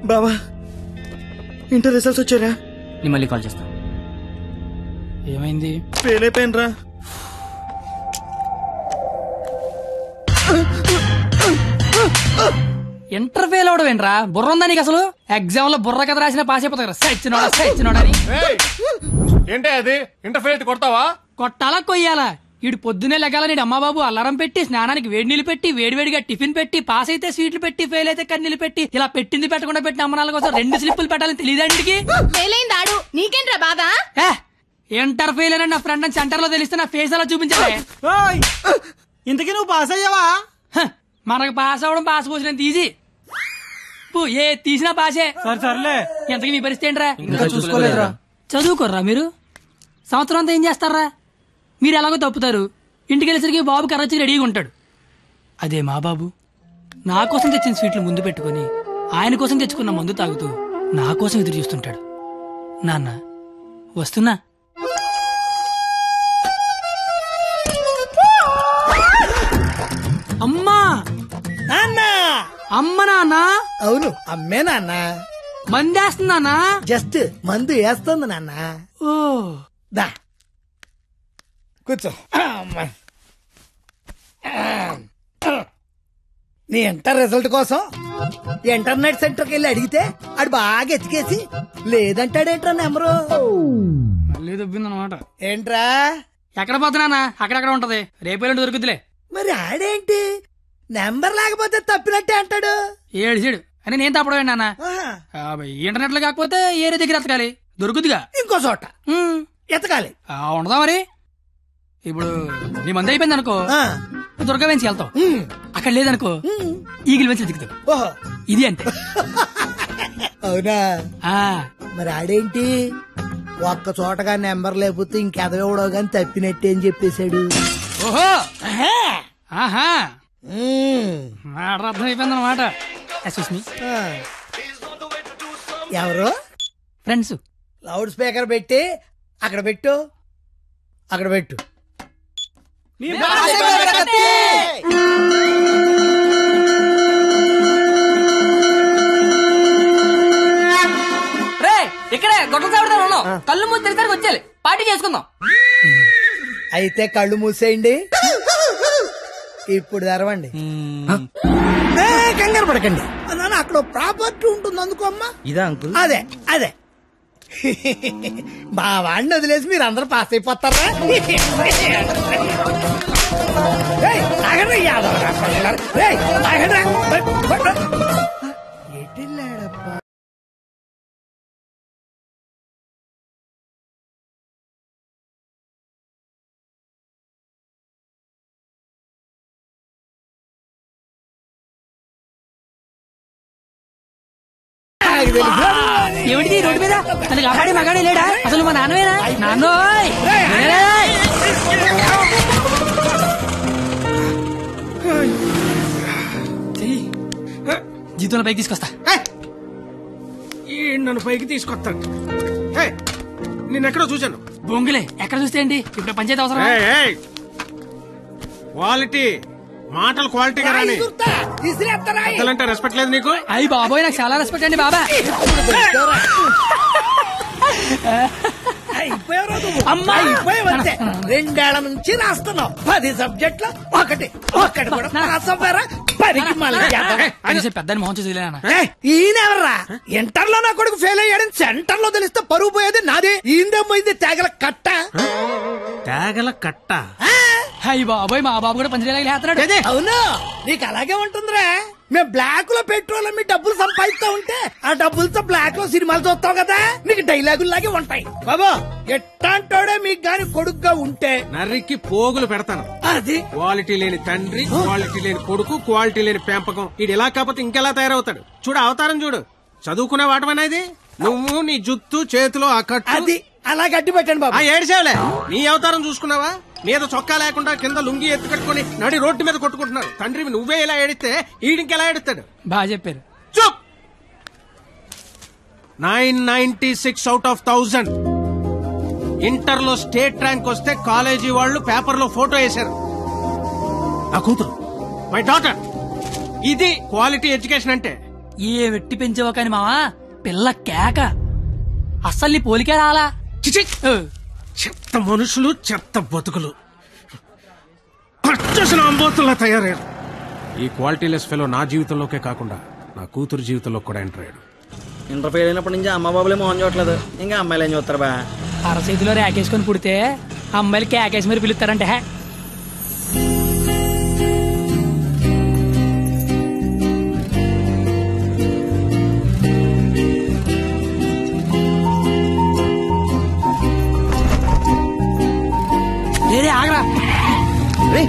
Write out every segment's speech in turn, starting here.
బావా inter results వచ్చారా? నేను మళ్ళీ కాల్ చేస్తా. ఏమైంది? ఫెయిల్ అయిపోయాను రా. ఇంటర్ ఫెయిల్ అవడం ఏంట్రా? బుర్ర ఉందా నీకు అసలు? ఎగ్జామ్ లో బుర్ర కథ రాసిన పాస్ అయిపోతారు. సచ్చినోడని ఏంటే అది? ఇంటర్ ఫెయిల్ కొడతావా? కొట్టాలా కొయ్యాలా? ఈడు పొద్దునే లెగాల నీడు అమ్మాబాబు అలారం పెట్టి స్నానానికి వేడి నీళ్ళు పెట్టి వేడివేడిగా టిఫిన్ పెట్టి పాస్ అయితే స్వీట్లు పెట్టి ఫెయిల్ అయితే కన్నీళ్ళు పెట్టి ఇలా పెట్టింది పెట్టకుండా పెట్టిన అమ్మనాల కోసం 2 స్లిప్పులు పెట్టాలని తెలియదండికి. నీకేంట్రా బాధ? ఇంటర్ ఫెయిల్ అని నా ఫ్రెండ్ అని సెంటర్ లో తెలిస్తే నా ఫేస్ అలా చూపించాలి. ఇంతకీ నువ్వు పాస్ అయ్యావా? మనకు పాస్ అవడం పాస్ పోసినంత ఈజీ. ఏ తీసినా పాసే. సర్లే. ఎంతకీ మీ పరిస్థితి ఏంట్రా? చూసుకోలేదురా. చదువుకోర్రా మీరు. సంవత్సరం అంతా ఏం చేస్తారా? మీరు ఎలాగో తప్పుతారు. ఇంటికి వెళ్ళేసరికి బాబు కర్రొచ్చి రెడీగా ఉంటాడు. అదే మా బాబు నా కోసం తెచ్చిన స్వీట్లు ముందు పెట్టుకుని ఆయన కోసం తెచ్చుకున్న మందు తాగుతూ నా కోసం ఎదురు చూస్తుంటాడు. నాన్న వస్తున్నా. అమ్మా నాన్న. అమ్మ నాన్న. అవును అమ్మే నాన్న. మందేస్తున్నానా? జస్ట్ మందు వేస్తుంది నాన్న. ఓ దా కూర్చో. నీ ఇంటర్ రిజల్ట్ కోసం ఇంటర్నెట్ సెంటర్కి వెళ్ళి అడిగితే ఆడు బాగా ఎతికేసి లేదంటాడేంట్రా నెంబరు. మళ్ళీ దొబ్బిందనమాట. ఏంట్రా? ఎక్కడ పోతున్నానా? అక్కడక్కడ ఉంటది. రేపు దొరుకుతులే. మరి ఆడేంటి నెంబర్ లేకపోతే తప్పినట్టే అంటాడు. ఏడు అని నేను తప్పడం నాన్న. ఇంటర్నెట్ లో కాకపోతే ఏరే దగ్గర ఎతకాలి. దొరుకుతుగా ఇంకో చోట ఎతకాలి. ఉండదా మరి? ఇప్పుడు నీ మంది అయిపోయింది అనుకో, దుర్గా వెంచి వెళ్తావు. అక్కడ లేదనుకో ఈగిల్ వెంచి దిగుతావు. ఓహో ఇది అంతే. అవునా? మరి ఆడేంటి ఒక్క చోటగా నెంబర్ లేకపోతే ఇంకెదవడో గాని తప్పినట్టే అని చెప్పేశాడు. ఓహో ఆహా అర్థం అయిపోయింది అనమాట. ఎవరు? ఫ్రెండ్స్. లౌడ్ స్పీకర్ పెట్టి అక్కడ పెట్టు. అక్కడ పెట్టు. ఇక్కడే గొడవ చావడతాను ఉన్నాం. కళ్ళు మూసి తెరిసరికి వచ్చేయాలి. పార్టీ చేసుకుందాం. అయితే కళ్ళు మూసేయండి. ఇప్పుడు తెరవండి. కంగారు పడకండి. నాన్న అక్కడ ప్రాపర్టీ ఉంటుంది అందుకో అమ్మా. ఇదా అంకుల్? అదే అదే. మా వాడిని వదిలేసి మీరు అందరూ పాస్ అయిపోతారా? ఎటిల్లాడప్పా. ఏమిటి రోడ్డు మీద తనకి కాపాడే మగాడే లేడా? అసలు మా నాన్నవేనా? నాన్నోయ్ జీతంలో పైకి తీసుకొస్తా. నన్ను పైకి తీసుకొస్తాను. నిన్నెక్కడో చూశాను. బొంగులే ఎక్కడ చూస్తే ఏంటి? ఇప్పుడు పంచాయతీ అవసరం. క్వాలిటీ మాటలు క్వాలిటీగా రాని. అసలంటే రెస్పెక్ట్ లేదు నీకు? అయ్యి బాబోయ్ నాకు చాలా రెస్పెక్ట్ అండి బాబా. అయిపోయావంతే. 2 ఏళ్ల నుంచి రాస్తున్నావు 10 సబ్జెక్టులు ఒకటి కూడా పాస్ అవ్వరా? 10కి మళ్ళీ పెద్దని మోహన్ చూసిలేనా? ఈయనెవర్రా? ఇంటర్ లో నా కొడుకు ఫెయిల్ అయ్యాడని సెంటర్ లో తెలిస్తే పరుగు పోయేది నాది. ఈందేమో ఇది తేగల కట్ట. తేగల కట్ట? అయ్యి బాబోయ్ మా బాబు కూడా పంచలేస్తున్నాడు. అవును నీకు అలాగే ఉంటుందిరా. మేము బ్లాక్ లో పెట్రోల్ మీ డబ్బులు సంపాదిస్తా ఉంటే ఆ డబ్బులతో బ్లాక్ లో సినిమాలు చూస్తావు కదా. నీకు డైలాగుల్లాగే ఉంటాయి. బాబా ఎట్టాంటోడే మీకు గాని కొడుకుగా ఉంటే నర్రికి పోగులు పెడతాను. అది క్వాలిటీ లేని తండ్రి, క్వాలిటీ లేని కొడుకు, క్వాలిటీ లేని పెంపకం. ఇది ఎలా కాకపోతే ఇంకెలా తయారవుతాడు? చూడు అవతారం చూడు. చదువుకునే వాటమనేది నువ్వు నీ జుత్తు చేతిలో ఆ కట్టు అది అలా గట్టి పెట్టండి బాబా. ఏడ్చావులే. నీ అవతారం చూసుకున్నావా? మీద చొక్కా లేకుండా కింద లుంగి ఎత్తు కట్టుకుని నడి రోడ్డు మీద కొట్టుకుంటున్నారు. తండ్రివి నువ్వే ఇలా ఏడిస్తే ఈడింకెలా ఏడుస్తాడు? బాగా చెప్పారు. చూప్. 996 out of 1000 ఇంటర్ లో స్టేట్ ర్యాంక్ వస్తే కాలేజీ వాళ్ళు పేపర్ లో ఫోటో వేశారు. నా కూతురు, మై డాటర్ ఇది క్వాలిటీ ఎడ్యుకేషన్ అంటే. ఏ వెట్టి పెంచావో కాని మావా పిల్ల కేక అస్సలు నీ పోలికే రాలా. చిచి! చెత్త మనుషులు, చెత్త బతుకులు, పచ్చసిన అంబోతుల్లా తయారయ్యారు. ఈ క్వాలిటీలెస్ ఫెలో నా జీవితంలోకే కాకుండా నా కూతురు జీవితంలో కూడా ఎంటర్ అయ్యాడు. ఇంటర్ ఫెయిల్ అయినప్పటి నుంచి అమ్మ బాబులే మోహన్ చూడట్లేదు, ఇంకా అమ్మాయిలు ఏం చూస్తారు బా. అరచేతిలో రేకేసుకొని పుడితే అమ్మాయిలు కేకేసి మరి పిలుస్తారంటే. ఆగరా రే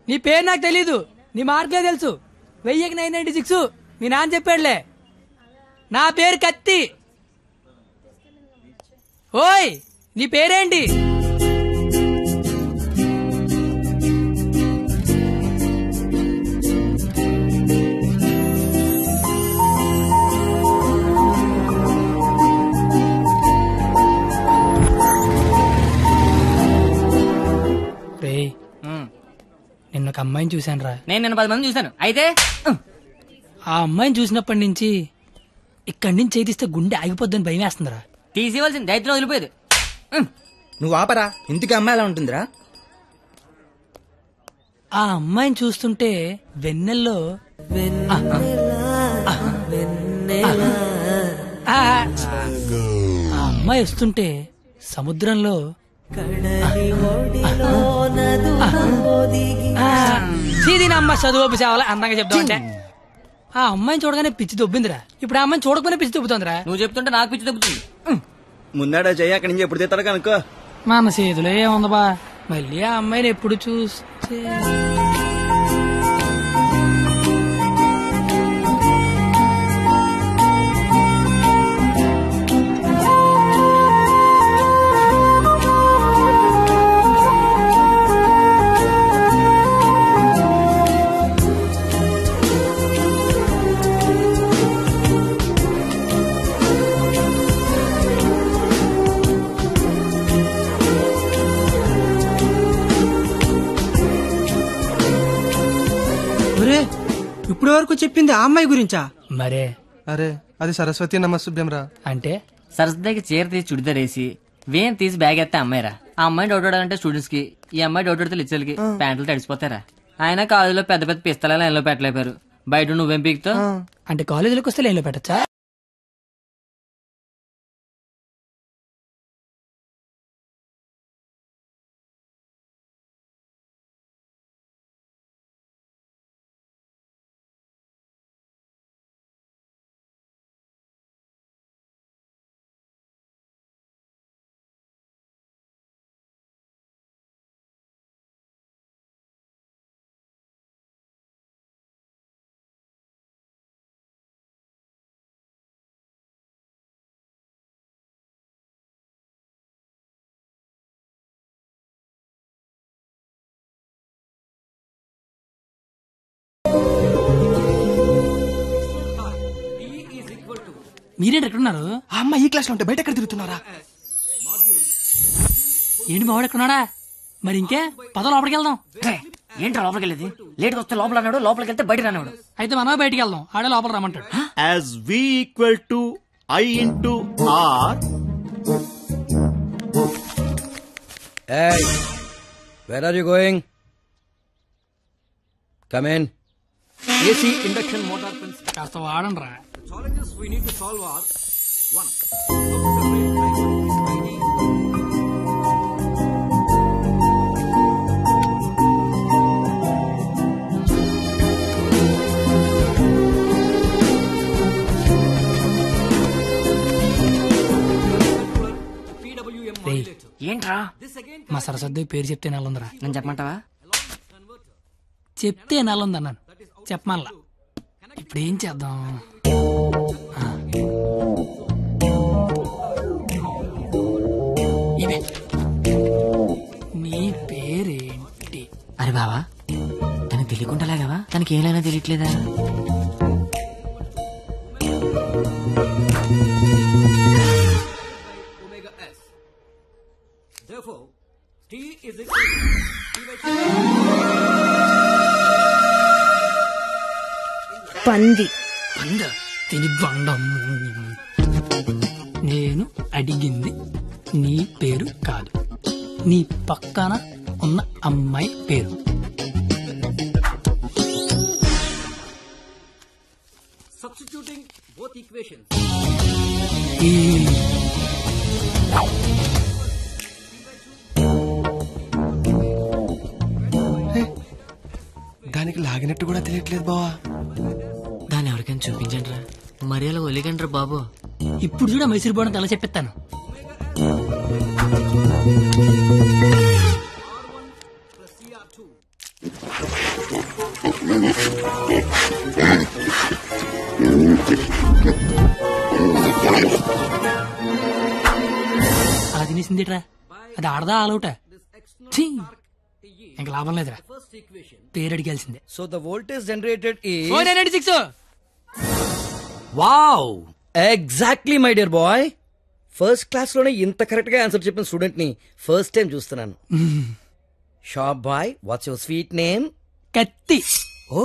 నీ పేరు నాకు తెలీదు, నీ మార్కులే తెలుసు. 1000-996 మీ నాన్న చెప్పాడులే. నా పేరు కత్తి. ఓయ్ నీ పేరేంటి? నిన్న ఒక అమ్మాయిని చూశాను రా. నేను నిన్న 10 మంది చూశాను. అయితే ఆ అమ్మాయిని చూసినప్పటి నుంచి ఇక్కడి నుంచి చేతిస్తే గుండె ఆగిపోద్దని భయం వేస్తుందిరా. తీసివలసిన దైత్యం వదిలిపోయేది. నువ్వు ఆపరా, ఇంటికి అమ్మాయి ఎలా ఉంటుందిరా? ఆ అమ్మాయిని చూస్తుంటే వెన్నెల్లో ఆ అమ్మాయి వస్తుంటే సముద్రంలో అమ్మ చదువు సేవలు అందంగా చెప్తామంటే ఆ అమ్మాయిని చూడగానే పిచ్చి దొబ్బిందిరా. ఇప్పుడు ఆ అమ్మాయిని చూడకపోయినా పిచ్చి దొబ్బుతుందిరా. నువ్వు చెప్తుంటే నాకు పిచ్చి దొబ్బుతుంది. ముందాడా చెయ్యి, అక్కడి నుంచి ఎప్పుడు తీస్తాడు కనుక్కో. మన చేతిలో ఏముంది బా, మళ్ళీ ఆ అమ్మాయిని ఎప్పుడు చూస్తే. ఇప్పుడు వరకు చెప్పింది ఆ అమ్మాయి గురించా? మరే అరే అది సరస్వతి నమస్సుభ్యం రా. అంటే సరస్వతికి చీర తీసి చుడిదార్ వేసి వేన్ తీసి బ్యాగ్ ఎత్తే అమ్మాయిరా. ఆ అమ్మాయి డౌట్ అంటే స్టూడెంట్స్ కి, ఈ అమ్మాయి డౌట్ అడితే లెక్చర్లకి ప్యాంట్లు తడిసిపోతారా. ఆయన కాలేజీలో పెద్ద పెద్ద పిస్తల లైన్ లో పెట్టలేపారు. బయట నువ్వేం పీకుతావు? అంటే కాలేజీలోకి వస్తే లైన్లో పెట్టచ్చా? మీరేంటి ఎక్కడున్నారు? ఆ అమ్మాయి ఈ క్లాస్ లో ఉంటే బయట ఎక్కడ తిరుగుతున్నారా? ఏంటి మావాడు ఎక్కడున్నాడా? మరి ఇంకే పద లోపలికి వెళ్దాం. ఏంట్రా లోపలికి వెళ్ళేది? లేట్గా వస్తే లోపల అన్నాడు, లోపలికి వెళ్తే బయట రానివాడు. అయితే మనమే బయటికి వెళ్దాం, ఆడే లోపల రమ్మంటాడు. As V equal to I into R. Hey, where are you going? Come in. AC induction motor principle. కాస్త వాడండి రా. Challenges we need to solve are 1. ఏంట్రా? మా సరస్వతి పేరు చెప్తే నెలందరా? నేను చెప్పమంటావా? చెప్తే నెలంది అన్నాను, చెప్పమల్లా. ఇప్పుడు ఏం చేద్దాం? ఇవే. నీ పేరేంటి? అరే బావా, తనకి తెలియకుండా లాగావా? తనకి ఏమైనా తెలియట్లేదా? Therefore, T is equal to పంది. తిని బండం. నేను అడిగింది నీ పేరు కాదు, నీ పక్కన ఉన్న అమ్మాయి పేరు. substituting both equations. దానికి లాగినట్టు కూడా తెలియట్లేదు బావా. దాన్ని ఎవరికైనా చూపించండి రా, మరి అలా ఒలిగండి రా బాబు. ఇప్పుడు కూడా మైసూర్ బోర్డు ఎలా చెప్పిస్తాను. అలా తినేసిందిట్రా, అది ఆడదా ఆలౌటా? ఇంకా లాభం లేదురా, పేరు అడిగాల్సిందే. So the voltage generated is 496. Wow! Exactly, my dear boy. First class లోనే ఇంత కరెక్ట్ గా ఆన్సర్ చెప్పిన స్టూడెంట్ ని ఫస్ట్ టైం చూస్తున్నాను. Sharp boy, what's your sweet name? Kathi. ఓ,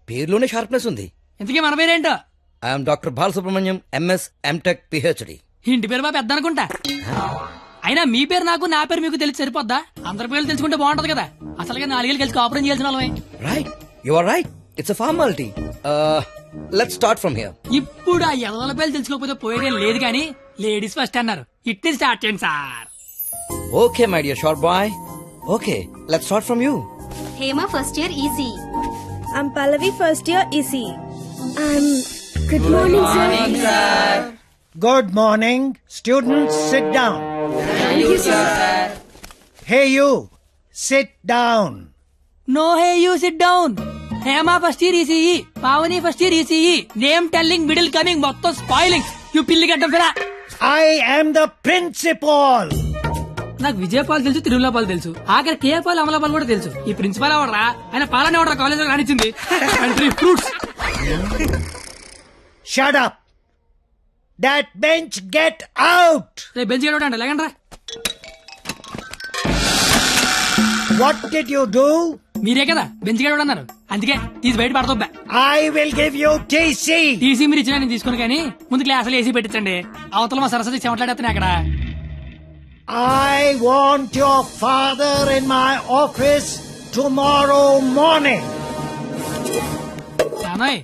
పేరులోనే షార్ప్నెస్ ఉంది. ఇంతకీ మన పేరేంటో? I'm doctor Balasubramanyam, MS, MTech, PhD. ఇంటి పేరు బాబు పెద్ద అనుకుంటా. అయినా మీ పేరు నాకు, నా పేరు మీకు తెలిసి సరిపోద్దా? అందరి పేర్లు తెలుసుకుంటే బాగుంటది కదా. అసలుగా 4 ఏళ్ళు కలిసి కాపురం చేయాల్సిన వాళ్ళమే. Right, you are right. It's a formality. Let's start from here. ఇప్పుడు ఆ ఎదల పేర్లు తెలుసుకోకపోతే పోయేదేం లేదు కానీ లేడీస్ ఫస్ట్ అన్నారు, ఇట్ని స్టార్ట్ చేయండి sir. Okay my dear short boy. Okay, let's start from you. Hema first year EC. I'm Pallavi, first year EC. Good morning, sir. Good morning. Students, sit down. Thank you, sir. Hey, you. Sit down. No hey you sit down. Hema first year ECE, Pavani first year ECE. Name telling, middle coming, మొత్తం spoiling. You పిల్లి గడ్డం ఫిరా. I am the principal. నాకు విజయపాల్ తెలుసు, తిరుమలపాల్ తెలుసు, ఆఖరి కేపాల్, అమలాపాల్ కూడా తెలుసు. ఈ ప్రిన్సిపాల్ ఎవడరా? ఆయన పాలనే ఎవడరా కాలేజ్ లో రానిచ్చింది? Country fruits. Shut up. That bench, get out. రేపు బెంచ్ గడవడండి, లేకండి రా. What did you do? మీరే కదా బెంచ్ గడవడన్నారు, అందుకే తీసి బయట పడతా. I will give you TC. TC మీరు ఇచ్చినా నేను తీసుకోను, కానీ ముందు క్లాసులు ఏసీ పెట్టించండి. అవతల మా సరస్వతి చెమట్లాడేస్తాను అక్కడ. I want your father in my office tomorrow morning. నానోయ్,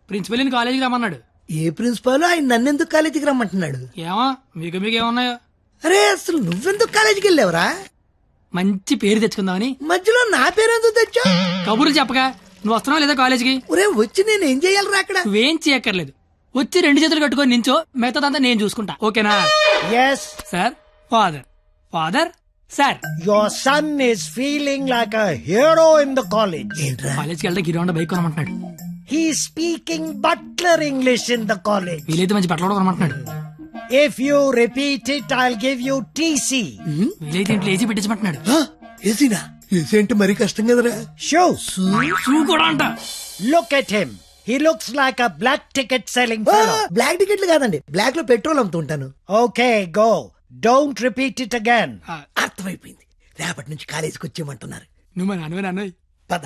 ప్రిన్సిపల్ కాలేజీకి రమ్మన్నాడు. ఏ ప్రిన్సిపాల్ ఆయన నన్నెందుకు కాలేజీకి రమ్మంటున్నాడు? ఏమో మీకు ఏమన్నాయో. అరే, అసలు నువ్వెందుకు కాలేజీకి వెళ్ళావురా? మంచి పేరు తెచ్చుకుందామని. మధ్యలో నా పేరు ఎందుకు తెచ్చా? కబుర్లు చెప్పగా నువ్వు వస్తున్నావు లేదా కాలేజీకి? ఒరే, వచ్చి నేను ఏం చెయ్యాలరా అక్కడ? నువ్వేం చేయక్కర్లేదు, వచ్చి 2 చేతులు కట్టుకొని నించో, మిగతాదంతా నేను చూసుకుంటా, ఓకేనా? Yes. Sir, father, father, sir. Your son is feeling like a hero in the college. కాలేజ్కి వెళ్తే గిరౌండ్ బైక్ కొనమంటున్నాడు. He's speaking butler English in the college. వీలైతే మంచి బట్టలు కూడా కొనమంటున్నాడు. If you repeat it, I'll give you TC. వీలైతే ఇంట్లో ఏసీ పెట్టించమంటున్నాడు. ఏసీనా? ఏసీ అంటే మరీ కష్టం కదరా. Shoes. షూ కూడా అంట. Look at him. He looks like a black ticket selling black టికెట్లు కాదండి, బ్లాక్ లో పెట్రోల్ అమ్ముతుంటాను. Okay go, don't repeat it again. అర్థమైపోయింది, రేపటి నుంచి కాలేజీకి వచ్చేయమంటున్నారు. నువ్వు మా నాన్నవే నాన్న. పద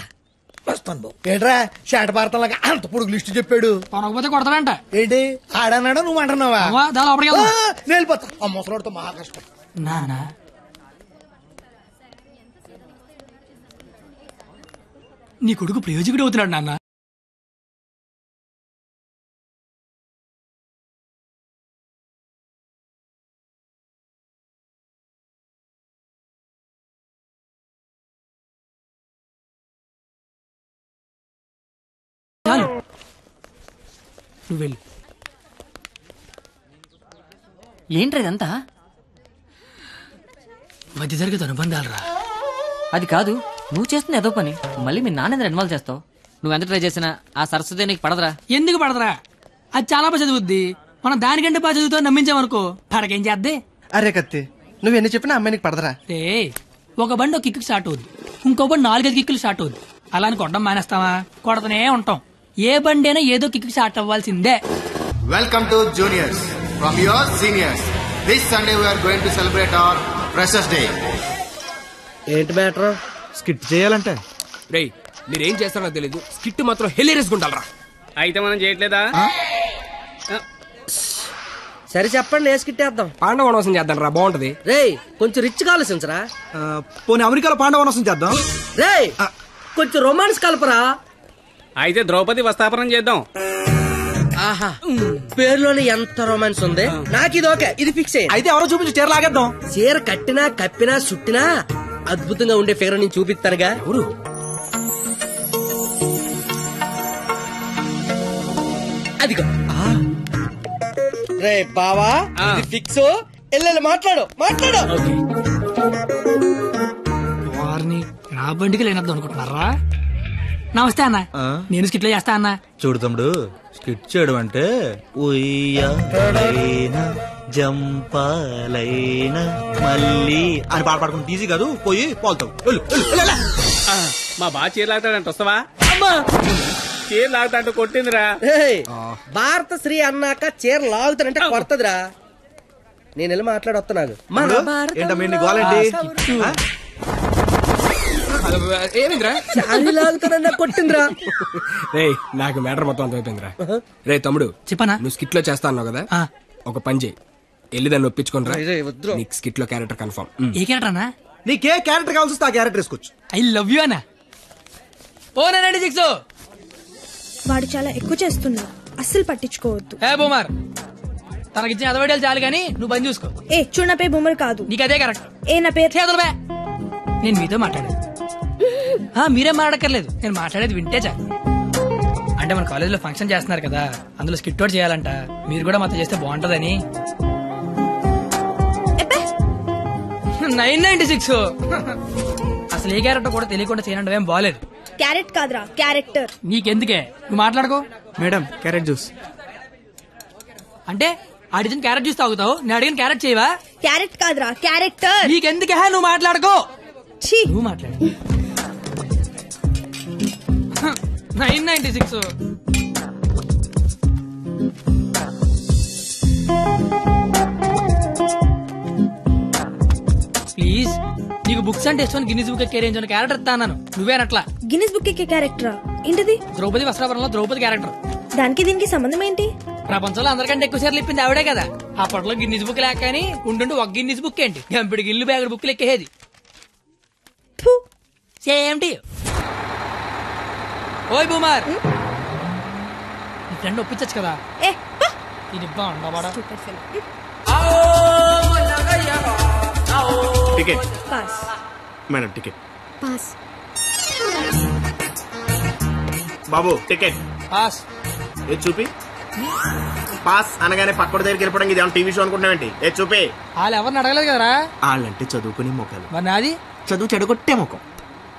వస్తాను బాబు. ఏంట్రా షాట భారతంలాగా అంత పొడుగు లిస్టు చెప్పాడు. కొనకపోతే కొడతాడంట. ఏంటి ఆడన్నాడా నువ్వు అంటున్నావా? దాని లోపలికి వెళ్దాం. నేను వెళ్ళిపోతా. ఆ ముసలాడితో మహా కష్టం. నానా నీ కొడుకు ప్రయోజకుడు అవుతున్నాడు నాన్న. చాలు నువ్వు వెళ్ళు. ఏంట్రా ఇదంతా? మధ్య తరగతి అనుబంధాలు రా. అది కాదు, నువ్వు చేస్తున్న ఏదో పని మళ్ళీ మీ నాన్న ఇన్వాల్వ్ చేస్తావు. నువ్వెంత ట్రై చేసినా ఆ సరస్వతి నీకు పడదురా. ఎందుకు పడదురా? అది చాలా బాగా చదువుద్ది. మనం దానికంటే బాగా చదువుతో నమ్మించామనుకో పడకేం చేద్దే. అరే కత్తి, నువ్వు ఎన్ని చెప్పినా అమ్మాయికి పడదరా. రే, ఒక బండి ఒక కిక్కు స్టార్ట్ అవుద్ది, ఇంకో బండి 4-5 కిక్కులు స్టార్ట్ అవుద్ది. అలా అని కొట్టడం మానేస్తావా? కొడతనే ఉంటాం. ఏ బండి అయినా ఏదో కిక్కు స్టార్ట్ అవ్వాల్సిందే. Welcome to juniors from your seniors. This Sunday we are going to celebrate our Freshers Day. ఏంటి మ్యాటర్? స్కిట్ చేయాలంటే రేయ్, మీరేం చేస్తారో తెలీదు, స్కిట్ మాత్రం హెలీరియస్ గుంటాలరా. అయితే మనం చేయట్లేదా? సరే చెప్పండి, ఏ స్కిట్ వేద్దాం? పాండవనవసం చేద్దాం రా, బాగుంటది. రేయ్ కొంచెం రిచ్ ఆలోచించరా. పోనీ అమెరికాలో పాండవనవసం చేద్దాం. రేయ్ కొంచెం రొమాన్స్ కలపరా. అయితే ద్రౌపది వస్తాపనం చేద్దాం. ఆహా, పేరులోనే ఎంత రొమాన్స్ ఉంది. నాకు ఇది ఓకే, ఇది ఫిక్స్ అయ్యి. అయితే ఎవరో చూపించి చీర లాగేద్దాం. చీర కట్టినా కప్పినా సుట్టినా అద్భుతంగా ఉండే ఫిగర్ నేను చూపిస్తానుగా. ఎవరు? అదిగో రే బావా, ఇది ఫిక్స్. ఎల్లెల్లి మాట్లాడు. వారిని నా బండికి లేనద్దు అనుకుంటున్నారా? నమస్తే అన్న, నేను స్కిట్లో చేస్తా అన్న. చూడు తమ్ముడు, స్కిట్ చేయడం అంటే ఉయ్యాలైనా జంపాలైనా మళ్ళీ అని పాట పాడుకుంటే ఈజీ కాదు. పోయి పోల్తావు. మా బాగా చీర లాగుతాడంట, వస్తావా? చీర లాగుతాంటూ కొట్టిందిరా. భారత శ్రీ అన్నాక చీర లాగుతానంటే కొడతదిరా. నేను వెళ్ళి మాట్లాడొస్తున్నాను. ఏంటమ్మా గోలండి? ఏమిందిరా? లాగుతానన్నా కొట్టిందిరా. రే, నాకు మ్యాటర్ మొత్తం అంత అయిపోయిందిరా. రే తమ్ముడు, చెప్పనా? నువ్వు స్కిట్ లో చేస్తా అన్నావు కదా, ఒక పని చేయి, వెళ్ళి దాన్ని ఒప్పించుకోనరా. నీకు స్కిట్ లో క్యారెక్టర్ కన్ఫర్మ్. ఏ క్యారెక్టర్ అన్నా? నీకే క్యారెక్టర్ కావాల్సి వస్తే ఆ క్యారెక్టర్ వేసుకోవచ్చు. ఐ లవ్ యూ అన్నా. ఓ 96 వాడు చాలా ఎక్కువ చేస్తున్నా, అస్సలు పట్టించుకోవద్దు. ఏ బొమ్మర్, తనకిచ్చిన అదవడాలు చాలు కానీ నువ్వు పని చూసుకో. ఏ చూడు, నా పేరు బొమ్మరు కాదు. నీకు అదే కరెక్ట్. ఏ నా పేరు చేతులు బే. నేను మీతో మాట్లాడేది మీరేం మాట్లాడక్కర్లేదు, నేను మాట్లాడేది వింటే చాలు. అంటే మన కాలేజీలో ఫంక్షన్ చేస్తున్నారు కదా, అందులో స్కిట్ అవుట్ చేయాలంట. మీరు కూడా మాతో చేస్తే బాగుంటదని. 996 అసలు ఏ క్యారెక్టర్ కూడా తెలియకుండా చేయడం ఏం బాలేదు. క్యారెట్ కాదురా, క్యారెక్టర్. నీకెందుకే, నువ్వు మాట్లాడుకో. Madam carrot juice. అంటే అడిగిన క్యారెట్ జ్యూస్ తాగుతావు, నేను అడిగిన క్యారెట్ చేయవా? క్యారెట్ కాదురా, క్యారెక్టర్. నీకెందుకే, నువ్వు మాట్లాడుకో. నువ్వు మాట్లాడు. 996 ప్లీజ్. నీకు బుక్స్ అంటే ఇష్టం, గిన్నీస్ బుక్ కెరేంజ్ క్యారెక్టర్ ఇస్తాను. నువ్వేనట్లా. గిన్నిస్ బుక్ ఎక్కే క్యారెక్టరా? ఏంటిది? ద్రౌపది వస్త్రాపురంలో ద్రౌపది క్యారెక్టర్. దానికి దీనికి సంబంధం ఏంటి? ప్రపంచంలో అందరికంటే ఎక్కువ సార్లు ఇప్పింది ఆవిడే కదా. అప్పట్లో గిన్నీస్ బుక్ లేక కానీ ఉండుండి ఒక గిన్నీస్ బుక్ ఏంటి, గంపిడి గిల్లు బ్యాగుడు బుక్లు ఎక్కేది. Same to you. ఓయ్ బూమర్, నీ ఫ్రెండ్ ఒప్పించచ్చు కదా. ఇది బాగుండవాడా? Ticket pass. Madam ticket. Pass. బాబు టికెట్. పాస్. ఏ చూపి. పాస్ అనగానే పక్కడి దగ్గరికి వెళ్ళిపోవడం ఇది టీవీ షో అనుకుంటున్నావేంటి? ఏ చూపి. వాళ్ళు ఎవరిని అడగలేదు కదరా. వాళ్ళంటే చదువుకునే మొక్కలు, మరి నాది చదువు చెడగొట్టే మొక్కం.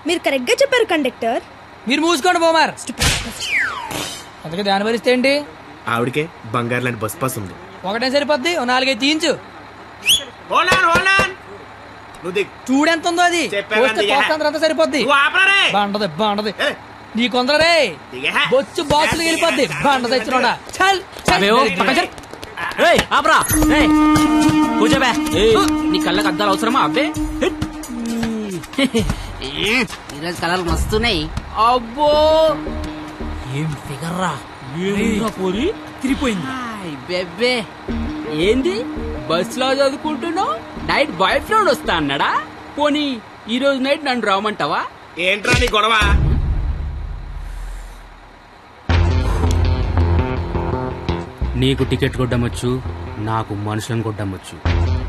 మీరు కరెక్ట్ గా చెప్పారు కండక్టర్. మీరు మూసుకోండి బోమార్. అందుకే దాని భరిస్తే ఏంటి? ఆవిడకే బంగారు లాంటి బస్ పాస్ ఉంది. ఒకటే సరిపోద్ది, 4-5 తీయించు. నువ్వు చూడెంత ఉందో అది. అంతా సరిపోద్ది. బాగుంటది బాగుంటది. నీ కొందరే బొచ్చు బాక్సులు వెళ్ళిపోద్ది బండ తెచ్చినోడా చల్ కూర్చోబే నీ కళ్ళకి అద్దాలు అవసరమా అబ్బే ఈరోజు కలర్ మస్తున్నాయి అబ్బో ఏం ఫిగర్ రా పోరి తిరిగిపోయింది బెబ్బే ఏంది బస్ లో చదువుకుంటున్నావు నైట్ బాయ్ ఫ్రెండ్ వస్తా అన్నాడా పోనీ ఈ రోజు నైట్ నన్ను రావమంటావా ఏంట్రా నీ గొడవ నీకు టికెట్ కొట్టమొచ్చు నాకు మనుషులను కొట్టమొచ్చు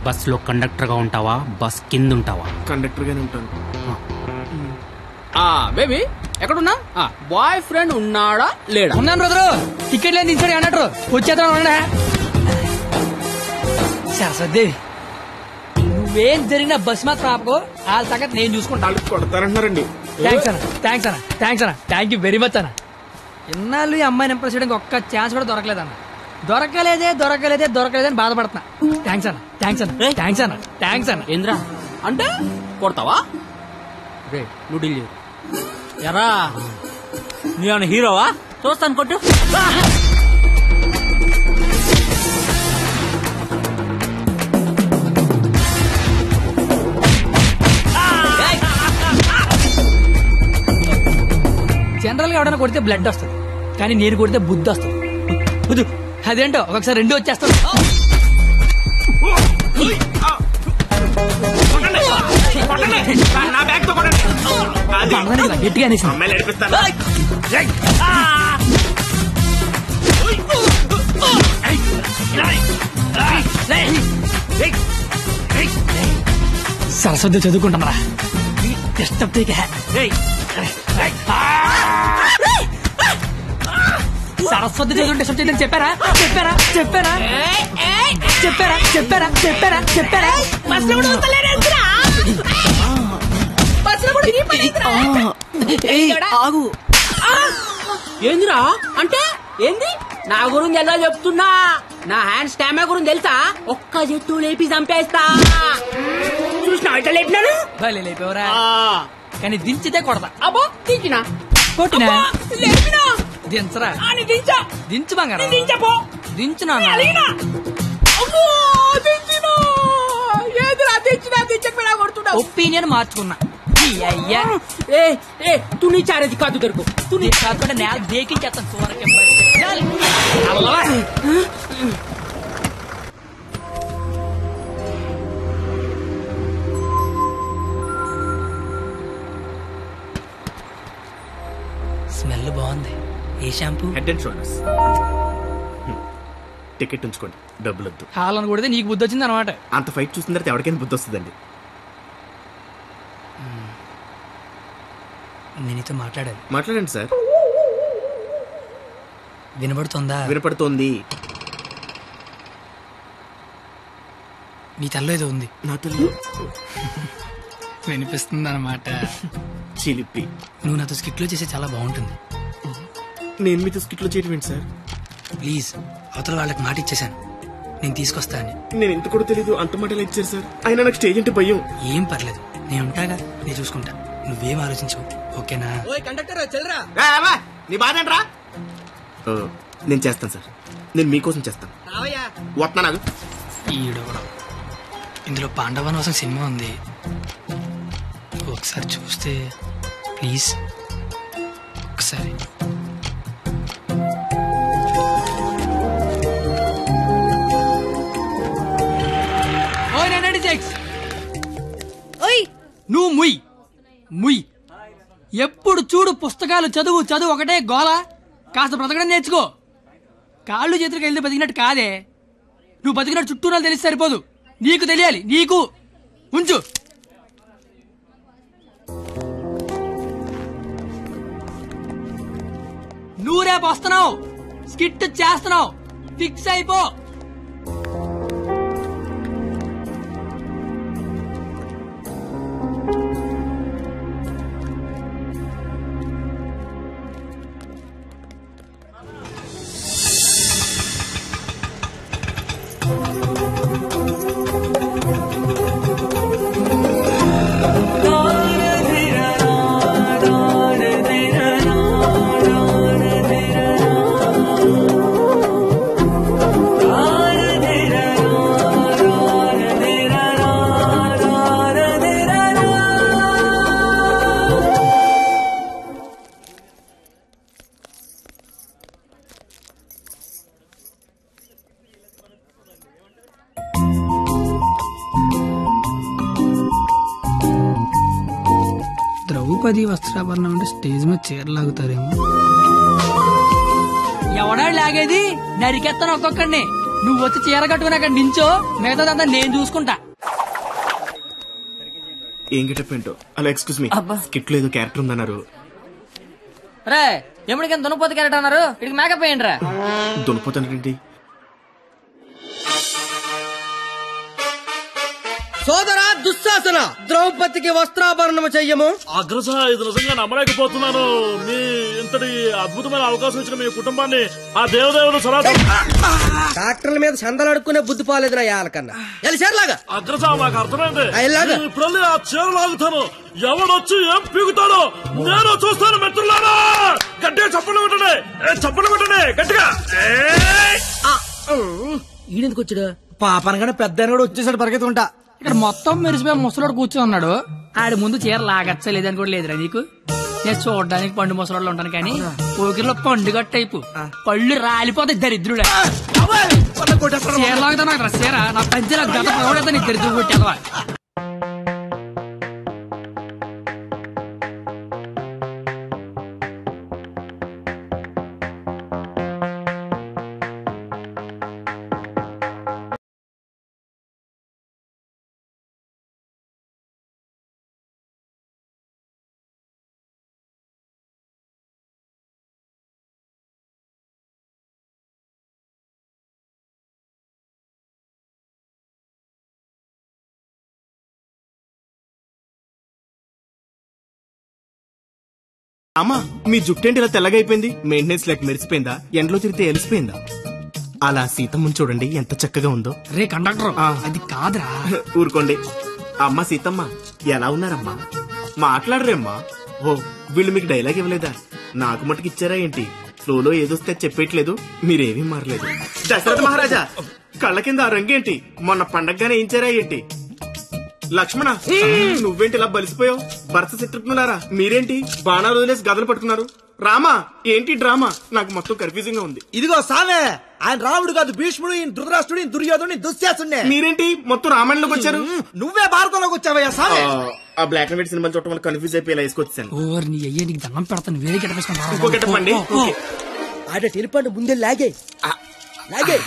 బస్ లో కండక్టర్ గా ఉంటావా బస్ కింద ఉంటావా కండక్టర్ గానే ఉంటాను బేబీ ఎక్కడున్నా బాయ్ ఫ్రెండ్ ఉన్నాడా లేడా ఉన్నాను బ్రదరు టికెట్ లేని దించాడు అన్నట్టు వచ్చేద్దాం సరస్వదేవి నువ్వేం జరిగిన బస్ మాత్రం ఆపకో వాళ్ళ సంగతి నేను చూసుకుంటాను కొడతారంటున్నారండి థ్యాంక్స్ అన్న థ్యాంక్ యూ వెరీ మచ్ అన్న ఇన్నాళ్ళు ఈ అమ్మాయిని ఇంప్రెస్ చేయడానికి ఒక్క ఛాన్స్ కూడా దొరకలేదన్న దొరకలేదని బాధపడుతున్నా థ్యాంక్స్ అన్న ఏంద్రా అంటే కొడతావా రే నువ్వు డీల్ చేయు ఎరా నీ హీరోవా చూస్తాను కొట్టు జనరల్ గా ఎవడైనా కొడితే బ్లడ్ వస్తుంది కానీ నేను కొడితే బుద్ధి వస్తుంది అదేంటో ఒకసారి రెండు వచ్చేస్తాను గట్టిగా అనేసి సరస్వతి చదువుకుంటామరా సరస్వతి చదువుంటే సబ్జెక్ట్ చెప్పారా ఆగు ఏందిరా అంటే ఏంది నా గురించి ఎలా చెప్తున్నా నా హ్యాండ్ స్టామినా గురించి తెలుసా ఒక్క చెట్టు లేపి చంపేస్తా చూసినా ఇట్లా లేపినాను లేపేవరా కానీ దించితే కొడతా అబ్బో దించినా కొట్టినా లేపినా దించరా దించు బంగారం దించునా ఒపీనియన్ మార్చుకున్నా అయ్యా తు నీ చారేది కాదు దొరుకు తుని కాకుండా నేల దేకించేస్తాను స్మెల్ బాగుంది ఏ shampoo Head and Shoulders ticket ఉంచుకోండి డబ్బులు వద్దు హాలను కొడితే నీకు బుద్ధి వచ్చింది అనమాట అంత ఫైట్ చూసిన తర్వాత ఎవరికైనా బుద్ధి వస్తుందండి నేనైతే మాట్లాడండి సార్ వినపడుతోంది నీ తల్లో ఏదో ఉంది నా తల్లి వినిపిస్తుంది అనమాట చిలిపి నువ్వు నాతో స్కిట్లో చేసే చాలా బాగుంటుంది నేను మీతో స్కిట్లో చేయడం ఏంటి సార్ ప్లీజ్ అవతల వాళ్ళకి మాట ఇచ్చేసాను నేను తీసుకొస్తా అని నేను ఎంత కూడా తెలీదు అంత మాటలు ఇచ్చారు సార్ అయినా నాకు స్టేజ్ అంటే భయం ఏం పర్లేదు నేను ఉంటాగా నేను చూసుకుంటా నువ్వేం ఆలోచించవు ఓకేనా నీ బాధ ఏంట్రా నేను చేస్తాను సార్ నేను మీకోసం చేస్తాను వస్తున్నా నాకు ఈడు కూడా ఇందులో పాండవనవసం సినిమా ఉంది ఒకసారి చూస్తే ప్లీజ్ ఒకసారి నువ్వు ముయ్ ఎప్పుడు చూడు పుస్తకాలు చదువు ఒకటే గోల కాస్త బ్రతకడం నేర్చుకో కాళ్ళు చేతులకు వెళ్తే బతికినట్టు కాదే నువ్వు బతికినట్టు చుట్టూ తెలిసి సరిపోదు నీకు తెలియాలి నీకు ఉంచు నువ్వు రేపు వస్తున్నావు స్కిట్ చేస్తున్నావు ఫిక్స్ అయిపో ద్రౌపది వస్త్రాభరణం అంటే స్టేజ్ మీద చీరలాగుతారేమో. ఎవడా లాగేది? నరికెత్తాను ఒక్కొక్కడిని. నువ్వు వచ్చి చీర కట్టుకుని అక్కడ నించో, మిగతాదంతా నేను చూసుకుంటా. ఏం గెటప్ ఏంటో. అలా ఎక్స్క్యూజ్ మీ, స్కిట్ లో ఏదో క్యారెక్టర్ ఉందన్నారు. రే ఎప్పటికైనా దున్నపోతే క్యారెక్టర్ అన్నారు, ఇక్కడికి మేకప్ వేయండి రా. దునిపోతానండి. సోదరా దుశ్శాసన, ద్రౌపదికి వస్త్రాభరణము చెయ్యము. అగ్రస, ఇది నిజంగా నమ్మలేకపోతున్నాను. మీ ఇంతటి అద్భుతమైన అవకాశం ఇచ్చిన మీ కుటుంబాన్ని ఆ దేవదేవుడు సరాసరి డాక్టర్ల మీద సందలు అడుక్కునే బుద్ధి పోలేదు నా యాలకన్నా. చీరలాగా అగ్రస, మాకు అర్థమైంది. ఇలాగా? ఇప్పుడు ఆ చీర లాగుతాను. ఎవడొచ్చి ఏం పీగుతాడో నేను చూస్తాను మిత్రులారా. గట్టిగా చప్పట్లు కొట్టండి, చప్పట్లు కొట్టండి గట్టిగా. ఈడెందుకు వచ్చాడు? పాపనగానే పెద్ద కూడా వచ్చేసాడు పరిగెత్తుకుంటా. ఇక్కడ మొత్తం మెరిసిపోయి ముసలోడు కూర్చొని ఉన్నాడు. ఆడి ముందు చీర లాగచ్చా లేదని కూడా లేదురా నీకు. నేను చూడడానికి పండు ముసలోళ్ళు ఉంటాను కానీ పోకిరిలో పండుగ టైపు పళ్ళు రాలిపోతాయి దరిద్రుడే. చీర లాగుతాను నాకు చీర నా పంచ గత పడతా నీ దరిద్రుడు కొట్టేవా. అమ్మా, మీ జుట్టేంటి ఇలా తెల్లగా అయిపోయింది? మెయింటెనెన్స్ లేక మెరిసిపోయిందా? ఎండలో తిరిగితే ఎలిసిపోయిందా? అలా సీతమ్మని చూడండి ఎంత చక్కగా ఉందో. రే కండక్టర్, అది కాదురా. ఊరుకోండి. అమ్మ సీతమ్మ ఎలా ఉన్నారమ్మా? మాట్లాడరేమ్మా? ఓ, వీళ్ళు మీకు డైలాగ్ ఇవ్వలేదా? నాకు మటుకు ఇచ్చారా ఏంటి? ఫ్లోలో ఏదొస్తే చెప్పేయట్లేదు, మీరేమీ మారలేదు. దశరథ మహారాజా, కళ్ళ కింద ఆ రంగేంటి? మొన్న పండగగానే ఇచ్చారా ఏంటి? లక్ష్మణ, నువ్వేంటి ఇలా బలిసిపోయావు? భరత శత్రుఘ్నులారా మీరేంటి బాణాలు వదిలేసి గదలు పట్టుకున్నారు? రామా, ఏంటి డ్రామా? నాకు మొత్తం కన్ఫ్యూజింగ్ గా ఉంది. ఇదిగో సామే, ఆయన రాముడు కాదు, భీష్ముడు, ఈయన ధృతరాష్ట్రుడు, ఈయన దుర్యోధుడు, దుశ్శాసుడే. మీరేంటి మొత్తం రామాయణంలోకి వచ్చారు? నువ్వే భారతంలోకి వచ్చావయ్యా సామే. ఆ బ్లాక్ అండ్ వైట్ సినిమా చూడటం వల్ల కన్ఫ్యూజ్ అయిపోయి ఇలా వేసుకొచ్చాను. ఓ నీ అయ్యే నీకు దండం పెడతాను. వేరే గెటపేసుకుంటా. ఇంకో గెటప్ అండి. ఆడ టెలిపండి ముందే లాగే లాగే.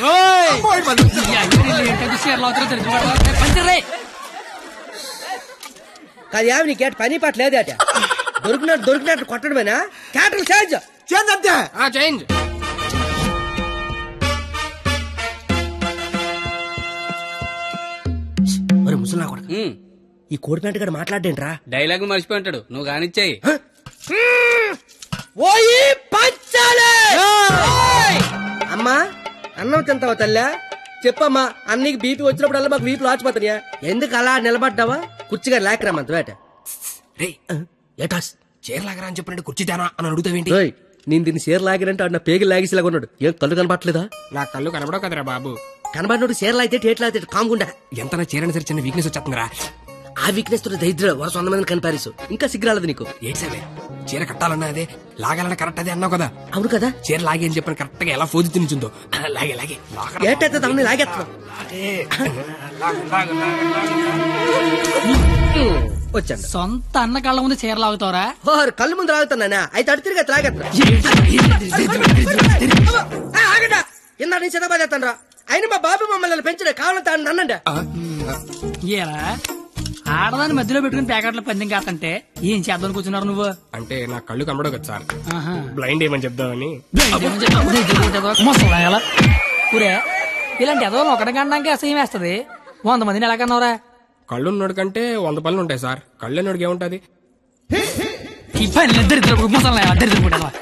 కాదు యావి నీ కేట పని పాట లేదట. దొరికినట్టు కొట్టడమేనా? క్యాటల్ చేంజ్ చేంజ్ అంతే. చేంజ్. మరి ముసలా కొడక, ఈ కోడిపేట గడ మాట్లాడేంట్రా? డైలాగ్ మర్చిపోయి ఉంటాడు, నువ్వు కానిచ్చాయి. అమ్మా అన్నం తింటావా తల్లా? చెప్పమ్మా, అన్నికి బీపీ వచ్చినప్పుడల్లా మాకు వీపులు ఆచిపోతాయా? ఎందుకు అలా నిలబడ్డావా? కుర్చీగా లేకరామంత వేట. ఏటాస్ చీరలాగరా అని చెప్పినట్టు కుర్చీ తేనా అని అడుగుతావేంటి? నేను దీన్ని చీర లాగినంటే ఆడు నా పేగి లాగేసేలాగా ఉన్నాడు. ఏం కళ్ళు కనపట్లేదా? నా కళ్ళు కనబడవు కదరా బాబు. కనబడినోడు చీర లాగితే టేట్లు లాగితే కాముకుండా. ఎంత చీరని సరే చిన్న వీక్నెస్ వచ్చేస్తుందిరా. ఆ వీక్నెస్ తో దరిద్ర వరుస 100 మందిని కనిపారేసు. ఇంకా సిగ్గురాలదు నీకు. ఏడ్సేవే, చీర కట్టాలన్నా అదే, లాగాలన్నా కరెక్ట్ అదే అన్నావు కదా. అవును కదా. చీర లాగే అని చెప్పిన కరెక్ట్ గా ఎలా ఫోజు తినిచుందో లాగే లాగే ఏటైతే తమని లాగేస్తా వచ్చాను. సొంత అన్న కళ్ళ ముందు చీర లాగుతావరా? కళ్ళు ముందు లాగుతానా? అయితే అడు తిరిగి లాగేస్తా. ఇందా నీ చిన్నబాదేస్తాను రా. అయినా మా బాబు మమ్మల్ని పెంచడే, కావాలంటే అన్నండి. ఏరా ఆడదాన్ని మధ్యలో పెట్టుకుని ప్యాకెట్ల పందెం కాదంటే ఏం చేద్దాం కూర్చున్నారు నువ్వు? అంటే నా కళ్ళు కనబడవు కదా సార్, బ్లైండ్ ఏమని చెప్దామని. ఊరే ఇలాంటి ఎదవలు ఒకటి కనడానికి అసహ్యం వేస్తది. 100 మందిని ఎలా కన్నావురా? కళ్ళున్నోడు కంటే 100 పనులు ఉంటాయి సార్. కళ్ళున్నోడికి ఏముంటది?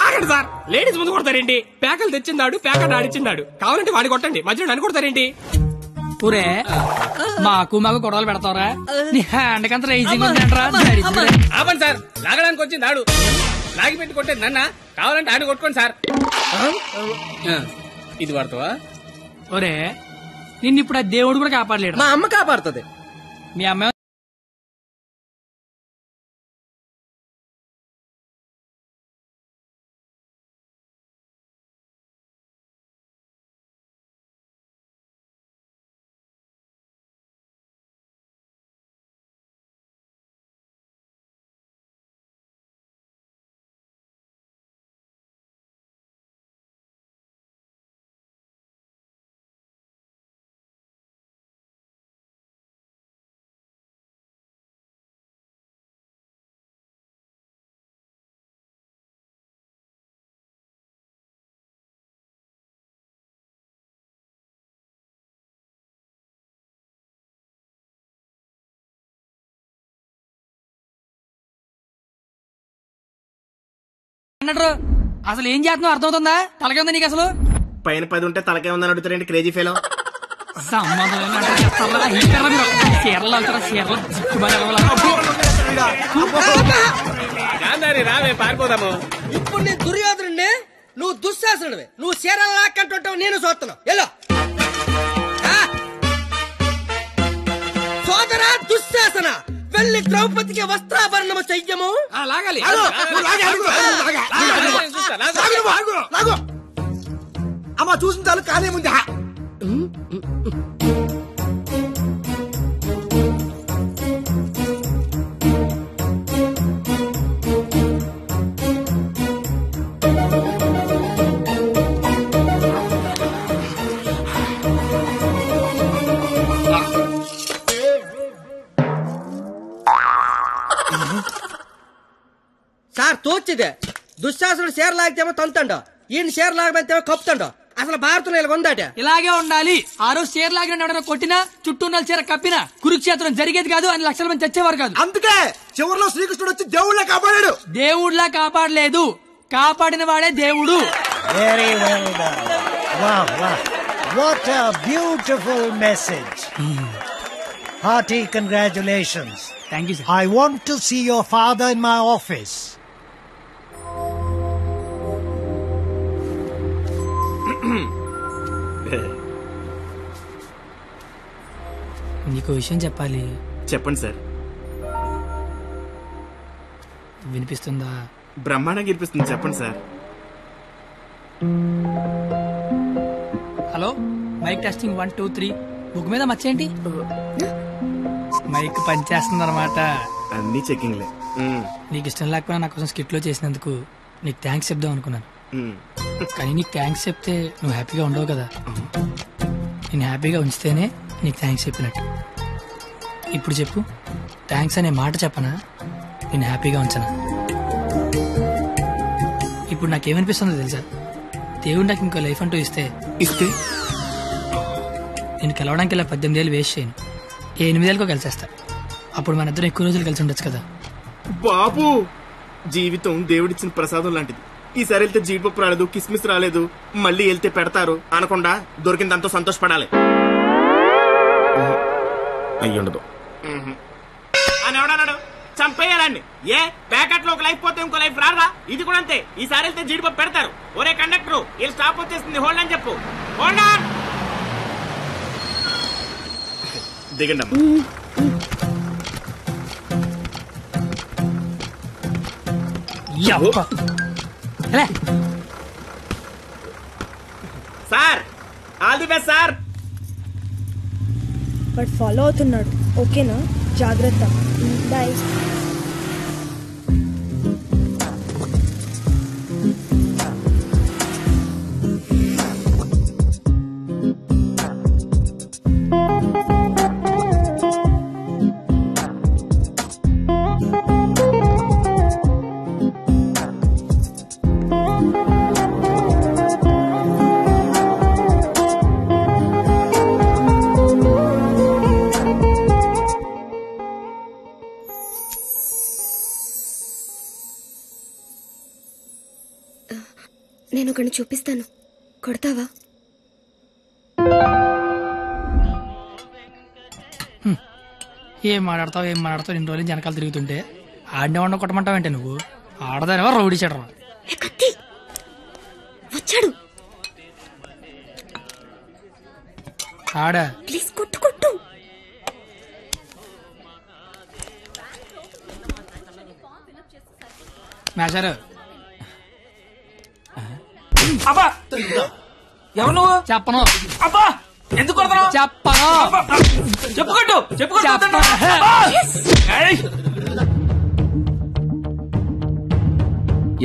ఆగండి సార్, లేడీస్ ముందు కొడతారేంటి? ప్యాకలు తెచ్చిందాడు, ప్యాకెట్ ఆడిచ్చిందాడు. కావాలంటే వాడి కొట్టండి, మధ్యలో నన్ను కొడతారేంటి? ఊరే మాకు గొడవలు పెడతావరా? నీ హ్యాండ్ కంత రైజింగ్ ఉందంటరా? ఆపండి సార్, లాగడానికి వచ్చింది ఆడు, లాగి పెట్టి కొట్టేది నన్న. కావాలంటే ఆడు కొట్టుకోండి సార్. ఇది పడతావా? ఒరే నిన్ను ఇప్పుడు ఆ దేవుడు కూడా కాపాడలేడు. మా అమ్మ కాపాడుతుంది. మీ అమ్మ అన్నట్టు అసలు ఏం చేస్తున్నావు అర్థమవుతుందా? తలకే ఉందా నీకు అసలు? పైన 10 ఉంటే తలకే ఉందని అడుగుతారండి క్రేజీ ఫెలో. రావే పారిపోదాము. ఇప్పుడు నేను దుర్యోధనుడిని, నువ్వు దుశ్శాసనుడివి. నువ్వు చీరలు లాక్కంటుంటావు, నేను చూస్తున్నావు. ఎలా సోదరా దుశ్శాసన, వెళ్ళి ద్రౌపదికి వస్త్రాభరణము చెయ్యము. లాగాలి. అమ్మా చూసిన చాలు కానే ముందు. సార్ తోచిదే, దుశ్శాసనుడు షేర్ లాగితేమో తంతండో, ఈయన షేర్ లాగబెత్తేమో కప్పుతండో. అసలు భారతంలో ఇలా ఉందట. ఇలాగే ఉండాలి. ఆ రోజు షేర్ లాగిన ఎవడైనా కొట్టినా, చుట్టూ ఉన్న చీర కప్పినా కురుక్షేత్రం జరిగేది కాదు, అని లక్షల మంది చచ్చేవారు కాదు. అందుకే చివరిలో శ్రీకృష్ణుడు వచ్చి దేవుళ్ళ కాపాడాడు. దేవుళ్ళ కాపాడలేదు, కాపాడిన వాడే దేవుడు. Very well done. Wow, wow. What a beautiful message. Hearty congratulations. Thank you, sir. I want to see your father in my office. నీకు విషయం చెప్పాలి. చెప్పండి సార్. వినిపిస్తుందా? బ్రహ్మాండంగా వినిపిస్తుంది, చెప్పండి sir. Hello, mike testing 1 2 3. Book మీద మచ్చేంటి? మైక్ పనిచేస్తుంది అనమాట. అన్ని చెకింగ్లే. నీకు ఇష్టం లేకపోయినా నా కోసం స్కిట్ లో చేసినందుకు నీకు థ్యాంక్స్ చెప్దాం అనుకున్నాను. కానీ నీకు థ్యాంక్స్ చెప్తే నువ్వు హ్యాపీగా ఉండవు కదా. నేను హ్యాపీగా ఉంచితేనే నీకు థ్యాంక్స్ చెప్పినట్టు. ఇప్పుడు చెప్పు, థ్యాంక్స్ అనే మాట చెప్పనా, నేను హ్యాపీగా ఉంచనా? ఇప్పుడు నాకేమనిపిస్తుందో తెలుసా? దేవుడు నాకు ఇంకో లైఫ్ అంటూ ఇస్తే నేను కలవడానికి ఇలా 18 ఏళ్ళు వేస్ట్ చేయను, 8 ఏళ్ళకో కలిసేస్తా. అప్పుడు మన ఇద్దరం ఎక్కువ రోజులు కలిసి ఉండొచ్చు కదా. బాబు, జీవితం దేవుడిచ్చిన ప్రసాదం లాంటిది. ఈసారి వెళ్తే జీడిపప్పు రాలేదు, కిస్మిస్ రాలేదు, మళ్ళీ వెళ్తే పెడతారు అనకుండా దొరికిందంతో సంతోషపడాలి. అయ్యుండదు అని ఎవడన్నాడు? చంపేయాలండి. ఏ ప్యాకెట్ లో ఒక లైఫ్ పోతే ఇంకో లైఫ్ రారా? ఇది కూడా అంతే. ఈసారి వెళ్తే జీడిపప్పు పెడతారు. ఒరే కండక్టర్, వీళ్ళు స్టాప్ వచ్చేస్తుంది, హోల్డ్ అని చెప్పు. Hold on. దిగండి అమ్మా. Sir, all the best sir. But follow అవుతున్నాడు, ఓకేనా? జాగ్రత్త. బాయ్. నేను ఒకరిని చూపిస్తాను, కొడతావా? ఏం మాట్లాడతావు ఇన్ని రోజులు వెనకాల తిరుగుతుంటే ఆడినే ఉండ కొట్టమంటావంటే నువ్వు? ఆడదానివా రౌడీ చెడరా? వచ్చాడు. ఆడా ప్లీజ్ కొట్టు కొట్టు. మేషారు. అబ్బా, ఎవరు నువ్వు? చెప్పను. అబ్బా, ఎందుకు కొడతావు? చెప్పను. చెప్పుకోట్టు.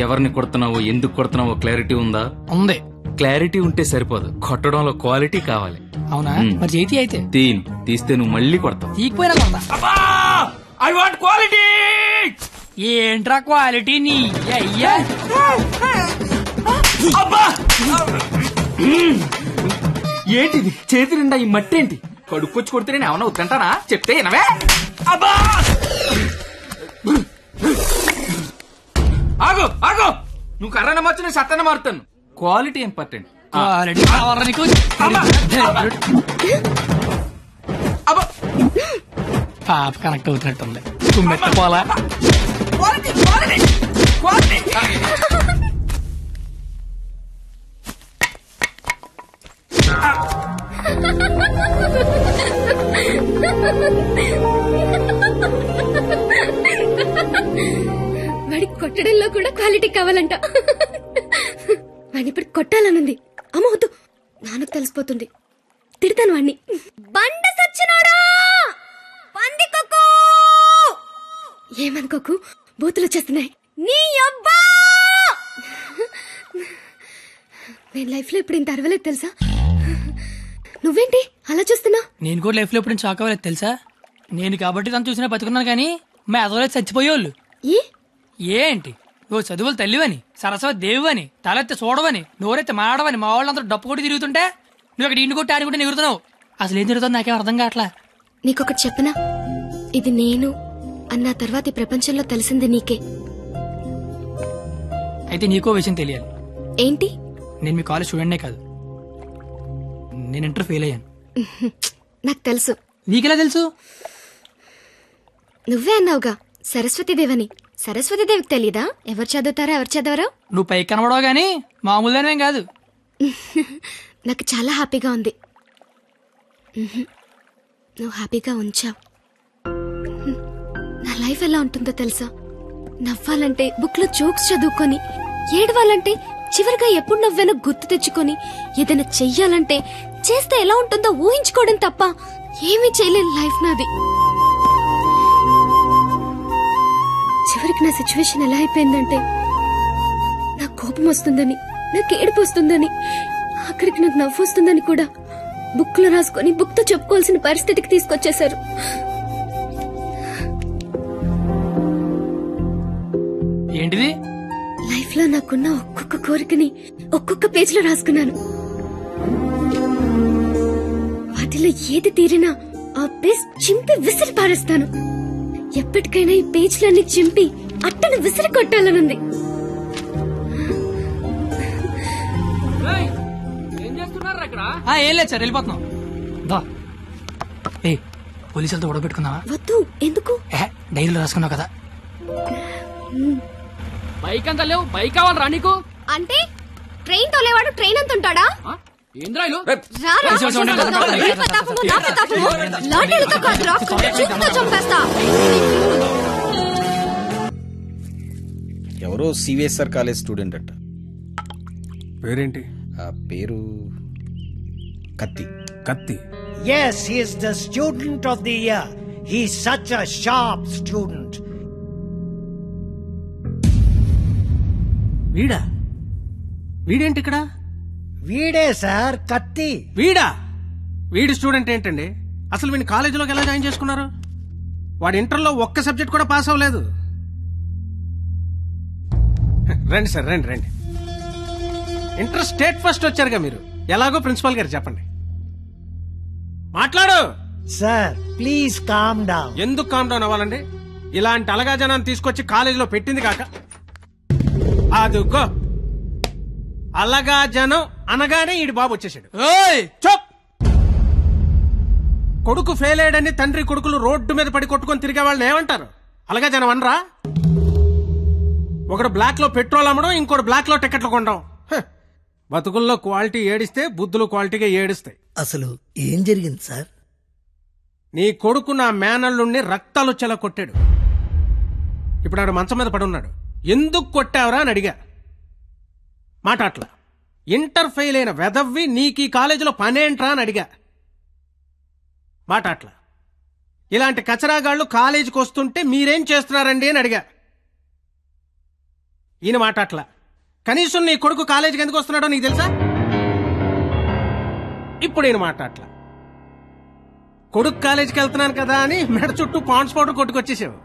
ఎవరిని కొడుతున్నావో, ఎందుకు కొడుతున్నావో క్లారిటీ ఉందా? ఉంది. క్లారిటీ ఉంటే సరిపోదు, కొట్టడంలో క్వాలిటీ కావాలి. అవునా? మరి చేతి అయితే తీస్తే నువ్వు మళ్ళీ కొడతావు. తీకపోయినా కొడతా. I want quality. ఏంట్రా క్వాలిటీ నీ అయ్యా? ఏంటిది చేతి నిండా ఈ మట్టి ఏంటి? కడుక్కొచ్చి కొడితే నేను ఏమన్నా వద్దంటానా? చెప్తే వినవే. ఆగు. నువ్వు కర్రన మార్చు, నేను సత్తన మారుతాను. Quality important. పాప కనెక్ట్ అవుతున్నట్టుంది. తుమ్మెత్త పోలా వాడి కొట్టడంలో కూడా క్వాలిటీ కావాలంట. వాడిని ఇప్పుడు కొట్టాలనుంది. అమ్మ వద్దు, నాన్నకు తెలిసిపోతుంది. తిడతాను వాణ్ణి. బండ సచ్చినాడా, పందికొక్కు. ఏమనుకోకు, బూతులు వచ్చేస్తున్నాయి. నీ అబ్బా, నేను లైఫ్ లో ఇప్పుడు ఇంత అరవలేదు తెలుసా. నువ్వేంటి అలా చూస్తున్నా? నేను కూడా లైఫ్ లో ఎప్పుడు షాక్ అవ్వలేదు తెలుసా. నేను కాబట్టి తను చూసినా బతుకున్నాను, కానీ మా అదవలేదు చచ్చిపోయేవాళ్ళు. ఏంటి నువ్వు చదువులు తల్లివని, సరస్వతి దేవివని, తలెత్తి చూడవని, నోరెత్తి మాడవని మా వాళ్ళందరూ డప్పు కొట్టి తిరుగుతుంటే నువ్వు అక్కడ ఇంటి కొట్టి ఆడుకుంటే ఎగురుతున్నావు. అసలు ఏం జరుగుతుంది నాకేం అర్థం కావట్లా. నీకొకటి చెప్పనా, ఇది నేను అన్న తర్వాత ఈ ప్రపంచంలో తెలిసింది నీకే. అయితే నీకో విషయం తెలియాలి. ఏంటి? నేను మీ కాలేజ్ స్టూడెంట్నే కాదు, నేను ఇంటర్ ఫెయిల్ అయ్యాను. నాకు తెలుసు. నీకెలా తెలుసు? నువ్వే అన్నావుగా సరస్వతీదేవని. సరస్వతీదేవికి తెలీదా ఎవరు చదువుతారో ఎవరు చదవరో? నువ్వు పైకి కనబడవు గానీ మామూలుగానేం కాదు. నాకు చాలా హ్యాపీగా ఉంది. నువ్వు హ్యాపీగా ఉంచావు. నా లైఫ్ ఎలా ఉంటుందో తెలుసా? నవ్వాలంటే బుక్ లో జోక్స్ చదువుకొని, ఏడవాలంటే చివరిగా ఎప్పుడు నవ్వానో గుర్తు తెచ్చుకొని, ఏదైనా చెయ్యాలంటే చేస్తే ఎలా ఉంటుందో ఊహించుకోవడం తప్ప ఏమీ చేయలేని లైఫ్ నాది. చివరికి నా సిచ్యువేషన్ ఎలా అయిపోయిందంటే, నాకు కోపం వస్తుందని, నాకు ఏడుపు వస్తుందని, అక్కడికి నాకు నవ్వు వస్తుందని కూడా బుక్ లో రాసుకొని బుక్ తో చెప్పుకోవాల్సిన పరిస్థితికి తీసుకొచ్చేశారు. ఏంటిది? లైఫ్ లో నాకున్న ఒక్కొక్క కోరికని ఒక్కొక్క పేజ్ లో రాసుకున్నాను. వాటిలో ఏది తీరినా ఆ పేజ్ చింపి విసిరి పారేస్తాను. ఎప్పటికైనా ఈ పేజ్లన్నీ చింపి అట్టను విసిరి కొట్టాలనుంది. ఏం లేదు సార్, వెళ్ళిపోతున్నాం. ఏ పోలీసులతో గొడవ పెట్టుకున్నావా? వద్దు. ఎందుకు? డైరీలో రాసుకున్నావు కదా. బైక్ అంతా లేవు, బైక్ కావాలరా నీకు? అంటే ట్రైన్ తోలేవాడు ట్రైన్ అంత ఉంటాడా? ఏంద్రాయిలు ఎవరో సివిఎస్ఆర్ కాలేజ్ స్టూడెంట్ అట్ట. పేరేంటి? ఆ పేరు కత్తి. కత్తి. Yes, he is the student of the year. He's such a sharp student. వీడా? వీడేంటి ఇక్కడ? వీడే సార్ కత్తి. వీడా? వీడి స్టూడెంట్ ఏంటండి? అసలు వీడిని కాలేజీలోకి ఎలా జాయిన్ చేసుకున్నారు? వాడు ఇంటర్లో ఒక్క సబ్జెక్ట్ కూడా పాస్ అవ్వలేదు. రండి సార్, రండి రండి. ఇంటర్ స్టేట్ ఫస్ట్ వచ్చారుగా మీరు. ఎలాగో ప్రిన్సిపాల్ గారు చెప్పండి. మాట్లాడు సార్. Please calm down. ఎందుకు కామ్ డౌన్ అవ్వాలండి? ఇలాంటి అలగా జనాన్ని తీసుకొచ్చి కాలేజీలో పెట్టింది కాక అదుగో అలగా జనం అనగానే ఈడి బాబు వచ్చేసాడు. చప్! కొడుకు ఫెయిల్ అయ్యాడని తండ్రి కొడుకులు రోడ్డు మీద పడి కొట్టుకొని తిరిగే వాళ్ళని ఏమంటారు? అలగా జనం అనరా? ఒకడు బ్లాక్ లో పెట్రోల్ అమ్మడం, ఇంకోటి బ్లాక్ లో టికెట్లు కొనడం. బతుకుల్లో క్వాలిటీ ఏడిస్తే బుద్ధులు క్వాలిటీగా ఏడుస్తాయి. అసలు ఏం జరిగింది సార్? నీ కొడుకు నా మేనల్లుణ్ణి రక్తాలు వచ్చేలా కొట్టాడు. ఇప్పుడు ఆడు మంచం మీద పడున్నాడు. ఎందుకు కొట్టావరా అని అడిగా. మాట్లాడలా. ఇంటర్ ఫెయిల్ అయిన వెదవ్వి నీకు ఈ కాలేజీలో పనేంట్రా అని అడిగా. మాట్లాడలా. ఇలాంటి కచరాగాళ్లు కాలేజీకి వస్తుంటే మీరేం చేస్తున్నారండి అని అడిగా. ఈయన మాట్లాడలా. కనీసం నీ కొడుకు కాలేజీకి ఎందుకు వస్తున్నాడో నీకు తెలుసా? ఇప్పుడు ఈయన మాట్లాడలా. కొడుకు కాలేజీకి వెళ్తున్నాను కదా అని మెడ చుట్టూ పాండ్స్ పౌడర్ కొట్టుకొచ్చేసావు.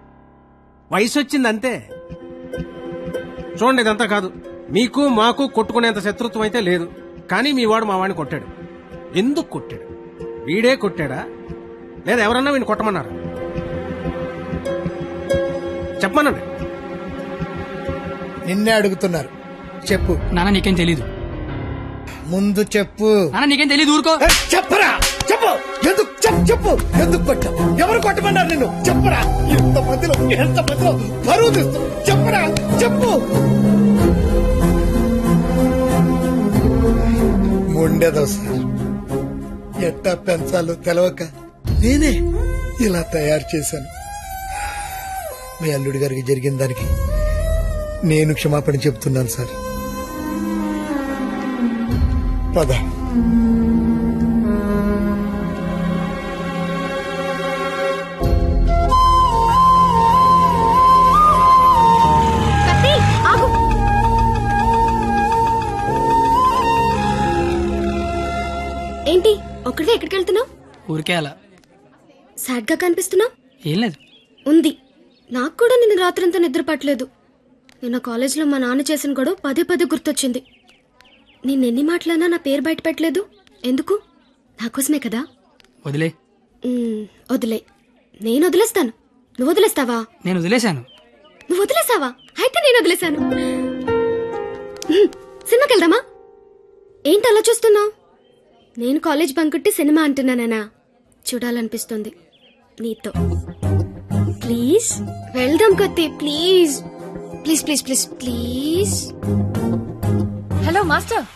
వయసు వచ్చింది అంతే. చూడండి, ఇదంతా కాదు. మీకు మాకు కొట్టుకునేంత శత్రుత్వం అయితే లేదు. కానీ మీ వాడు మా వాడిని కొట్టాడు. ఎందుకు కొట్టాడు? వీడే కొట్టాడా లేదా ఎవరన్నా వీడిని కొట్టమన్నారు? చెప్పమనండి. నిన్నే అడుగుతున్నారు. చెప్పు. నాన్న నీకేం తెలీదు. ముందు చెప్పు. నాన్న నీకేం తెలీదు, ఊరుకో. చెప్పరా, చెప్పు. ఎందుకు చెప్పు. ఎందుకు కొట్టావు? ఎవరు కొట్టమన్నారు నిన్ను? చెప్పరా. ఎంత మధ్యలో బరువు తీస్తావు. చెప్పరా, చెప్పు. ఉండేదో సార్, ఎట్టా పెంచాలో తెలవక నేనే ఇలా తయారు చేశాను. మీ అల్లుడి గారికి జరిగిన దానికి నేను క్షమాపణ చెప్తున్నాను సార్. పద. ఏంటి ఒక్కడే ఎక్కడికి వెళ్తున్నావు? ఊరికే అలా. సాడ్ గా కనిపిస్తున్నావు. ఏం లేదు. ఉంది. నాకు కూడా నిన్న రాత్రంతా నిద్ర పట్టలేదు. నిన్న కాలేజీలో మా నాన్న చేసిన గొడవ పదే పదే గుర్తొచ్చింది. నిన్నెన్ని మాటలన్నా నా పేరు బయట పెట్టలేదు. ఎందుకు? నాకోసమే కదా. వదిలే. వదిలే. నేను వదిలేస్తాను. నువ్వు వదిలేస్తావా? నేను వదిలేశాను. నువ్వు వదిలేసావా? అయితే నేను వదిలేశాను. సినిమాకి వెళ్దామా? ఏంటి అలా చూస్తున్నావు? నేను కాలేజ్ బంకొట్టి సినిమా అంటున్నానా? చూడాలనిపిస్తుంది నీతో. ప్లీజ్ వెళ్దాం కత్తి. Please please please please please. Hello master.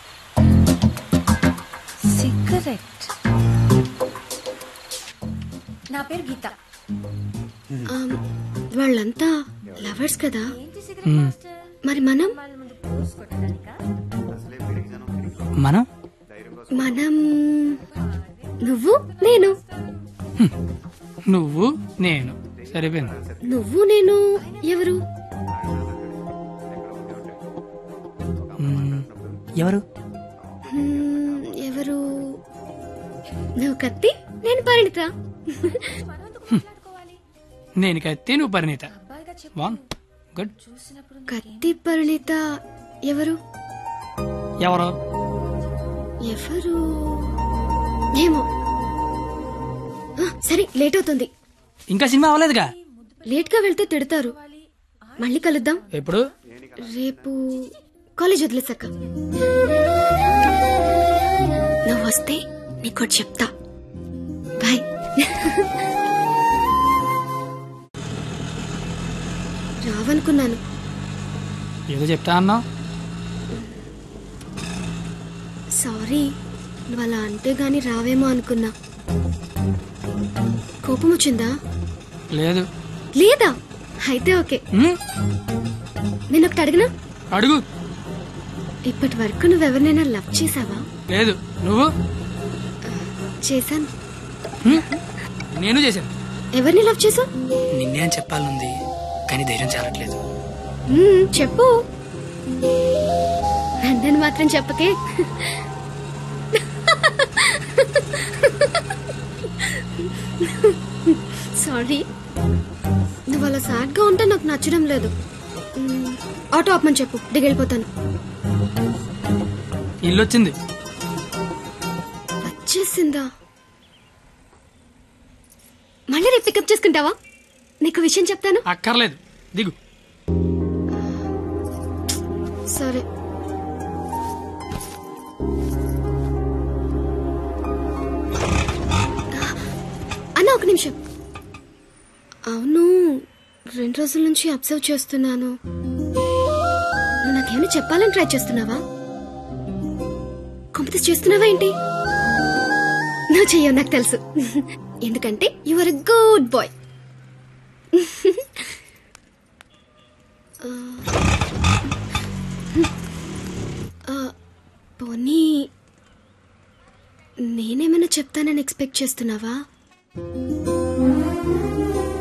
Cigarette. నా పేరు గీత. వాళ్ళంతా లవర్స్ కదా, మరి మనం నువ్వు నేను. నువ్వు నేను సరిపోయింది. నువ్వు నేను ఎవరు? ఎవరు ఎవరు? నువ్వు కత్తి, నేను పరిణిత. నేను కత్తి, నువ్వు పరిణిత. గుడ్. కత్తి పరిణిత ఎవరు? ఎవరు ఎవరు ఏమో. సరే, లేట్ అవుతుంది. ఇంకా సినిమా అవ్వలేదుగా. లేట్ గా వెళ్తే తిడతారు. మళ్ళీ కలుద్దాం. ఎప్పుడు? రేపు కాలేజ్ వదిలేసాక. నువ్వు వస్తే నీకు చెప్తా. బాయ్. రావనుకున్నాను. ఏదో చెప్తా అన్నా. సారీ, నువ్వు అలా అంటే గాని రావేమో అనుకున్నా. కోపం వచ్చిందా? లేదు. లేదా? అయితే ఓకే. నేను ఒకటి అడిగినా? అడుగు. ఇప్పటి వరకు నువ్వెవరినైనా లవ్ చేసావా? లేదు. నువ్వు? చేశాను. నేను చేశాను. ఎవరిని లవ్ చేసావు? నిన్నే అని చెప్పాలనుంది, కానీ ధైర్యం చాలట్లేదు. చెప్పు. నన్ను మాత్రం చెప్పకే. సారీ. నువ్వు అలా సాడ్ గా ఉంటే నాకు నచ్చడం లేదు. ఆటో ఆపమని చెప్పు, దిగెళ్ళిపోతాను. ఇల్లు వచ్చింది. వచ్చేసిందా? మళ్ళీ రేపు పికప్ చేసుకుంటావా? నీకు విషయం చెప్తాను. అక్కర్లేదు, దిగు. సరే. అన్న, ఒక నిమిషం. అవును, 2 రోజుల నుంచి అబ్జర్వ్ చేస్తున్నాను. నువ్వు నాకేమైనా చెప్పాలని ట్రై చేస్తున్నావా? కాంపిటీస్ చేస్తున్నావా ఏంటి? నువ్వు చెయ్యవు, నాకు తెలుసు. ఎందుకంటే you are a good boy. పోనీ నేనేమైనా చెప్తానని ఎక్స్పెక్ట్ చేస్తున్నావా?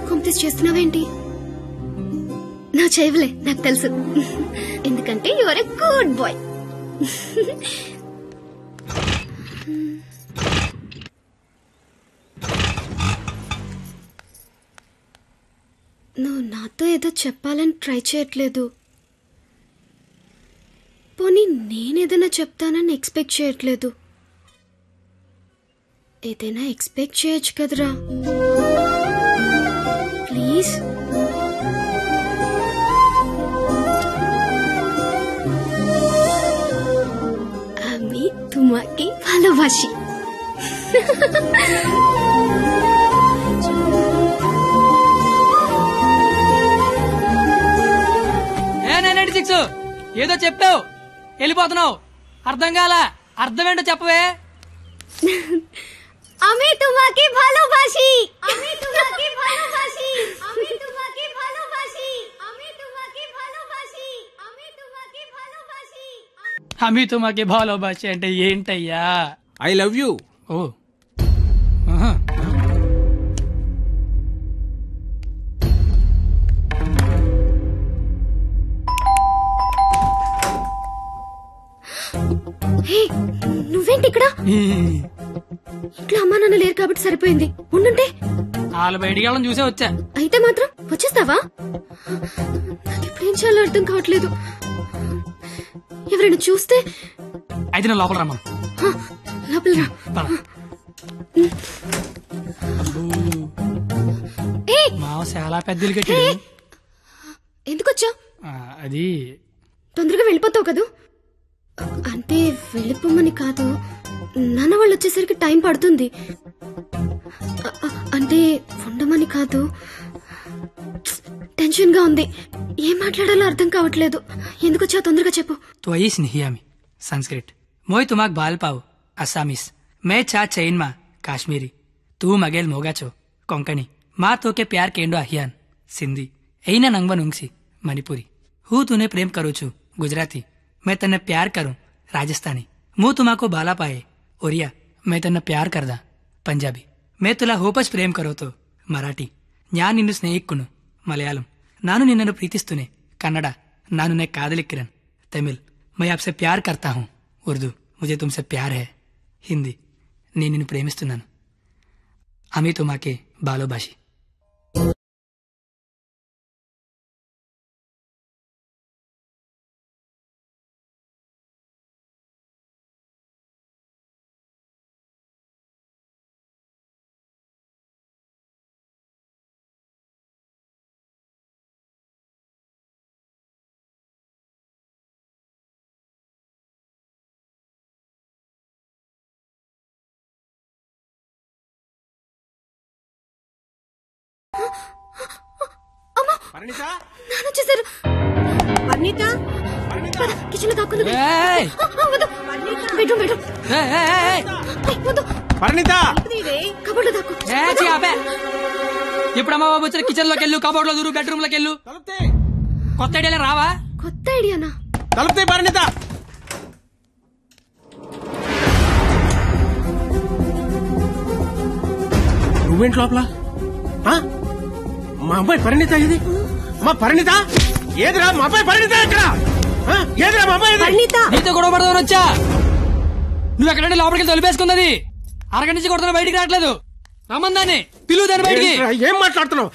కాంపిటీస్ చేస్తున్నావేంటి? నువ్వు చేయవులే, నాకు తెలుసు. ఎందుకంటే you are a good boy. నువ్వు నాతో ఏదో చెప్పాలని ట్రై చేయట్లేదు. పోనీ నేనేదైనా చెప్తానని ఎక్స్పెక్ట్ చేయట్లేదు. ఏదైనా ఎక్స్పెక్ట్ చేయొచ్చు కదరా. ప్లీజ్. তোমাকে ভালোবাসি। ఏదో చెప్పావు వెళ్ళిపోతున్నావు, అర్థం కాలా? అర్థం ఏంటో చెప్పవే. আমি তোমাকে ভালোবাসি, আমি তোমাকে ভালোবাসি, আমি তোমাকে ভালোবাসি, আমি তোমাকে ভালোবাসি, আমি তোমাকে ভালোবাসি. అమి తుమాకి భాలోబాసి అంటే ఏంటయ్యా? I love you. ఓ ఆహా. హే, నువ్వేంటి ఇక్కడ? ఇంట్లో అమ్మా నాన్న లేరు కాబట్టి సరిపోయింది. ఉండుంటే వాళ్ళు బయటికి వెళ్ళడం చూసే వచ్చా. అయితే మాత్రం వచ్చేస్తావా? నాకు ఇప్పుడేం చేయాలో అర్థం కావట్లేదు. ఎవరైనా చూస్తే? అయితే నేను లోపల రమ్మను. లోపల రా. మావ చాలా పెద్దలు కట్టాడు. ఎందుకు వచ్చావు? అది తొందరగా వెళ్ళిపోతావు కదా? అంటే వెళ్ళిపోమని కాదు, నాన్న వాళ్ళు వచ్చేసరికి టైం పడుతుంది. అంటే ఉండమని కాదు, టెన్షన్ గా ఉంది. ఏం మాట్లాడాలో అర్థం కావట్లేదు. ఎందుకు వచ్చావు? తొందరగా చెప్పు. तो आई स्नेहियामी संस्कृत मोय तुमाक बाल पाव असामीस मैं चा चैन मा काश्मीरी तू मगेल मोगाचो कोंकणी माँ तो के प्यार केंडो अहियान सिंधी ऐना नंगवन उंगसी मणिपुरी हूँ तूने प्रेम करो छू गुजराती मैं तन्ने प्यार करूं राजस्थानी मुँह तुमाको बाला पाए ओरिया मैं तन्ने प्यार करदा पंजाबी मैं तुला होपच प्रेम करो तो मराठी न्या निन्नु स्नेहिक्कुनु मलयालम नानु निन्ननु प्रीतिस्तुने कन्नड नानु ने कादलिक्किरन तमिल मैं आपसे प्यार करता हूँ उर्दू मुझे तुमसे प्यार है हिंदी నేను నిన్ను ప్రేమిస్తున్నాను అమి తుమాకే బాలోబాషి కిచెన్ లో దాక్కుంది. కబోర్డ్ లో దాక్కు. ఇప్పుడు అమ్మ బాబు వచ్చిన కిచెన్ లోకి వెళ్ళు, కబోర్డ్ లో దూరు, బెడ్రూమ్ లోకి వెళ్ళు. కొత్త ఐడియా రావా? కొత్త ఐడియానా? తలుపుతే పరిణిత. నువ్వేంటి లోపల? మా అమ్మాయి పరిణిత ఇది? మా పరిణిత ఏదిరా? మా అమ్మాయి పరిణిత ఎక్కడ? ఏదిరా మా అమ్మాయి? నీతో గొడవ పడదామని వచ్చా. నువ్వు ఎక్కడంటే లోపలికి తొలిపేసుకున్నది. అరగంట నుంచి కొడుతున్నా, బయటికి రావట్లేదు. రమ్మందాన్ని పిలువు దాన్ని బయటికి. ఏం మాట్లాడుతున్నావు?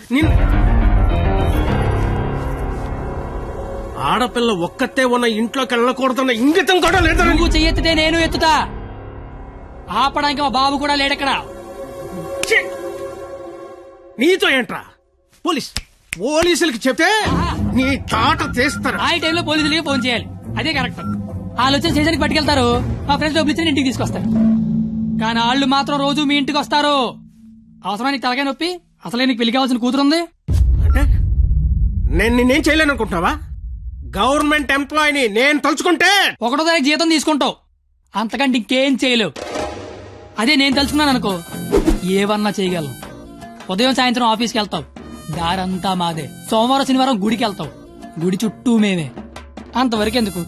ఆడపిల్ల ఒక్కతే ఉన్న ఇంట్లోకి వెళ్ళకూడదన్న ఇంగితం కూడా లేదు. నువ్వు చెయ్యెత్తితే నేను ఎత్తుతా. ఆపడానికి మా బాబు కూడా లేడెక్కడ. నీతో ఏంట్రా? పోలీసులకి చెప్తే నీ తాట తీస్తారు. ఆ టైంలో పోలీసులకి ఫోన్ చేయాలి, అదే కరెక్ట్. ఆలోచన స్టేషన్కి పట్టుకెళ్తారు, మా ఫ్రెండ్స్ డబ్బులు ఇచ్చి ఇంటికి తీసుకొస్తారు. కానీ వాళ్ళు మాత్రం రోజు మీ ఇంటికి వస్తారు. అవసరానికి తలకాయ నొప్పి. అసలే నీకు పెళ్లి కావాల్సిన కూతురుంది. అంటే నేను నిన్నేం చేయలేను అనుకుంటున్నావా? గవర్నమెంట్ ఎంప్లాయీని నేను తలుచుకుంటే 1వ తారీఖు జీతం తీసుకుంటావు, అంతకంటే ఇంకేం చేయలేవు. అదే నేను తలుచుకున్నాను అనుకో, ఏవన్నా చేయగలను. ఉదయం సాయంత్రం ఆఫీస్కి వెళ్తావు, దారంతా మాదే. సోమవారం శనివారం గుడికి వెళ్తావు, గుడి చుట్టూ మేమే. అంతవరకెందుకు,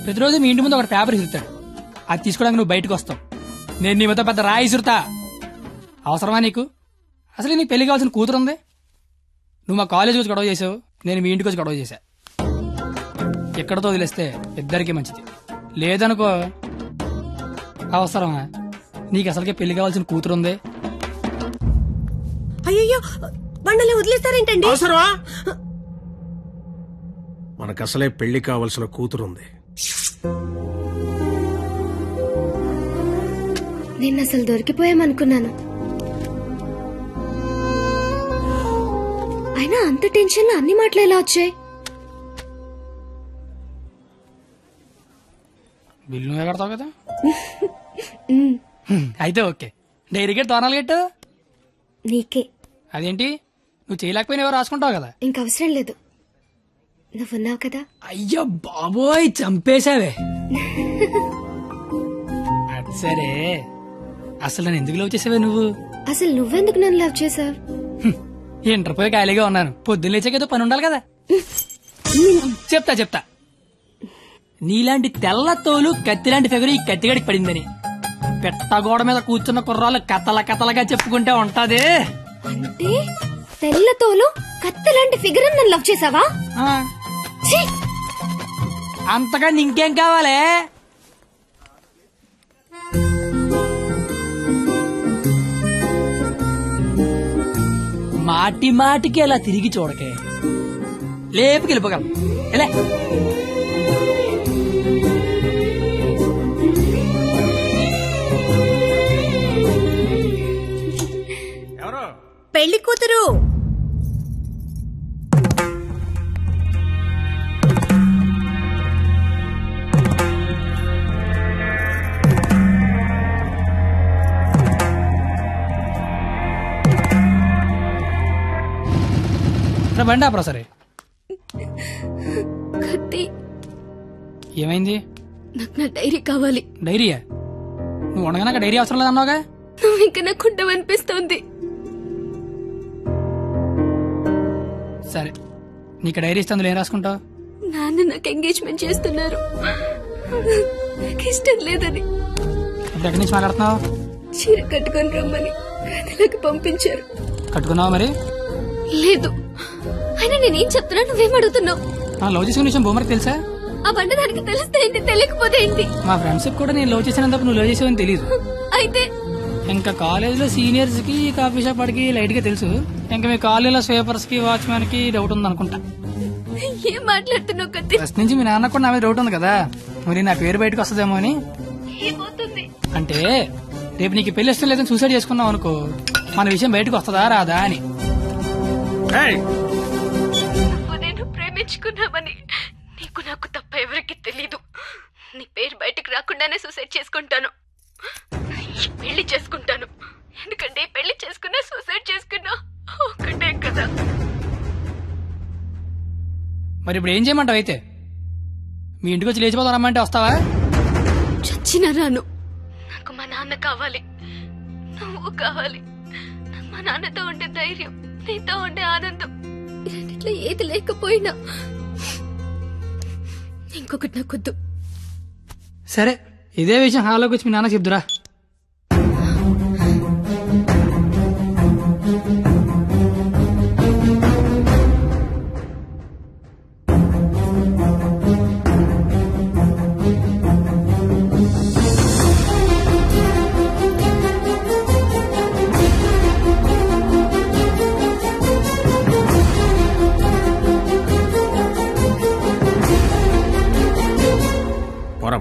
ప్రతిరోజు మీ ఇంటి ముందు ఒక పేపర్ ఇసురుతాడు, అది తీసుకోవడానికి నువ్వు బయటకు వస్తావు. నేను నీ మొత్తం పెద్ద రాయి ఇసురుతా. అవసరమా నీకు? అసలు నీకు పెళ్లి కావాల్సిన కూతురుంది. నువ్వు మా కాలేజ్ వచ్చి గొడవ చేసావు, నేను మీ ఇంటికి వచ్చి గొడవ చేశా. ఎక్కడతో వదిలేస్తే ఇద్దరికి మంచిది. లేదనుకో, అవసరమా? నీకు అసలుకే పెళ్లి కావాల్సిన కూతురుంది. అయ్యో, బండలే వదిలేస్తారేంటండి? అవసరమా? మనకసలే పెళ్లి కావలసిన కూతురుంది. నేను అసలు దొరికిపోయామనుకున్నాను. అయినా అంత టెన్షన్ లో అన్ని మాటలు ఎలా వచ్చాయి? బిల్లు కడతావు కదా. అయితే ఓకే. డైరీ గట్టి తోనాలు గట్టు నీకే. అదేంటి నువ్వు చేయలేకపోయినా ఎవరు రాసుకుంటావు కదా. ఇంక అవసరం లేదు, నువ్వున్నావు కదా. అయ్యో బాబోయ్ చంపేశావే. అది సరే, అసలు నన్ను ఎందుకు లవ్ చేసావే నువ్వు? అసలు నువ్వెందుకు నన్ను లవ్ చేసావు? ఇంటర్ పోయి ఖాళీగా ఉన్నాను, పొద్దున్న లేచాకేదో పని ఉండాలి కదా. చెప్తా నీలాంటి తెల్ల తోలు కత్తిలాంటి ఫిగర్ ఈ కత్తిగడికి పడిందని పెట్టగోడ మీద కూర్చున్న కుర్రాళ్ళు కథలగా చెప్పుకుంటే ఉంటది. అంటే తెల్లతోలు కత్తిలాంటి ఫిగర్ నన్ను లవ్ చేసావా? అంతగా ఇంకేం కావాలే? మాటికి అలా తిరిగి చూడకే, లేపుకెళ్ళిపోగలం. ఎలా పెళ్లి కూతురు. బండి ఆపరా. సరే కత్తి, ఏమైంది? నాకు నా డైరీ కావాలి. డైరీయా? నువ్వు ఉండగా డైరీ అవసరం లేదన్నావుగా. నువ్వు ఇంకా నాకు ఉండవనిపిస్తోంది. సరే నీకు డైరీ ఇస్తుంది, ఏం రాసుకుంటావు? నాన్న నాకు ఎంగేజ్మెంట్ చేస్తున్నారు, నాకు ఇష్టం లేదని. ఎక్కడి నుంచి మాట్లాడుతున్నావు? చీర కట్టుకొని రమ్మని గదిలోకి పంపించారు. కట్టుకున్నావా మరి? లేదు. అయినా నేనేం చెప్తున్నా, నువ్వేం అడుగుతున్నావు? లవ్ చేసుకునే విషయం బొమ్మరికి తెలుసా? ఆ బండ దానికి తెలిస్తే ఏంటి, తెలియకపోతే ఏంటి? మా ఫ్రెండ్షిప్ కూడా నేను లవ్ చేసినందుకు నువ్వు లవ్ చేసావని తెలియదు. అయితే ఇంకా కాలేజ్ లో సీనియర్స్ కి కాఫీ షాప్ వాడికి లైట్ గా తెలుసు. ఇంకా మీ కాలేజీలో స్వీపర్స్ కి వాచ్మెన్ కి డౌట్ ఉంది అనుకుంటా. ఏం మాట్లాడుతున్నావు కత్తి? ఫస్ట్ నుంచి మీ నాన్న కూడా నా మీద డౌట్ ఉంది కదా, మరి నా పేరు బయటకు వస్తుందేమో అని. ఏమవుతుంది అంటే రేపు నీకు పెళ్లి ఇష్టం లేదని సూసైడ్ చేసుకున్నావు అనుకో, మన విషయం బయటకు వస్తుందా రాదా అని. నేను ప్రేమించుకున్నామని నీకు నాకు తప్ప ఎవరికి తెలీదు. నీ పేరు బయటకు రాకుండానే సూసైడ్ చేసుకుంటాను, పెళ్లి చేసుకుంటాను. ఎందుకంటే పెళ్లి చేసుకున్నా సూసైడ్ చేసుకున్నా ఒకటే కదా. మరి ఇప్పుడు ఏం చేయమంటావు? అయితే మీ ఇంటికి వచ్చి లేచిపోతాను రమ్మంటే వస్తావా? చచ్చినా రాను. నాకు మా నాన్న కావాలి, నువ్వు కావాలి. మా నాన్నతో ఉండే ధైర్యం, నీతో ఉండే ఆనందం, రెండిట్లో ఏది లేకపోయినా ఇంకొకటి నాకొద్దు. సరే ఇదే విషయం హాల్లోకి వచ్చి మీ నాన్న చెప్దురా.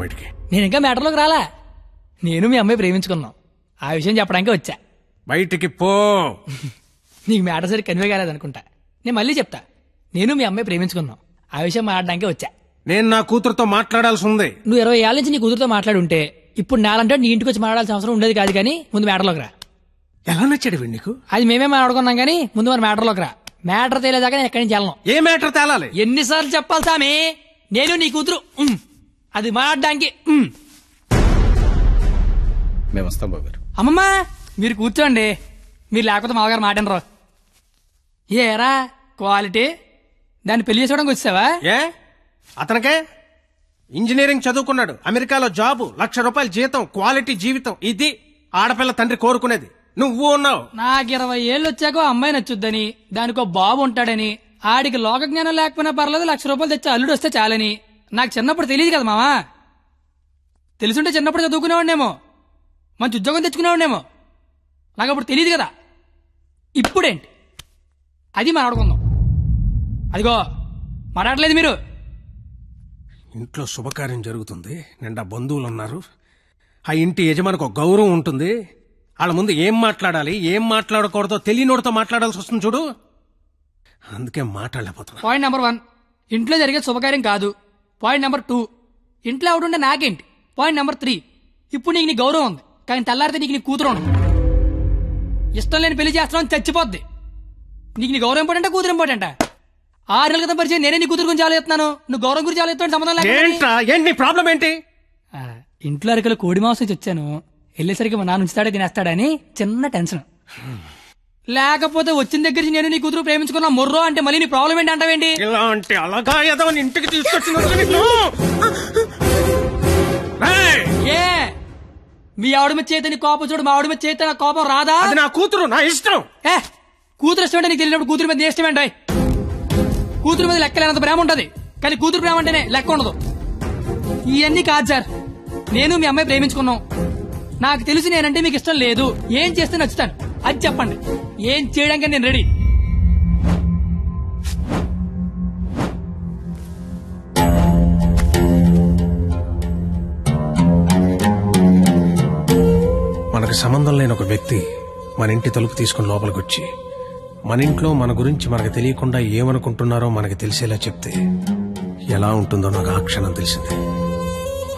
బయటికి. నేను ఇంకా మ్యాటర్లోకి రాలా. నేను మీ అమ్మాయి ప్రేమించుకున్నాం, ఆ విషయం చెప్పడానికి వచ్చా. బయటికి పో. నీకు మ్యాటర్ సరి కన్వే కాలేదనుకుంటా. నేను మళ్ళీ చెప్తా, నేను మీ అమ్మాయి ప్రేమించుకున్నాం, ఆ విషయం మాట్లాడడానికి వచ్చా. నేను నా కూతురుతో మాట్లాడాల్సి ఉంది. నువ్వు 20 ఏళ్ళ నుంచి నీ కూతురుతో మాట్లాడుంటే ఇప్పుడు నాలంటే నీ ఇంటికి వచ్చి మాట్లాడాల్సిన అవసరం ఉండేది కాదు. కానీ ముందు మ్యాటర్లోకి రా. ఎలా నచ్చాడు వీడు నీకు? అది మేమే మాట్లాడుకున్నాం, కానీ ముందు మన మ్యాటర్లోకి రా. మ్యాటర్ తేలేదాకా నేను ఎక్కడి నుంచి వెళ్ళను. ఏ మ్యాటర్ తేలాలి? ఎన్నిసార్లు చెప్పాలి సామి? నేను నీ కూతురు అది మాట్లాడడానికి. మేము వస్తాం బాబు. అమ్మమ్మ మీరు కూర్చోండి, మీరు లేకపోతే మామగారు మాటనరు. ఏరా క్వాలిటీ, దాన్ని పెళ్లి చేసుకోవడానికి వచ్చావా? ఏ అతనికే ఇంజనీరింగ్ చదువుకున్నాడు, అమెరికాలో జాబు, ₹1,00,000 జీతం, క్వాలిటీ జీవితం. ఇది ఆడపిల్ల తండ్రి కోరుకునేది. నువ్వు ఉన్నావు. నాకు 20 ఏళ్ళు వచ్చాక అమ్మాయి నచ్చుద్దని, దానికో బాబు ఉంటాడని, ఆడికి లోక జ్ఞానం లేకపోయినా పర్లేదు ₹1,00,000 తెచ్చి అల్లుడు వస్తే చాలని. నాకు చిన్నప్పుడు తెలియదు కదా మావా. తెలుసుంటే చిన్నప్పుడు చదువుకునేవాడినేమో, మంచి ఉద్యోగం తెచ్చుకునేవాడినేమో. నాకు అప్పుడు తెలియదు కదా. ఇప్పుడేంటి అది మాట్లాడుకుందాం. అదిగో మాట్లాడలేదు మీరు. ఇంట్లో శుభకార్యం జరుగుతుంది, నిండా బంధువులు ఉన్నారు. ఆ ఇంటి యజమానికి ఒక గౌరవం ఉంటుంది. వాళ్ళ ముందు ఏం మాట్లాడాలి ఏం మాట్లాడకూడదో తెలియనోడితో మాట్లాడాల్సి వస్తుంది చూడు. అందుకే మాట్లాడలేకపోతున్నా. పాయింట్ నెంబర్ 1, ఇంట్లో జరిగే శుభకార్యం కాదు. పాయింట్ నెంబర్ 2, ఇంట్లో ఎవడుండే నాకేంటి. పాయింట్ నెంబర్ 3, ఇప్పుడు నీకు నీ గౌరవం ఉంది, కానీ తెల్లారితే నీకు నీ కూతురు ఉండదు. ఇష్టం లేని పెళ్లి చేస్తున్నావు చచ్చిపోద్ది. నీకు నీ గౌరవం ఇంపార్టెంటా కూతురు ఇంపార్టెంటా? 6 నెలల క్రితం పరిచయం నేనే నీ కూతురు గురించి ఆలోచిస్తున్నాను, నువ్వు గౌరవం గురించి ఆలోచిస్తాను. సంబంధం ఏంటి ప్రాబ్లం ఏంటి? ఇంట్లో అరకలు కోడి మాంసం తెచ్చాను, వెళ్ళేసరికి మా నాన్న ఉంచుతాడే తినేస్తాడని చిన్న టెన్షన్. లేకపోతే వచ్చిన దగ్గర నేను నీ కూతురు ప్రేమించుకున్నా మొర్రో అంటే మళ్ళీ నీ ప్రాబ్లం ఏంటి అంటావేంటి? ఇలాంటి అలాగా ఏదో ఇంటికి తీసుకొచ్చిన ఏ మీ ఆవిడ మీద చేత నీ కోపం చూడు, మా ఆవిడ మీద చేత నా కోపం రాదా? అది నా కూతురు, నా ఇష్టం. కూతురు ఇష్టం అంటే నీకు తెలియనప్పుడు కూతురు మీద ఇష్టం ఏంటి? కూతురు మీద లెక్కలేనంత ప్రేమ ఉంటది, కానీ కూతురు ప్రేమ అంటేనే లెక్క ఉండదు. ఇవన్నీ కాదు సార్, నేను మీ అమ్మాయి ప్రేమించుకున్నాం. నాకు తెలిసి నేనంటే మీకు ఇష్టం లేదు, ఏం చేస్తే నచ్చుతాను అది చెప్పండి. ఏం చేయడానికి నేను రెడీ. మనకు సంబంధం లేని ఒక వ్యక్తి మన ఇంటి తలుపు తీసుకుని లోపలికి వచ్చి మన ఇంట్లో మన గురించి మనకు తెలియకుండా ఏమనుకుంటున్నారో మనకి తెలిసేలా చెప్తే ఎలా ఉంటుందో నాకు ఆ క్షణం తెలిసింది.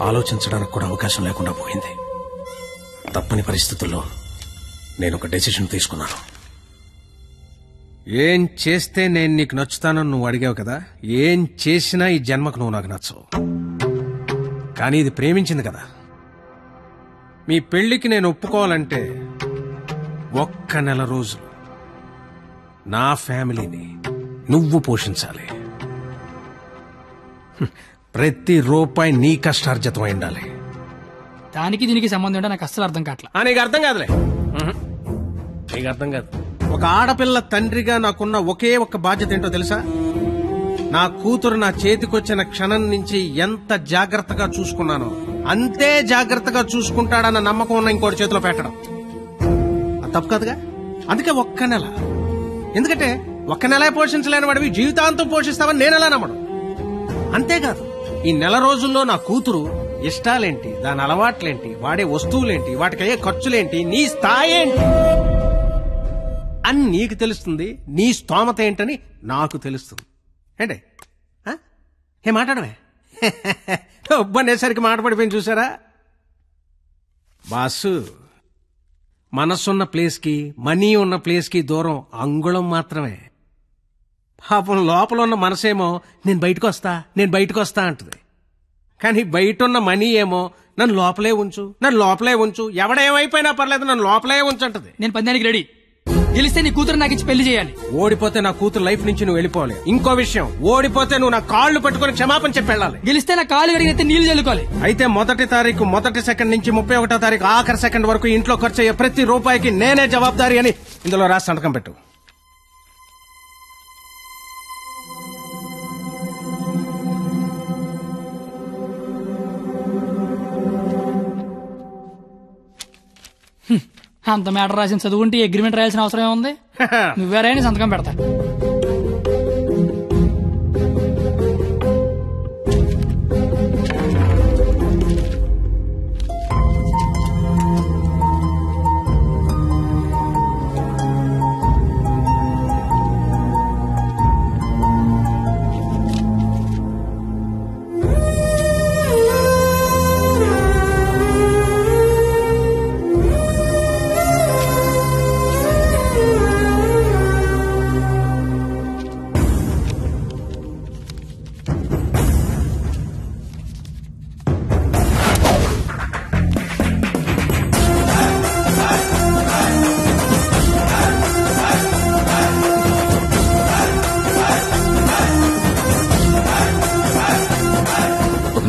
ఆలోచించడానికి కూడా అవకాశం లేకుండా పోయింది. తప్పని పరిస్థితుల్లో నేను ఒక డెసిషన్ తీసుకున్నాను. ఏం చేస్తే నేను నీకు నచ్చుతానని నువ్వు అడిగావు కదా, ఏం చేసినా ఈ జన్మకు నువ్వు నాకు నచ్చవు. కానీ ఇది ప్రేమించింది కదా. మీ పెళ్లికి నేను ఒప్పుకోవాలంటే 1 నెల రోజులు నా ఫ్యామిలీని నువ్వు పోషించాలి. ప్రతి రూపాయి నీ కష్టార్జితం అయి ఉండాలి. దానికి దీనికి సంబంధం ఏంటో నాకు అస్సలు అర్థం కావట్లా. నీకు అర్థం కాదులే, నీకు అర్థం కాదు. ఒక ఆడపిల్ల తండ్రిగా నాకున్న ఒకే ఒక్క బాధ్యత ఏంటో తెలుసా? నా కూతురు నా చేతికొచ్చిన క్షణం నుంచి ఎంత జాగ్రత్తగా చూసుకున్నానో అంతే జాగ్రత్తగా చూసుకుంటాడన్న నమ్మకం ఉన్న ఇంకోటి చేతిలో పెట్టడం అది తప్పు కాదుగా. అందుకే 1 నెల. ఎందుకంటే 1 నెల పోషించలేని వాడివి జీవితాంతం పోషిస్తావని నేనెలా నమ్మడం. అంతేకాదు, ఈ నెల రోజుల్లో నా కూతురు ఇష్టాలేంటి, దాని అలవాట్లేంటి, వాడే వస్తువులేంటి, వాటికయ్యే ఖర్చులేంటి, నీ స్థాయి ఏంటి అని నీకు తెలుస్తుంది. నీ స్తోమత ఏంటని నాకు తెలుస్తుంది. ఏంటి ఏ మాట్లాడమే ఒబ్బనేసరికి మాట పడిపోయింది చూసారా? బాసు, మనసున్న ప్లేస్కి మనీ ఉన్న ప్లేస్కి దూరం అంగుళం మాత్రమే. పాపం లోపల ఉన్న మనసేమో నేను బయటకు వస్తా అంటుంది. కానీ బయట ఉన్న మనీ ఏమో నన్ను లోపలే ఉంచు, ఎవడేమైపోయినా పర్లేదు నన్ను లోపలే ఉంచు అంటది. నేను పందానికి రెడీ. గెలిస్తే నీ కూతురు నాకు ఇచ్చి పెళ్లి చేయాలి. ఓడిపోతే నా కూతురు లైఫ్ నుంచి నువ్వు వెళ్ళిపోవాలి. ఇంకో విషయం, ఓడిపోతే నువ్వు నా కాళ్ళు పట్టుకుని క్షమాపణ చెప్పి వెళ్ళాలి. గెలిస్తే నా కాళ్ళు కడిగితే నీళ్లు చల్లుకోవాలి. అయితే 1వ తారీఖు 1వ సెకండ్ నుంచి 31వ తారీఖు ఆఖరి సెకండ్ వరకు ఇంట్లో ఖర్చు అయ్యే ప్రతి రూపాయికి నేనే జవాబారి అని ఇందులో రాసి సంతకం పెట్టు. అంత మ్యాటర్ రాసిన చదువుకుంటే అగ్రిమెంట్ రాయాల్సిన అవసరం ఏముంది? నువ్వేరైనా సంతకం పెడతా.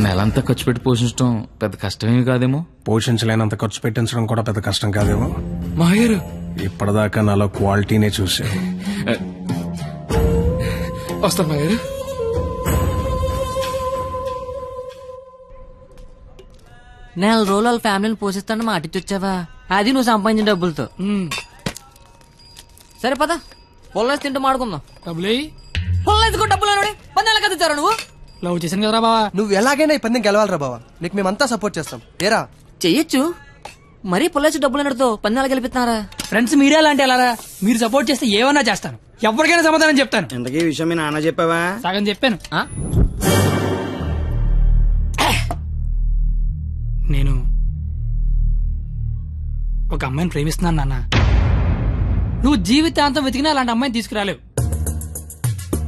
నెలంతా ఖర్చు పెట్టి పోషించడం పెద్ద కష్టమేమి కాదేమో. పోషించలేనంత ఖర్చు పెట్టించడం కూడా పెద్ద కష్టం కాదేమో. మాయరు ఇప్పటిదాకా నాలో క్వాలిటీనే చూసే వస్తాను మాయరు. నెల రోజులు వాళ్ళ ఫ్యామిలీని పోషిస్తాను మాటిచ్చొచ్చావా? అది నువ్వు సంపాదించిన డబ్బులతో. సరే పద, పొల్లేసి తింటూ మాడుకుందాం. పొల్లేసుకో డబ్బులు పందాల కదా ఇచ్చారా నువ్వు? లవ్ చేశాను కదరా బావా. నువ్వు ఎలాగైనా ఈ పందెం గెలవాలరా బావా, నీకు మేమంతా సపోర్ట్ చేస్తాం. ఏరా చెయ్యొచ్చు, మరీ పొల్లేసి డబ్బులు అన్నతో పందాలు గెలిపిస్తున్నారా? ఫ్రెండ్స్ మీరే అలాంటి ఎలా? మీరు సపోర్ట్ చేస్తే ఏమన్నా చేస్తాను, ఎవరికైనా సమాధానం చెప్తాను. ఇంతకీ ఈ విషయం మీ నాన్న చెప్పావా? సగం చెప్పాను. నేను ఒక అమ్మాయిని ప్రేమిస్తున్నాను నాన్న. నువ్వు జీవితాంతం వెతికినా అలాంటి అమ్మాయిని తీసుకురాలేవు.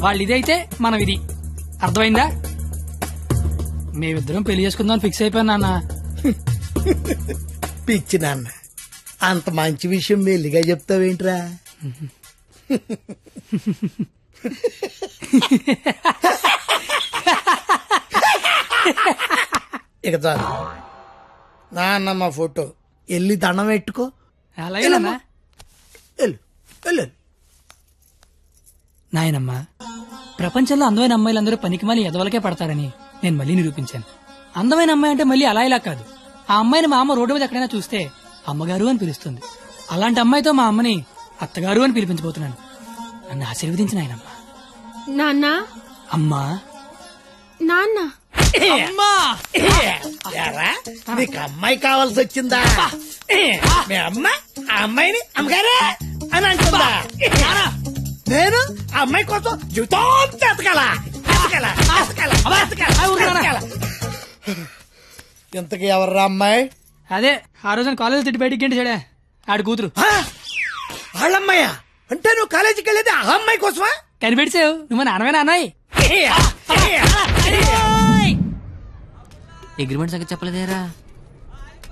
వాళ్ళు ఇదైతే మనం ఇది. అర్థమైందా? మేమిద్దరం పెళ్లి చేసుకుందాం ఫిక్స్ అయిపోయాను నాన్న. పిచ్చి నాన్న, అంత మంచి విషయం మెల్లిగా చెప్తావేంట్రా? ఇక చాలు నాన్నమ్మ ఫోటో వెళ్ళి దండం పెట్టుకో. అలాగే నాయనమ్మా, ప్రపంచంలో అందమైన అమ్మాయిలందరూ పనికిమాలి ఎదవలకే పడతారని నేను మళ్ళీ నిరూపించాను. అందమైన అమ్మాయి అంటే మళ్ళీ అలా ఇలా కాదు. ఆ అమ్మాయిని మా అమ్మ రోడ్డు మీద ఎక్కడైనా చూస్తే అమ్మగారు అని పిలుస్తుంది. అలాంటి అమ్మాయితో మా అమ్మని అత్తగారు అని పిలిపించబోతున్నాను. నన్ను ఆశీర్వదించిన ఆయనమ్మా. నాన్న, అమ్మా, నాన్న, అమ్మా, నీకు అమ్మాయి కావాల్సి వచ్చిందా? మీ అమ్మ ఆ అమ్మాయిని అమ్మగారే అని అంటుందా? నేను ఆ అమ్మాయి కోసం జీవితం ఎతకాలా? ఇంతకీ ఎవర్రా అమ్మాయి? అదే ఆ రోజున కాలేజ్ తిట్టి బయటికి గంట చెడే ఆడి కూతురు. వాళ్ళమ్మాయా? అంటే నువ్వు కాలేజీకి వెళ్ళేది ఆ అమ్మాయి కోసమా? కనిపెడిసావు నువ్వు నాన్నవేనా అన్నాయి. అగ్రిమెంట్ సంగతి చెప్పలేదేరా?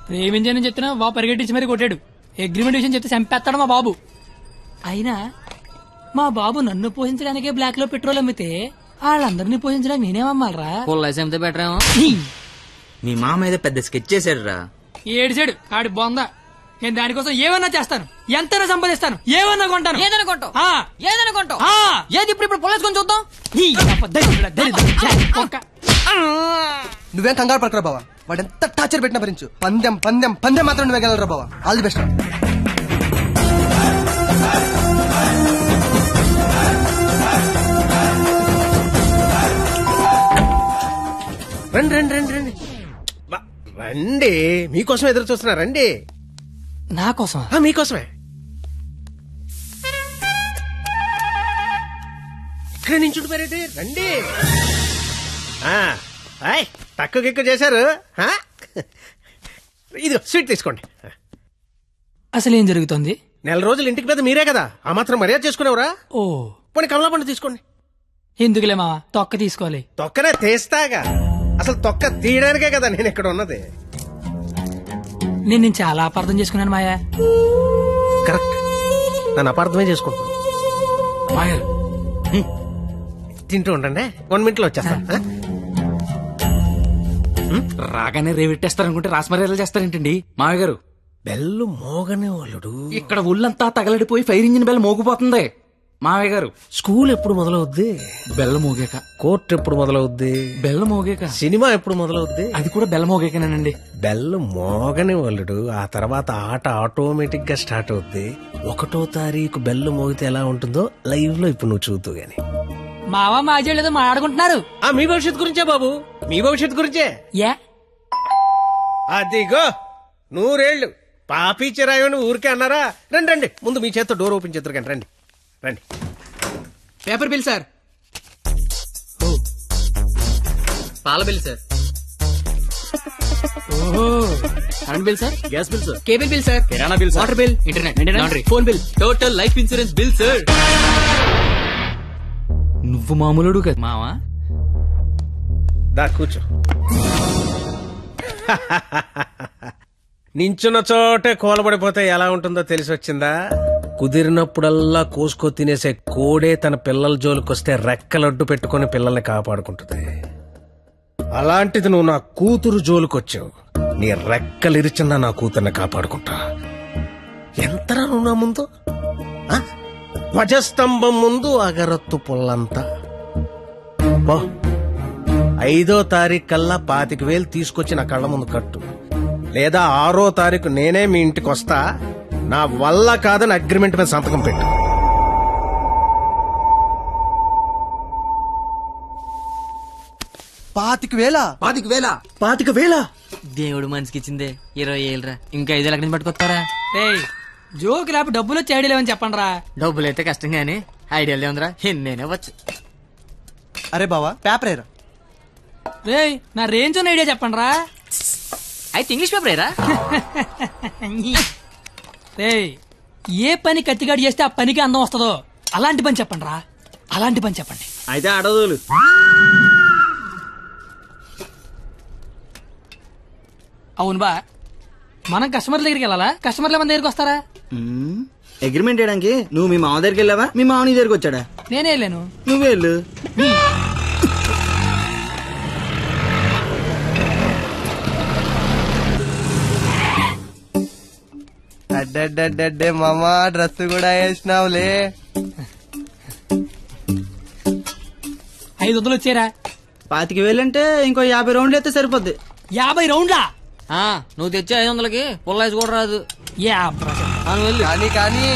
ప్రేమించని చెప్తున్నా బాబు పరిగెట్టించి మరీ కొట్టాడు. అగ్రిమెంట్ విషయం చెప్తే చంపేస్తాడు మా బాబు. అయినా మా బాబు నన్ను పోషించడానికే బ్లాక్ లో పెట్రోల్ అమ్మితే వాళ్ళందరినీ పోషించడానికి నేనేమమ్మాలరా? పొల్లైతే బెటర్ ఏమో. మీ మామ ఏదో పెద్ద స్కెచ్ చేశాడు రా. ఏడిచాడు ఆడి బొందా. నేను దానికోసం ఏమన్నా చేస్తాను, ఎంతైనా సంపాదిస్తాను, ఏమన్నా కొంటాను. ఏదైనా కొంటావు? ఏది ఇప్పుడు పొలేసుకొని చూద్దాం. నువ్వేం కంగారు పడకరా బావా. వాడు ఎంత టార్చర్ పెట్టినా భరించు. పందెం పందెం పందెం మాత్రం నువ్వే గెలవరా బావా. All the best. రండి రండి రండి రండి రండి. మీకోసం ఎదురు చూస్తున్నా. రండి. నా కోసమా? మీకోసమే. ఇక్కడ నుంచి ఉండిపోయారండి. రండి. తక్కువ ఎక్కువ చేశారు. ఇది స్వీట్ తీసుకోండి. అసలు ఏం జరుగుతుంది? నెల రోజులు ఇంటికి పెద్ద మీరే కదా, ఆ మాత్రం మర్యాద చేసుకునేవరా? ఓ పోనీ కమలా పండు తీసుకోండి. ఎందుకులే మావా, తొక్క తీసుకోవాలి. తొక్కనే తీస్తాగా. అసలు తొక్క తీయడానికే కదా నేను ఇక్కడ ఉన్నది. నేను చాలా అపార్థం చేసుకున్నాను మాయా. కరెక్ట్, నన్ను అపార్థమే చేసుకుంటాను. తింటూ ఉండండి, 1 minute లో వచ్చేస్తా. రాగానే రేవెట్టేస్తారనుకుంటే రాస్మర్యాలు చేస్తారేంటండి మామయ్య గారు? బెల్లు మోగనే వాళ్ళుడు. ఇక్కడ ఒళ్ళంతా తగలడిపోయి ఫైర్ ఇంజిన్ బెల్ మోగిపోతుంది మామయ్య గారు. స్కూల్ ఎప్పుడు మొదలవుద్ది? బెల్ల మోగాక. కోర్టు ఎప్పుడు మొదలవుద్ది? బెల్ల మోగాక. సినిమా ఎప్పుడు మొదలవుద్ది? అది కూడా బెల్ల మోగాకనేనండి. బెల్లు మోగని వాళ్ళుడు, ఆ తర్వాత ఆట ఆటోమేటిక్ గా స్టార్ట్ అవుద్ది. 1వ తారీఖు బెల్లు మోగితే ఎలా ఉంటుందో లైవ్ లో ఇప్పుడు నువ్వు చూద్దు గాని. మావా మాజీ లేదో మాట్లాడుకుంటున్నారు. మీ భవిష్యత్తు గురించే బాబు, మీ భవిష్యత్తు గురించే. అదిగో 100 ఏళ్ళు పాపి చిరాయని ఊరికే అన్నారా? రండి రండి, ముందు మీ చేత్తో డోర్ ఓపెన్ చేద్దరు కానీ. రండి రండి. Paper bill sir. పాల bill sir. Current bill sir. Gas bill sir. Cable bill sir. కిరాణా bill, water bill, internet, laundry, phone bill, total life insurance bill sir. నువ్వు మామూలుడు కదా మావా. దా కూర్చో. నించున్న చోటే కూలబడిపోతే ఎలా ఉంటుందో తెలిసి వచ్చిందా? కుదిరినప్పుడల్లా కోసుకో తినేసే కోడే తన పిల్లల జోలికొస్తే రెక్కలడ్డు పెట్టుకుని పిల్లల్ని కాపాడుకుంటుంది. అలాంటిది నువ్వు నా కూతురు జోలికొచ్చావు. నీ రెక్కలిరిచినా నా కూతుర్ని కాపాడుకుంటా. ఎంతరా నువ్వు నా ముందు? ధ్వజస్తంభం ముందు అగరత్తు పుల్లంతా. 5వ తారీఖు కల్లా 25,000 తీసుకొచ్చి నా కళ్ళ ముందు కట్టు, లేదా 6వ తారీఖు నేనే మీ ఇంటికి వస్తా. నా వల్ల కాదని అగ్రిమెంట్ మీద సంతకం పెట్టు. పాతిక వేల దేవుడు మనిషికి ఇచ్చిందే 20 ఏళ్ళరా. ఇంకా 5 ఏళ్ళ నుంచి పట్టుకొస్తారా? జోకి లేపు డబ్బులు వచ్చి ఐడియా లేవని చెప్పండి రా. డబ్బులు అయితే కష్టం గానీ ఐడియాలే ఉందిరా. నేనే వచ్చు. అరే బావా పేపర్ ఏరా. రే నా రేంజ్ ఉన్న ఐడియా చెప్పండి రా. అయితే ఇంగ్లీష్ పేపర్ ఏరా. ఏయ్, ఏ పని కత్తిగాడు చేస్తే ఆ పనికి అందం వస్తుందో అలాంటి పని చెప్పండి రా, అలాంటి పని చెప్పండి. అయితే ఆడోదులు. అవును బా, మనం కస్టమర్ల దగ్గరికి వెళ్ళాలా, కస్టమర్ల మన దగ్గరికి వస్తారా? అగ్రిమెంట్ చేయడానికి నువ్వు మీ మామ దగ్గరికి వెళ్ళావా, మీ మామ నీ దగ్గరికి వచ్చాడా? నేనే వెళ్ళాను. నువ్వే వెళ్ళు. అడ్డే మామా డ్రెస్ కూడా వేసినావులే. 500 వచ్చారా? 25,000 అంటే ఇంకో 50 రౌండ్లు అయితే సరిపోద్ది. 50 రౌండ్లా? నువ్వు తెచ్చే 500కి పుల్లాయిస్ కూడా రాదు. కానీ కానీ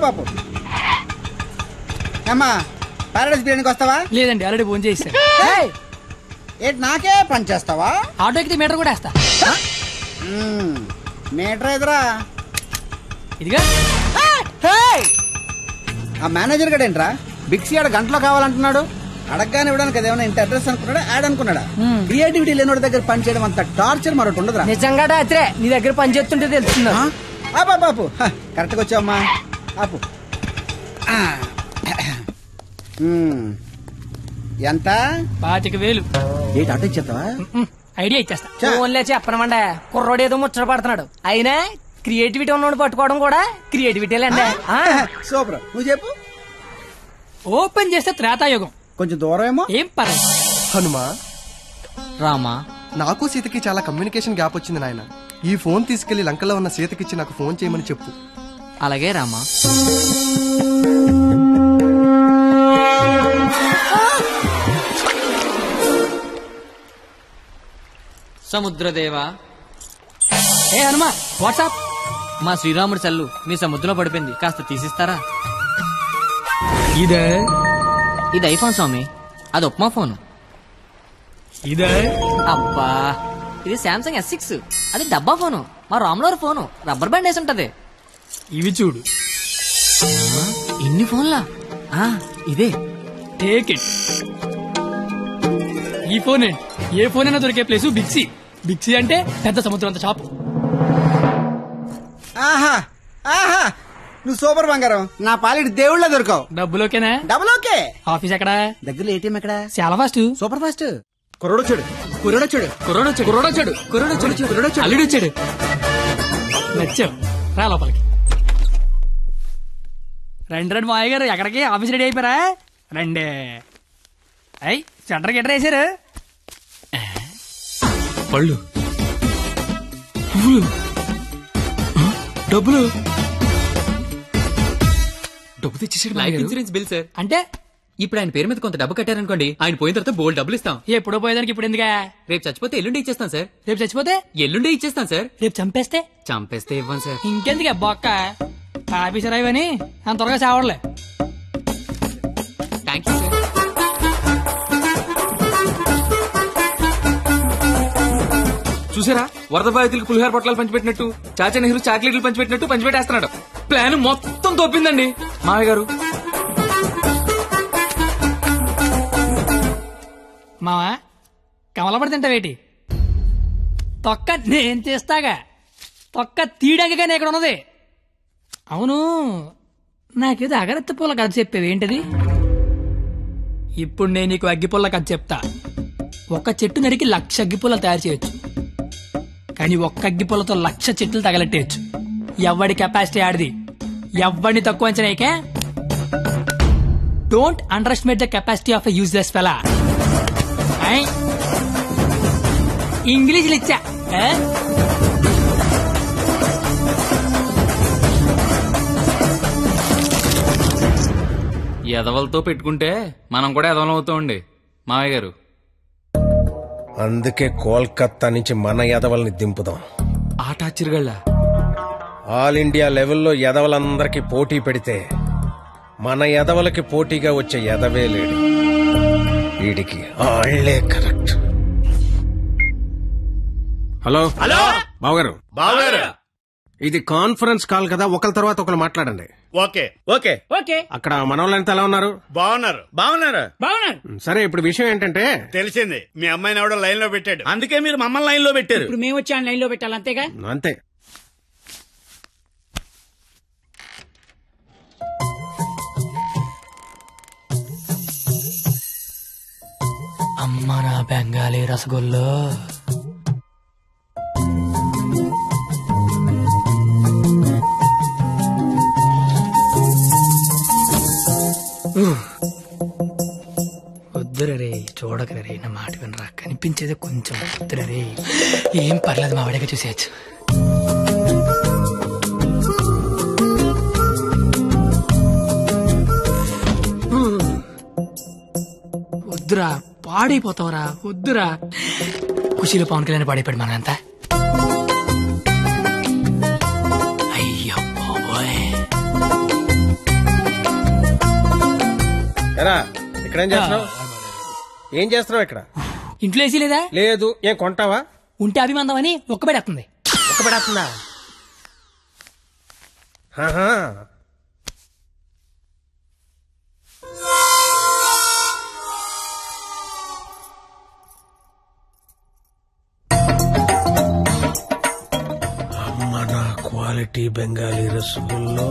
బాబు అమ్మా పారాడైస్ బిర్యానీకి వస్తావా? లేదండి, ఆల్రెడీ ఫోన్ చేశాను. ఏంటి నాకే పని చేస్తావా? ఆటో ఎక్కితే మీటర్ కూడా వేస్తా. మీటర్ ఎదురా ఇదిగా. ఆ మేనేజర్ గడు ఏంట్రా బిక్సీ ఆడ గంటలో కావాలంటున్నాడు. అడగగానే ఇవ్వడానికి అదేమన్నా ఇంత అడ్రస్ అనుకున్నాడా, యాడ్ అనుకున్నాడా? క్రియేటివిటీ లేనోడి దగ్గర పని చేయడం అంత టార్చర్ మరొకటి ఉండదురా. నిజంగా రాత్రే నీ దగ్గర పని చేస్తుంటే తెలుస్తుందా? బాపు కరెక్ట్గా వచ్చావమ్మా. ఆపు. ఎంత? 25,000. ఏంటి ఆటో ఇచ్చేస్తావా? ఐడియా ఇచ్చేస్తా. ఓన్లే చెప్పనమండే, కుర్రోడు ఏదో ముచ్చట పడుతున్నాడు. అయినా క్రియేటివిటీ ఉన్నోడు పట్టుకోవడం కూడా క్రియేటివిటీలేండి. సూపర్, నువ్వు చెప్పు. ఓపెన్ చేస్తే త్రేతాయుగం. కొంచెం దూరం ఏమో. ఏం పర్లేదు. హనుమా రామా, నాకు సీతకి చాలా కమ్యూనికేషన్ గ్యాప్ వచ్చింది నాయన. ఈ ఫోన్ తీసుకెళ్లి లంకలో ఉన్న సీతకిచ్చి నాకు ఫోన్ చేయమని చెప్పు. అలాగే రామా. సముద్రదేవా. ఏ హనుమా, వాట్సాప్. మా శ్రీరాముడి సెల్లు మీ సముద్రంలో పడిపోయింది, కాస్త తీసిస్తారా? ఇదే ఇది ఐఫోన్ స్వామి, అది ఉప్మా ఫోన్. ఇదే అబ్బా, ఇది శాంసంగ్ S6, అది డబ్బా ఫోను. మా రామ్లోర్ ఫోను రబ్బర్ బ్యాండ్ వేసి ఉంటది. ఇవి చూడు. ఇన్ని ఫోన్లా? ఇదే. Take it. ఈ ఫోన్ ఏంటి? ఏ ఫోన్ అయినా దొరికే ప్లేసు బిక్సీ. బిక్సీ అంటే పెద్ద సముద్రం అంత షాప్. ఆహా ఆహా, నువ్వు సూపర్ బంగారం. నా పాలిటి దేవుళ్ళ దొరకవు. డబ్బులోకేనా? Double okay. ఆఫీస్ ఎక్కడ? దగ్గరలో ఏటీఎం ఎక్కడ? చాలా ఫాస్ట్, సూపర్ ఫాస్ట్. కుర్రోడొచ్చాడు. అల్లుడు వచ్చాడు. నచ్చావు, రా లోపలికి. రండి మాయ గారు, ఎక్కడికి? ఆఫీస్ రెడీ అయిపోయారా? రండి. అయ్యి సెంటర్కి ఎట్రా వేసారు? పళ్ళు, పువ్వులు, డబ్బులు. డబ్బు తెచ్చేసాడు. Life insurance bill sir. అంటే ఇప్పుడు ఆయన పేరు మీద కొంత డబ్బు కట్టారనుకోండి, ఆయన పోయిన తర్వాత బోల్డ్ డబ్బులు ఇస్తాం. ఎప్పుడో పోయేదానికి ఇప్పుడు ఎందుకా? రేపు చచ్చిపోతే ఎల్లుండి ఇచ్చేస్తాం సార్. రేపు చచ్చిపోతే ఎల్లుండి ఇచ్చేస్తాం సార్. రేపు చంపేస్తే ఇవ్వం సార్. ఇంకెందుకు బొక్క? ఆఫీసర్ అయ్యని అంత త్వరగా చావడలే. Thank you sir. చూసారా, వరద బాధితులకు పులిహార పొట్లాలు పంచిపెట్టినట్టు చాచా నెహ్రూ చాక్లెట్లు పంచిపెట్టినట్టు పంచిపెట్టేస్తున్నాడు. ప్లాన్ మొత్తం తోపిందండి మావయ్య గారు. మావా, కమలపడి తింటావేటి? తొక్క నేను తీస్తాగా. తొక్క తీయడానికనే ఇక్కడ ఉన్నది. అవును, నాకేదో అగరత్తి పూల కథ చెప్పేవి ఏంటది? ఇప్పుడు నేను నీకు అగ్గిపుల్ల కథ చెప్తా. ఒక చెట్టు నరికి 1,00,000 అగ్గిపుల్లలు తయారు చేయొచ్చు, కానీ ఒక్క అగ్గిపుల్లతో 1,00,000 చెట్లు తగలెట్టేయచ్చు. ఎవడి కెపాసిటీ ఆడిది. ఎవడిని తక్కువ అంచనాయికే. Don't underestimate the capacity of a useless fella. ఇంగ్లీష్లు ఇచ్చా. ఎదవలతో పెట్టుకుంటే మనం కూడా ఎదవలం అవుతామండి మావయ్య గారు. అందుకే కోల్కత్తా నుంచి మన ఎదవల్ని దింపుదాం. ఆట చిరుగళ్ళ ఆల్ ఇండియా లెవెల్లో ఎదవలందరికీ పోటీ పెడితే మన ఎదవలకి పోటీగా వచ్చే ఎదవే లేడు. వీడికి ఆళ్లే కరెక్ట్. హలో హలో బావగారు, బావగారు, ఇది కాన్ఫరెన్స్ కాల్ కదా, ఒకరి తర్వాత ఒకరు మాట్లాడండి. Okay okay okay. అక్కడ మనోళ్ళంతా ఎలా ఉన్నారు? బాగున్నారు బాగున్నారు. సరే, ఇప్పుడు విషయం ఏంటంటే తెలిసింది, మీ అమ్మాయిని ఎవడో లైన్ లో పెట్టాడు, అందుకే మీరు మమ్మల్ని లైన్ లో పెట్టారు. ఇప్పుడు మేము వచ్చి లైన్ లో పెట్టాలి, అంతేగా? అంతే. అమ్మ నా బెంగాలీ రసగుల్లో. వద్దురే చూడకరే, నా మాట వినరా, కనిపించేది కొంచెం వద్దురే. ఏం పర్లేదు, మా వాడిగా చూసేయచ్చు. వద్దురా, పాడైపోతావురా, వద్దురా. ఖుషీలో పవన్ కళ్యాణ్ పాడైపోయాడు మనంతా. అయ్యో బాబోయ్. ఇక్కడేం చేస్తున్నావు? ఏం చేస్తున్నావు ఇక్కడ? ఇంట్లో వేసి లేదా? లేదు. ఏం కొంటావా? ఉంటే అభిమందం అని ఒక్కబెడేస్తుంది. ఒక్కబెడేస్తుందా? అమ్మ నా క్వాలిటీ బెంగాలీ రసగుల్లో.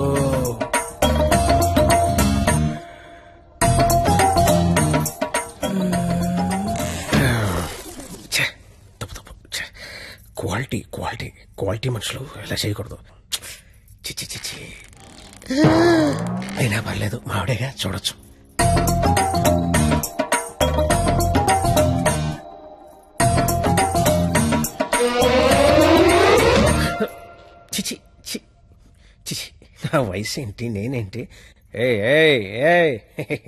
క్వాలిటీ క్వాలిటీ క్వాలిటీ మనుషులు ఇలా చేయకూడదు. చిచ్చి చిచ్చి. అయినా పర్లేదు, మావిడేగా చూడొచ్చు. చిచి చిచి, నా వయసు ఏంటి, నేనేంటి?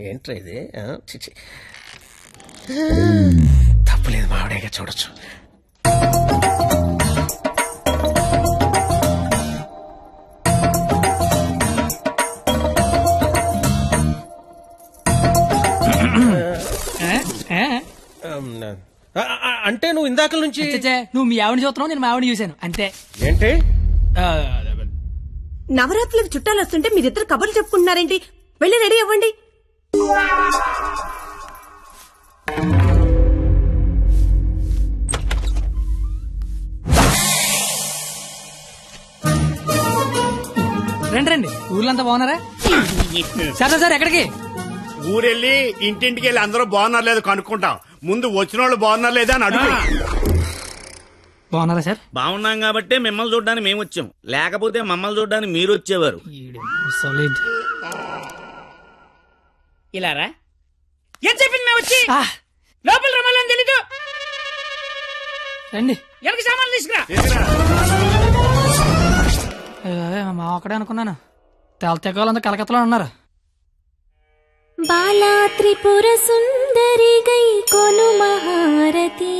ఏంట్రా ఇది? చిచి, తప్పులేదు, మావిడేగా చూడొచ్చు. అంటే నువ్వు ఇందాక నుంచి నువ్వు మీ ఆవిడ చూస్తున్నావు, నేను మా ఆవిడ చూశాను అంతే. ఏంటి? నవరాత్రులకు చుట్టాలు వస్తుంటే మీరిద్దరు కబుర్లు చెప్పుకుంటున్నారేంటి? వెళ్ళి రెడీ అవ్వండి. రండి రండి, ఊర్లంతా బాగున్నారా? సరే సార్, ఎక్కడికి? ఊరెళ్ళి ఇంటింటికి వెళ్ళి అందరూ బాగున్నారు లేదు కనుక్కుంటాం. ముందు వచ్చిన వాళ్ళు బాగున్నారు లేదా అని అడుగు. బాగున్నారా సార్? బాగున్నాం కాబట్టి మిమ్మల్ని చూడడానికి మేము వచ్చాం, లేకపోతే మమ్మల్ని చూడడానికి మీరు వచ్చేవారు. ఇలారా ఏం చెప్పింది? మేము వచ్చి లోపల రమ్మాలని తెలీదు. రండి, ఎవరికి సామాన్లు తీసుకురా. మా ఒక్కడే అనుకున్నాను, తెగలంతా కలకత్తలో ఉన్నారు. బాలా త్రిపుర సుందరి గై కొను మహారతి,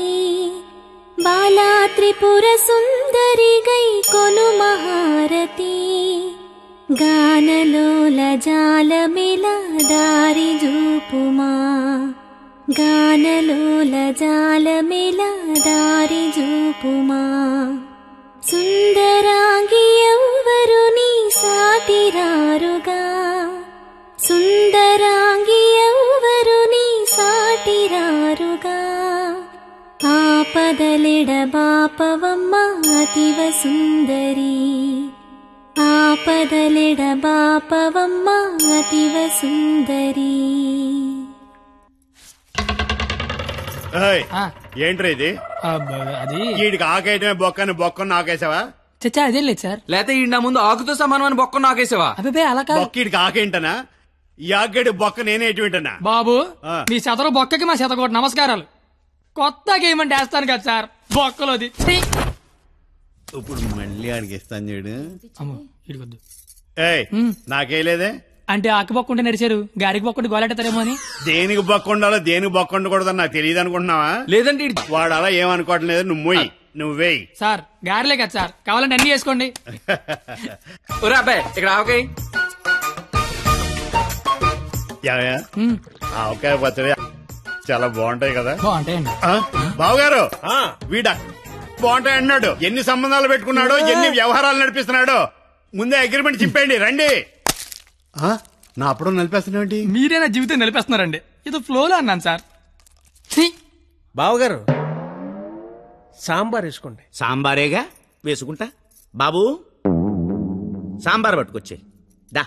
బాలా త్రిపుర సుందరి గై కొను మహారతి, గానలోల జాలమిల దారి జూపుమా, గానలోల జాలమిల దారి జూపుమా, సుందరాంగి ఎవ్వరు నీ సాటిరారుగా, సుందరాంగి ఎవ్వరు నీ సాటిరారుగా, ఆపదలిడ బాపవమ్మ అతివ సుందరి, ఆపదలిడ బాపవమ్మ అతివ సుందరి. ఏంట్రా ఇది? అది వీడికి ఆకేయటమే బొక్కని బొక్కను నాకేసావా? చచ్చా అదేం లేదు సార్. లేకపోతే ఈ నా ముందు ఆకుతో సమానం అని బొక్క నాకేసావా? అబ్బాయి అలా కాదు. బొక్కీడికి ఆకేంటనా? ఈ ఆకేడు బొక్క నేనే ఎటు వింటనా? బాబు, మీ శతరు బొక్కకి మా శతకోటి నమస్కారాలు. కొత్త గేమ్ అంటే వేస్తాను కదా సార్, బొక్కలోది. ఇప్పుడు మళ్ళీ అడిగిస్తాను చూడు. ఇడిగొద్దు. నాకేలేదే అంటే ఆకి బొక్కుంటే నడిచారు, గారికి బొక్కుంటే గోలెట్టారేమో అని. దేనికి బొక్క ఉండాలో దేనికి బొక్క ఉండకూడదని నాకు తెలియదు అనుకుంటున్నావా? లేదంటే వాడు అలా ఏమనుకోవటం లేదు. నువ్వు మొయ్యి, నువ్వేయి సార్. గారిలే కదా సార్, కావాలంటే అన్ని చేసుకోండి. అబ్బాయి ఇక్కడ ఆవకాయ, ఆవకాయ పచ్చడి చాలా బాగుంటాయి కదా. బాగుంటాయండి. బావగారు, వీడ బాగుంటాయి అన్నాడు. ఎన్ని సంబంధాలు పెట్టుకున్నాడో, ఎన్ని వ్యవహారాలు నడిపిస్తున్నాడో. ముందే అగ్రిమెంట్ చింపేయండి. రండి. నా అప్పుడు నలిపేస్తున్నాండి. మీరే నా జీవితం నిలిపేస్తున్నారండి. ఇది ఫ్లోలో అన్నాను సార్. బావగారు సాంబార్ వేసుకోండి. సాంబారేగా వేసుకుంటా. బాబు సాంబార్ పట్టుకొచ్చే. దా.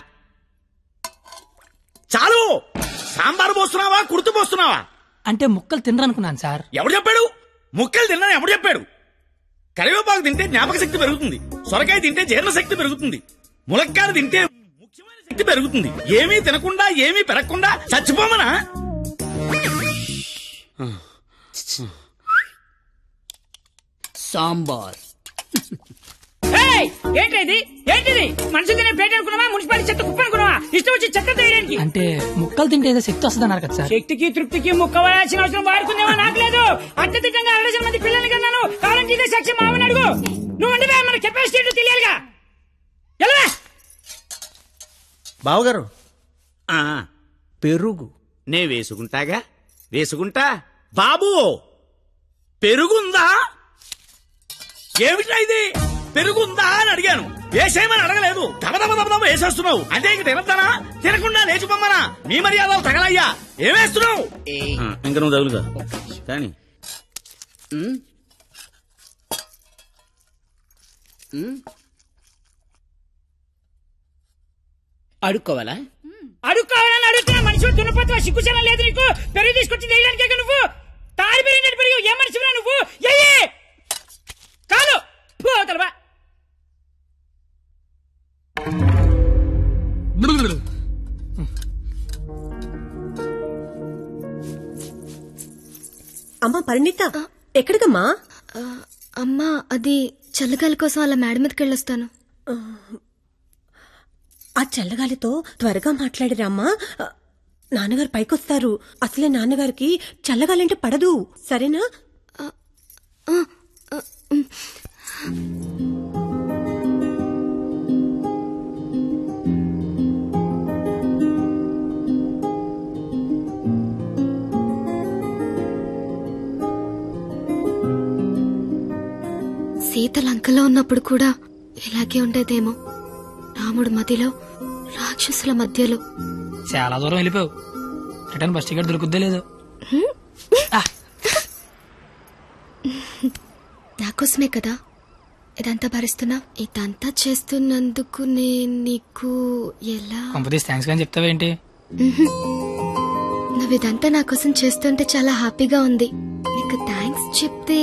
చాలు. సాంబార్ పోస్తున్నావా, కుర్తు పోస్తున్నావా? అంటే ముక్కలు తినరనుకున్నాను సార్. ఎవడు చెప్పాడు? ముక్కలు తిన్నా ఎవడు చెప్పాడు? కరివేపాకు తింటే జ్ఞాపక శక్తి పెరుగుతుంది, సొరకాయ తింటే జీర్ణ శక్తి పెరుగుతుంది, ములక్కాయ తింటే ముఖ్యమైన శక్తి పెరుగుతుంది. ఏమీ తినకుండా ఏమీ పెరగకుండా చచ్చిపోమనా? సాంబార్. ఏంటిది? ఏంటిది? మనుషులు తినే ప్లేట్ అనుకున్నావా? మున్సిపాలిటీ చెత్త కుప్ప అనుకున్నావా? ఇష్టం వచ్చి చెత్త తీయడానికి. అంటే ముక్కలు తింటే ఏదో శక్తి వస్తుంది అన్నారు కదా సార్. శక్తికి తృప్తికి ముక్కవలసిన అవసరం వాడుకుందేమో నాకు లేదు. అత్యధికంగా 2 మంది పిల్లల్ని కన్నాను. కావాలంటే ఇదే సాక్షి మామని అడుగు. నువ్వు ఉండవే, మన కెపాసిటీ తెలియాలిగా. ఎలా బావగారు పెరుగు నే వేసుకుంటాగా. వేసుకుంటా. బాబు పెరుగుందా? ఏమిటా ఇది? పెరుగుందా అని అడిగాను. వేసేయమని అడగలేదు. దబదబ వేసేస్తున్నావు. అంటే ఇక తినద్దానా? తినకుండా లేచిపోమ్మనా? మీ మర్యాదలు తగలయ్యా. ఏమేస్తున్నావు? ఇంక నువ్వు తగులుగా కానీ. అడుక్కోవాలా? అడుక్కోవాలని అడుగుతున్నా. మనిషి దున్నపోతున్నా, సిగ్గుచనం లేదు నీకు. పెరుగు తీసుకొచ్చి తెలియడానికే నువ్వు తాడి పెరిగినట్టు పెరుగు. ఏ మనిషిరా నువ్వు? కాదు పోతలవా. అమ్మా పరిణిత, ఎక్కడికమ్మా? అమ్మా, అది చల్లగాలి కోసం అలా మేడ మీదకి వెళ్ళొస్తాను. ఆ చల్లగాలితో త్వరగా మాట్లాడిరామ్మా. నాన్నగారు పైకొస్తారు. అసలే నాన్నగారికి చల్లగాలంటే పడదు. సరేనా? సీత లంకలో ఉన్నప్పుడు కూడా ఇలాగే ఉండేదేమో. రాముడు మధ్యలో, రాక్షసుల మధ్యలో. చాలా దూరం వెళ్ళిపోయావు. రిటర్న్ బస్ టికెట్ దొరుకుద్దే లేదు. నాకోసమే కదా ఇదంతా భరిస్తున్నా. ఇదంతా చేస్తున్నందుకు నేను నీకు ఎలా కంపెనీస్ థ్యాంక్స్ కానీ చెప్తావేంటి? నువ్వు ఇదంతా నా కోసం చేస్తుంటే చాలా హ్యాపీగా ఉంది. నీకు థ్యాంక్స్ చెప్తే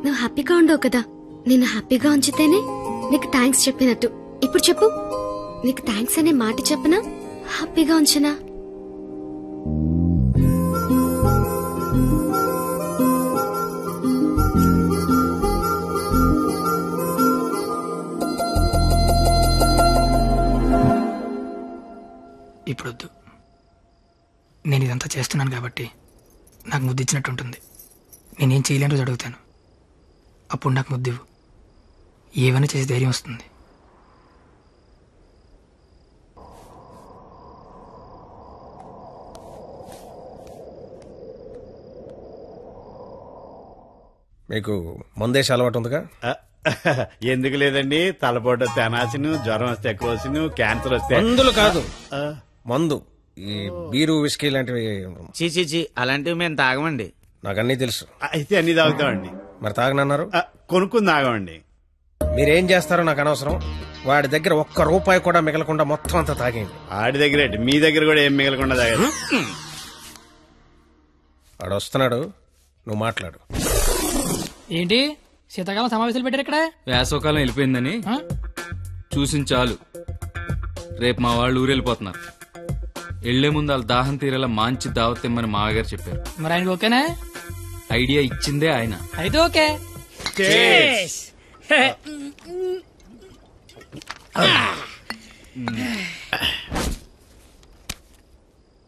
నువ్వు హ్యాపీగా ఉండవు కదా. నేను హ్యాపీగా ఉంచితేనే నీకు థ్యాంక్స్ చెప్పినట్టు. ఇప్పుడు చెప్పు, నీకు థ్యాంక్స్ అనే మాట చెప్పనా, హ్యాపీగా ఉంచనా? ఇప్పుడొద్దు. నేను ఇదంతా చేస్తున్నాను కాబట్టి నాకు ముద్దు ఇచ్చినట్టు ఉంటుంది. నేనేం చేయలేని రోజు అడుగుతాను, అప్పుడు నాకు ముద్దివ్వు. ఏమైనా చేసి ధైర్యం వస్తుంది. మీకు మందేసి అలవాటు ఉందిగా? ఎందుకు లేదండి. తలపోటు తెనాసిను, జ్వరం వస్తే కోసిను, క్యాన్సర్ వస్తే మందులు కాదు, మందు. ఈ బీరు విస్కీ లాంటివి చీ అలాంటివి మేము తాగమండి. నాకు అన్నీ తెలుసు. అయితే అన్ని తాగుతామండి. మరి తాగనన్నారు? కొనుక్కుని తాగమండి. మీరేం చేస్తారో నాకు అనవసరం. వాడి దగ్గర ₹1 కూడా మిగలకుండా మొత్తం అంతా తాగేయండి. ఆడి దగ్గర మీ దగ్గర కూడా ఏం మిగలకుండా తాగారు. వాడు వస్తున్నాడు, నువ్వు మాట్లాడు. ఏంటి శీతాకాలం సమావేశాలు పెట్టారు ఇక్కడ? వేసవకాలం వెళ్ళిపోయిందని చూసించాలు. రేపు మా వాళ్ళు ఊరెళ్ళిపోతున్నారు. వెళ్లే ముందు వాళ్ళ దాహం తీరేలా మంచి దావత్ ఇమ్మని మామగారు చెప్పారు. మరి ఆయనకి ఓకేనా? ఐడియా ఇచ్చిందే ఆయన. అయితే ఓకే.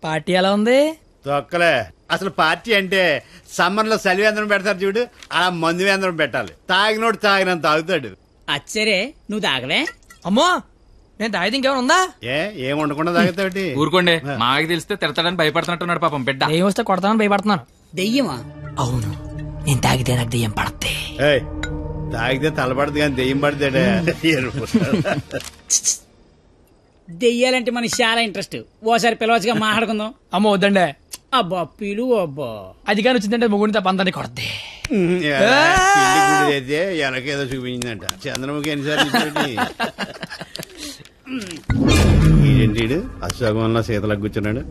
పార్టీ ఎలా ఉంది? తొక్కలే. అసలు పార్టీ అంటే సమ్మర్ లో సలివేంద్రం పెడతారు చూడు, అలా మందు వేంద్రం పెట్టాలి. తాగినోడు తాగినంత తాగుతాడు. అచ్చరే నువ్వు తాగలే? అమ్మో, నేను తాగితే ఇంకేమైనా ఉందా? ఏం ఉండకుండా తాగుతాడు. ఊరుకోండి, మాకు తెలిస్తే తిడతాడని భయపడుతున్నట్టున్నాడు పాపం బిడ్డ. దెయ్యం వస్తే కొడతానని భయపడుతున్నాను. దెయ్యమా? అవును, నేను తాగితే నాకు దెయ్యం పడతాయి. తాగితే తలపడదు కానీ దెయ్యం పడతాడే. దెయ్యాలంటే మనకి చాలా ఇంట్రెస్ట్. ఓసారి పిలవచ్చుగా మాట్లాడుకుందాం. అమ్మ వద్దండే. అబ్బా పిలు. అబ్బా అది కానీ వచ్చిందంటే ముగ్గురిని తప్ప అందరినీ కొడద్ది. అయితే ఎనకేదో చూపించిందంట. చంద్రముఖి ఎన్నిసార్లు ఏంటి అశోకం వల్ల సీతలకు కూర్చున్నాడు.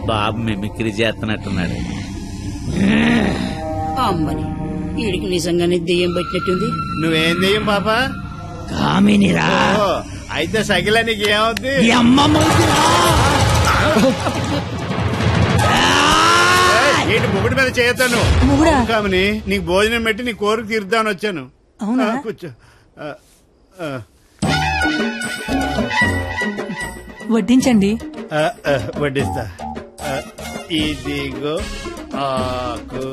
బాబు మిమిక్రీ చేస్తున్నట్టున్నాడు. అమ్మని వీడికి నిజంగానే దెయ్యం పట్టినట్టుంది. నువ్వేం దెయ్యం పాప? కామినిరా. అయితే సగిల నీకు ఏమవుద్ది? ఏంటి ముగుడి మీద చేయతాను కామని? నీకు భోజనం పెట్టి నీ కోరిక తీరుద్దామని వచ్చాను. కూర్చో. వడ్డించండి. వడ్డిస్తా. ఇదిగో ఆకు.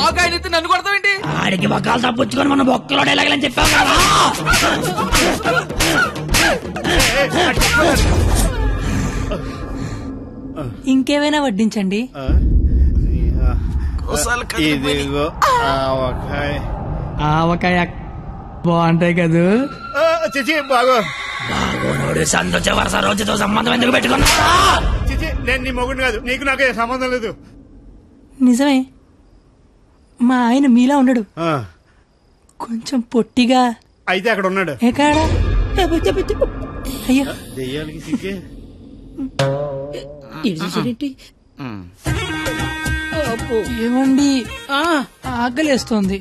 ఆకాయనైతే నన్ను కొడతావేంటి? ఆడికి బొక్కలు తప్పించుకొని మన బొక్కలో ఎలాగలని చెప్పావు కదా. ఇంకేమైనా వడ్డించండి. ఇదిగో ఆవకాయ. ఆవకాయ బాగుంటాయి కదూ. చిచి బాగో. సంతోష వరుస రోజుతో సంబంధం ఎందుకు పెట్టుకున్నా? చిచి నేను నీ మొగుడు కాదు. నీకు నాకు సంబంధం లేదు. నిజమే, మా ఆయన మీలా ఉండడు, కొంచెం పొట్టిగా. అయితే అక్కడ ఉన్నాడు. ఎక్కడ? అయ్యో దెయ్యాలకి సిగ్గే. ఏమండి ఆకలేస్తోంది.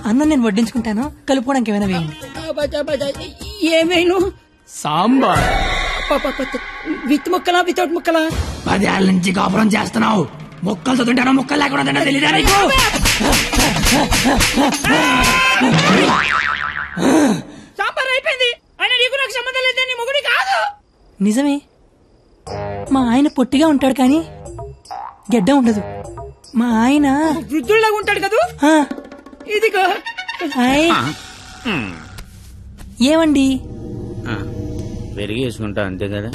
అన్నం నేను వడ్డించుకుంటాను, కలుపుకోవడానికి ఏమైనా వేయండి. ఏమైనా సాంబార్. విత్ ముక్కలా వితౌట్ ముక్కలా? 10 ఏళ్ళ నుంచి కాపురం చేస్తున్నావు. ముక్కలు చదువుంటానో ముక్కలు లేకుండా తెలీదా నీకు? సాంబార్ అయిపోయింది. ఆయన నీకు నాకు సంబంధం లేదే, నీ మొగుడి కాదు. నిజమే, మా ఆయన పొట్టిగా ఉంటాడు కానీ గెడ్డ ఉండదు. మా ఆయన వృద్ధుల్లాగా ఉంటాడు కదా. ఇదిగో ఏమండి పెరిగి వేసుకుంటా అంతే కదా.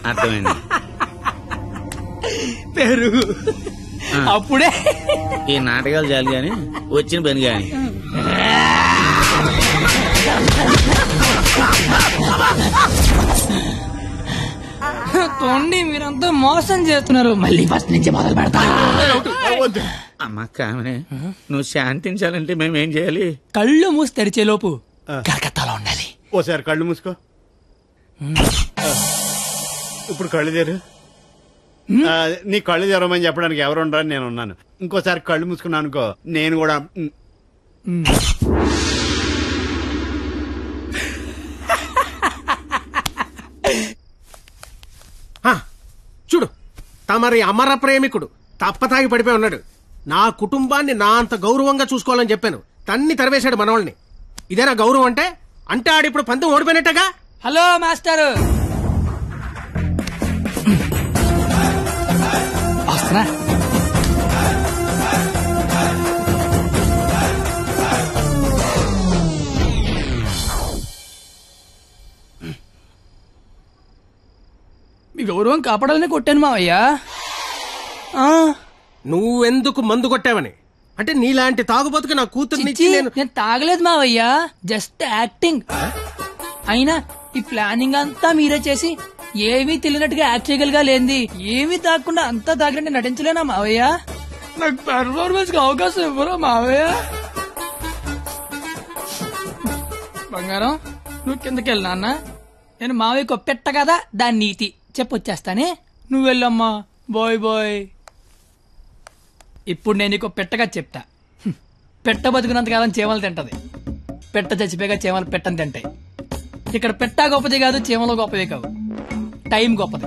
అర్థమైంది. పెరుగు అప్పుడే. ఈ నాటకాలు చాలు గాని వచ్చిన పని గాని. తోండి మీరంతా మోసం చేస్తున్నారు. మళ్ళీ ఫస్ట్ నుంచి మొదలు పెడతా. అమ్మ కామనే, నువ్వు శాంతించాలంటే మేమేం చేయాలి? కళ్ళు మూసి తెరిచే లోపు కలకత్తాలో ఉండాలి. ఓసారి కళ్ళు మూసుకో. ఇప్పుడు కళ్ళు తెరు. నీ కళ్ళు తెరవమని చెప్పడానికి ఎవరు ఉండరని నేను ఉన్నాను. ఇంకోసారి కళ్ళు మూసుకున్నాను అనుకో, నేను కూడా. చూడు, తమరి అమర ప్రేమికుడు తప్పతాగి పడిపోయి ఉన్నాడు. నా కుటుంబాన్ని నా అంత గౌరవంగా చూసుకోవాలని చెప్పాను. తన్ని తరివేశాడు మనవాళ్ళని. ఇదేనా గౌరవం అంటే? అంటే ఆడిప్పుడు పందెం ఓడిపోయినట్టుగా. హలో మాస్టర్, వస్తున్నా. మీ గౌరవం కాపాడాలని కొట్టాను మావయ్యా. నువ్వెందుకు మందు కొట్టావని? అంటే నీలాంటి తాగుబోతుకి నా కూతుర్నిచ్చి నేను తాగలేదు మావయ్యా, జస్ట్ యాక్టింగ్. అయినా ఈ ప్లానింగ్ అంతా మీరే చేసి ఏమీ తెలియనట్టుగా యాక్ట్ చేయగలిగా లేంది. ఏమీ తాగకుండా అంతా తాగినట్టు నటించలేనా మావయ్య? నాకు పెర్ఫార్మెన్స్ కి అవకాశం ఇవ్వరా మావయ్య? బంగారం, నువ్వు కిందకెళ్ళి నాన్న. నేను మావయ్యకు పెట్ట కదా, దాని నీతి చెప్పొచ్చేస్తానే. నువ్వు వెళ్ళమ్మా. Bye bye. ఇప్పుడు నేను నీకు పెట్టగా చెప్తా. పెట్ట బతుకున్నంతకాలం చీమలు తింటది, పెట్ట చచ్చిపోయాక చీమలు పెట్టని తింటాయి. ఇక్కడ పెట్ట గొప్పది కాదు, చీమలు గొప్పది కావు, టైం గొప్పది.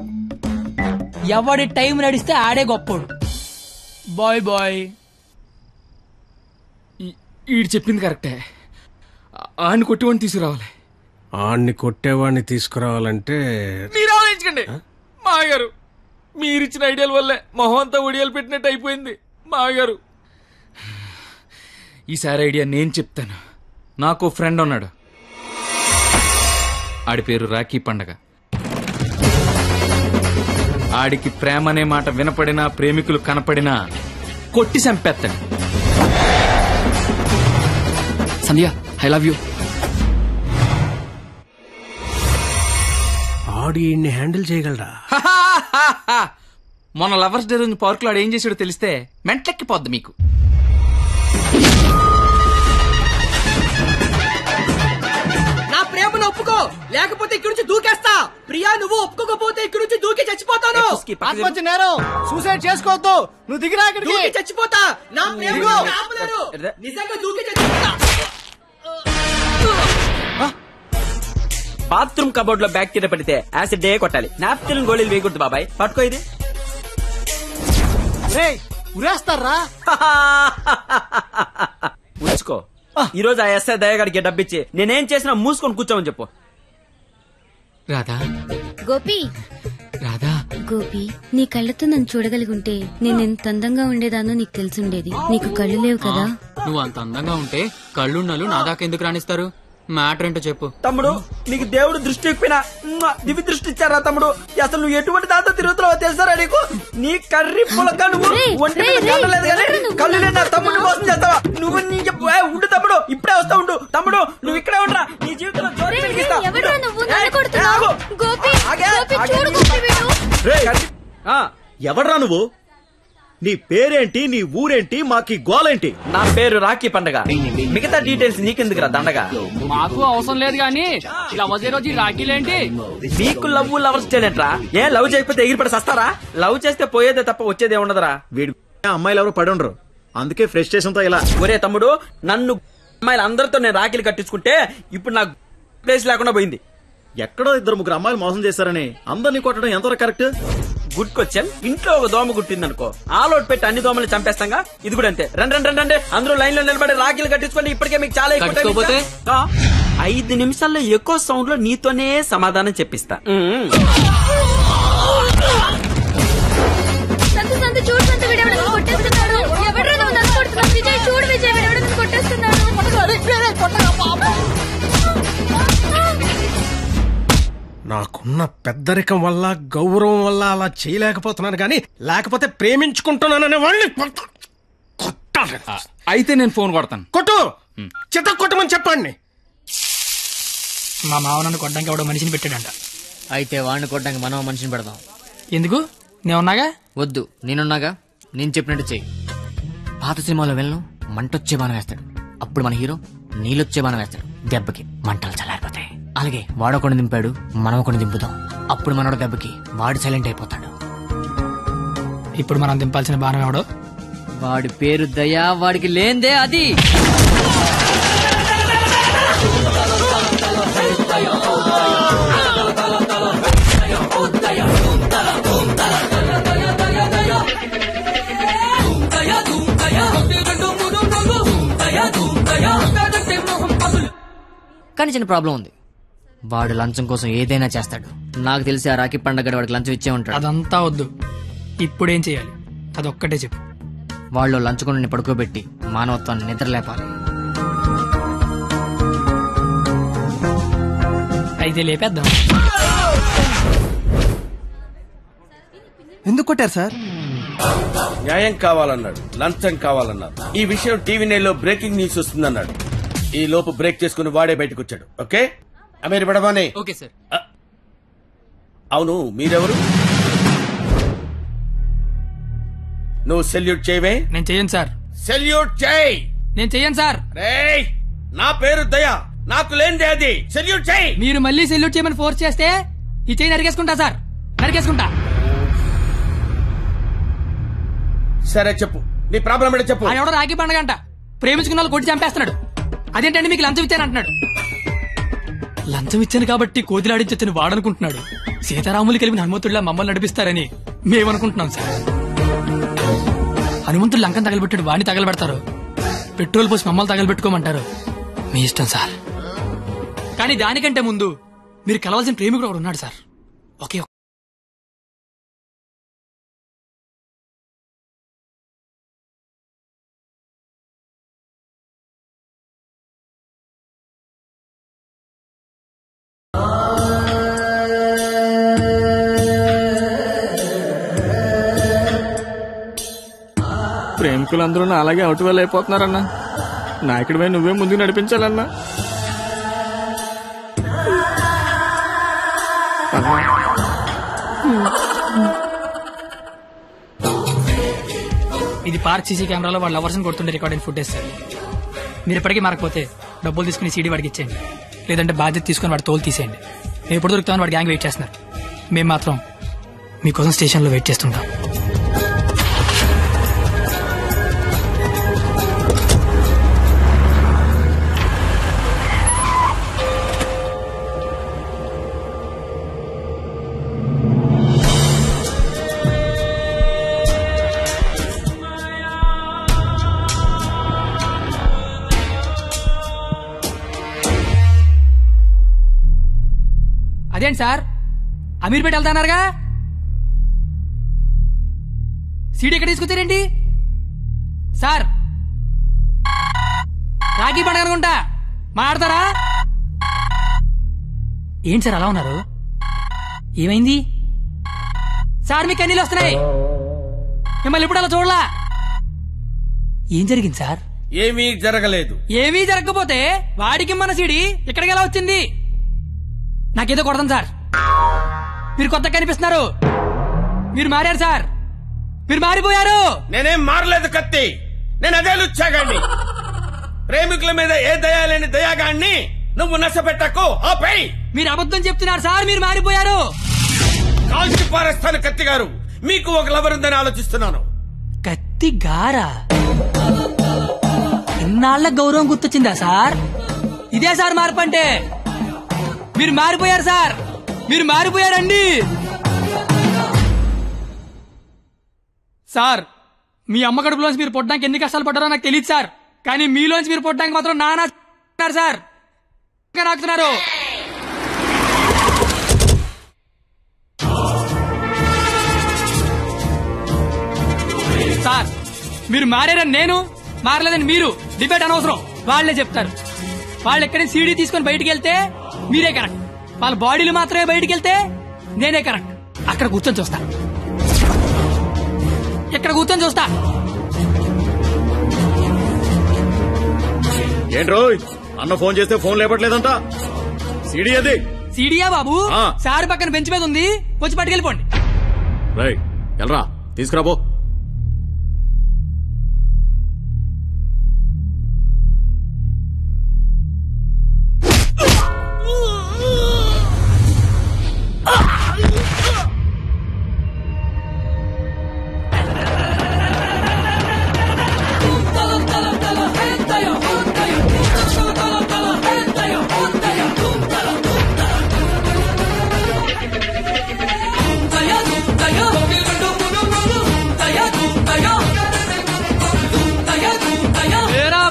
ఎవడి టైం నడిస్తే ఆడే గొప్పోడు. Bye bye. ఈడు చెప్పింది కరెక్టే. ఆడిని కొట్టేవాడిని తీసుకురావాలి. ఆడిని కొట్టేవాడిని తీసుకురావాలంటే మీరు ఆలోచించకండి మాగారు. మీరిచ్చిన ఐడియాల వల్లే మొహం అంతా ఒడియాలు పెట్టినట్టు అయిపోయింది మాగారు. ఈసారి ఐడియా నేను చెప్తాను. నాకు ఫ్రెండ్ ఉన్నాడు, ఆడి పేరు రాఖీ పండగ. ఆడికి ప్రేమ అనే మాట వినపడినా, ప్రేమికులు కనపడినా కొట్టి చంపేస్తాడు. సంధ్య, ఐ లవ్ యూ. ఆడు ఈయన్ని హ్యాండిల్ చేయగలరా? మొన్న లవర్స్ డే రోజు పార్క్ లో ఏం చేసాడో తెలిస్తే మెంట్లెక్కిపోద్ది మీకు. నా ప్రేమను ఒప్పుకో, లేకపోతే ఇక్కడి నుంచి దూకేస్తా. ప్రియా, నువ్వు ఒప్పుకోకపోతే ఇక్కడి నుంచి దూకి చచ్చిపోతాను. ఆత్మహత్య నేరం, సూసైడ్ చేసుకోవద్దు. నువ్వు దిగిరా, దూకి చచ్చిపోతా. నా ప్రేమను ఆపలేరు. నిజంగా దూకి చచ్చిపోతా. బాత్రూమ్ కబోర్డ్ లో బ్యాక్టీరియా పడితే యాసిడ్ డే కొట్టాలి. నాప్కిన్ గోళీలు వేయకూడదు బాబాయ్. పట్టుకో ఇది. ఉరేస్తారా? ఉంచుకో. ఈ రోజు ఆ ఎస్ఐ దయగాడికి డబ్బిచ్చి నేనేం చేసినా మూసుకొని కూర్చోమని చెప్పు. రాధా, గోపి, రాధా, గోపి, నీ కళ్ళతో నన్ను చూడగలిగుంటే నేను ఎంత అందంగా ఉండేదానో నీకు తెలిసుండేది. నీకు కళ్ళు లేవు కదా. నువ్వు అంత అందంగా ఉంటే కళ్ళున్నాళ్ళు నా దాకా ఎందుకు రాణిస్తారు? మ్యాటర్ ఏంటో చెప్పు. తమ్ముడు, నీకు దేవుడు దృష్టి ఎక్కిపోయినా దివి దృష్టి ఇచ్చారా తమ్ముడు? అసలు నువ్వు ఎటువంటి దాంతో తిరుగుతున్నావో తెలుసారా నీకు? నీ కర్రీ పులక నువ్వు ఒంటి మీద గంటలేదు కానీ కళ్ళు లేని నా తమ్ముడు మోసం చేస్తావా నువ్వు? నీ ఉండు తమ్ముడు, ఇప్పుడే వస్తా ఉండు. తమ్ముడు, నువ్వు ఇక్కడే ఉండరా. నీ జీవితంలో ఎవడ్రా నువ్వు? నీ పేరేంటి, నీ ఊరేంటి, మాకి గోలేంటి? నా పేరు రాఖీ పండగ. మిగతా డీటెయిల్స్ నీకెందుకురా దండగా? మాకు అవసరం లేదు గానీ లవ్ రోజు రాఖీలేంటి? మీకు లవ్ లవర్స్ చేయలేంట్రా? ఏ లవ్ చేయకపోతే ఎగిరిపడి సస్తారా? లవ్ చేస్తే పోయేదే తప్ప వచ్చేదే ఉండదురా. వీడి అమ్మాయిలు ఎవరు పడి ఉండరు, అందుకే ఫ్రస్ట్రేషన్ తో ఇలా. ఒరే తమ్ముడు, నన్ను అమ్మాయిలు అందరితో నేను రాఖీలు కట్టించుకుంటే ఇప్పుడు నాకు ప్లేస్ లేకుండా పోయింది. ఎక్కడో 2-3 అమ్మాయిలు మోసం చేశారని అందరినీ కొట్టడం ఎంతవరకు కరెక్ట్? Good question. ఇంట్లో ఒక దోమ గుట్టిందనుకో, ఆలోట్ పెట్టి అన్ని దోమలు చంపేస్తాగా. ఇది కూడా అంతే. రండి అందరూ లైన్ లో నిలబడి రాఖీలు కట్టించుకోండి. ఇప్పటికే మీకు చాలా ఎక్కువ. 5 నిమిషాల్లో ఎక్కువ సౌండ్ లో నీతోనే సమాధానం చెప్పిస్తా. నాకున్న పెద్దరికం వల్ల, గౌరవం వల్ల అలా చేయలేకపోతున్నాను గానీ, లేకపోతే ప్రేమించుకుంటున్నాననే వాళ్ళని కొట్టాలి. అయితే నేను ఫోన్ కొడతాను. కొట్టు, చిత్త కొట్టమని చెప్పండి. మా మావ నన్ను కొట్టడానికి ఎవడో మనిషిని పెట్టాడంట. అయితే వాడిని కొట్టడానికి మనం మనిషిని పెడదాం. ఎందుకు? నేనున్నాగా. వద్దు, నేనున్నాగా. నేను చెప్పినట్టు చెయ్యి. పాత సినిమాలో వెళ్ళను మంటొచ్చే బాణం వేస్తాడు, అప్పుడు మన హీరో నీళ్ళొచ్చే బాణం వేస్తాడు. దెబ్బకి మంటలు చల్లారిపోతాయి. అలాగే వాడొకడు దింపాడు, మనం ఒకటి దింపుదాం. అప్పుడు మనోడు దెబ్బకి వాడు సైలెంట్ అయిపోతాడు. ఇప్పుడు మనం దింపాల్సిన బాణం ఎవడో? వాడి పేరు దయా, వాడికి లేందే అది. కానీ చిన్న ప్రాబ్లం ఉంది. వాడు లంచం కోసం ఏదైనా చేస్తాడు. నాకు తెలిసి ఆ రాఖీ పండగ వాడికి లంచం ఇచ్చే ఉంటాడు. అదంతా వద్దు, ఇప్పుడేం చేయాలి అదొక్కటే చెప్పు. వాళ్ళు లంచుకొని పడుకోబెట్టి మానవత్వాన్ని నిద్రలేపాలి. అయితే లేపేద్దాం. ఎందుకు కొట్టారు సార్? న్యాయం కావాలన్నాడు, లంచం కావాలన్నాడు. ఈ విషయం టీవీ నైన్లో బ్రేకింగ్ న్యూస్ వస్తుందన్నాడు. ఈ లోపు బ్రేక్ చేసుకుని వాడే బయటకు వచ్చాడు. ఓకే అమీర్ బడబానే. Okay sir. అవును, మీరెవరు? నువ్వు సెల్యూట్ చేయవే? నేను చెయ్యను సార్. సెల్యూట్ చేయి. నేను చెయ్యను సార్. రేయ్, నా పేరు దయా, నాకు లేనిదే అది. సెల్యూట్ చేయి. మీరు మళ్ళీ సెల్యూట్ చేయమని ఫోర్స్ చేస్తే ఈ చెయ్యి నరికేసుకుంటా సార్, నరికేసుకుంటా. సరే చెప్పు, నీ ప్రాబ్లం ఏంటో చెప్పు. ఆయన ఎవడో రాఖీ పండగ అంట ప్రేమించుకున్న వాళ్ళు కొట్టి చంపేస్తున్నాడు. అదేంటంటే మీకు లంచం ఇచ్చాను అంటున్నాడు. లంచం ఇచ్చాను కాబట్టి కోతిలాడించని వాడనుకుంటున్నాడు. సీతారాములు కలిపిన హనుమంతుడిలా మమ్మల్ని నడిపిస్తారని మేమనుకుంటున్నాం సార్. హనుమంతుడు లంకం తగలబెట్టాడు, వాడిని తగలబెడతారు. పెట్రోల్ పోసి మమ్మల్ని తగలబెట్టుకోమంటారు. మీ ఇష్టం సార్. కానీ దానికంటే ముందు మీరు కలవాల్సిన ప్రేమికుడు ఒకడు ఉన్నాడు సార్. ఓకే. అంకుల్ అందరూ అలాగే అవుట్ వెల్ అయిపోతున్నారన్నా. నాయకుడిపై నువ్వే ముందుకు నడిపించాలన్నా. ఇది పార్క్ సీసీ కెమెరాలో వాళ్ళ లవర్స్ని కొడుతుండే రికార్డింగ్ ఫుటేజ్ సార్. మీరు ఎప్పటికీ మారకపోతే డబ్బులు తీసుకుని సీడీ వాడికి ఇచ్చేయండి, లేదంటే బాధ్యత తీసుకుని వాడి తోలు తీసేయండి. మేము ఎప్పుడు దొరుకుతామని వాడి గ్యాంగ్ వెయిట్ చేస్తున్నారు. మేము మాత్రం మీకోసం స్టేషన్లో వెయిట్ చేస్తుంటాం. అదేంటి సార్, అమీర్పేట వెళ్తాన్నారుగా, సీడీ ఎక్కడ తీసుకొచ్చారేంటి సార్? రాఖీ పండుగ అనుకుంటా, మాట్లాడతారా? ఏంటి సార్ అలా ఉన్నారు? ఏమైంది సార్? మీకు కన్నీళ్ళు వస్తున్నాయి. మిమ్మల్ని ఇప్పుడు అలా చూడలా. ఏం జరిగింది సార్? ఏమీ జరగలేదు. ఏమీ జరగకపోతే వాడికి మన సీడీ ఇక్కడికి ఎలా వచ్చింది? నాకేదో కొడతాను సార్. మీరు కొత్తగా కనిపిస్తున్నారు. మీరు మారారు సార్, మీరు మారిపోయారు. నేనేం మారలేదు కత్తి, నేను అదే లుచ్చాగాన్ని. ప్రేమికుల మీద ఏ దయా లేని దయాగాన్ని నువ్వు నష్టపెట్టకు. ఆపై మీరు అబద్ధం చెప్తున్నారు సార్, మీరు మారిపోయారు. కాల్చి పారేస్తాను కత్తి గారు. మీకు ఒక లవర్ ఉందని ఆలోచిస్తున్నాను. కత్తి గారా? ఇన్నాళ్ల గౌరవం గుర్తొచ్చిందా సార్? ఇదే సార్ మార్పు అంటే. మీరు మారిపోయారు సార్, మీరు మారిపోయారండి సార్. మీ అమ్మ కడుపులోంచి మీరు పుట్టడానికి ఎన్ని కష్టాలు పడ్డారో నాకు తెలియదు సార్, కానీ మీలోంచి మీరు పుట్టడానికి మాత్రం నానా సార్ నాకుతున్నారు. సార్ మీరు మారారని నేను, మారలేదని మీరు డిబేట్ అనవసరం. వాళ్లే చెప్తారు. వాళ్ళు ఎక్కడి సీడీ తీసుకొని బయటికి వెళ్తే మీరే కరెక్ట్, వాళ్ళ బాడీలు మాత్రమే బయటికి వెళ్తే నేనే కరెక్ట్. అక్కడ కూర్చొని చూస్తా, ఇక్కడ కూర్చొని చూస్తా. ఏంట్రో అన్న ఫోన్ చేస్తే ఫోన్ లేపట్లేదంట. సీడీ అది. సీడీయా బాబు? సార్ పక్కన బెంచ్ మీద ఉంది, వచ్చి పట్టుకెళ్ళిపోండి. రైట్ ఎల్రా, తీసుకురాబో.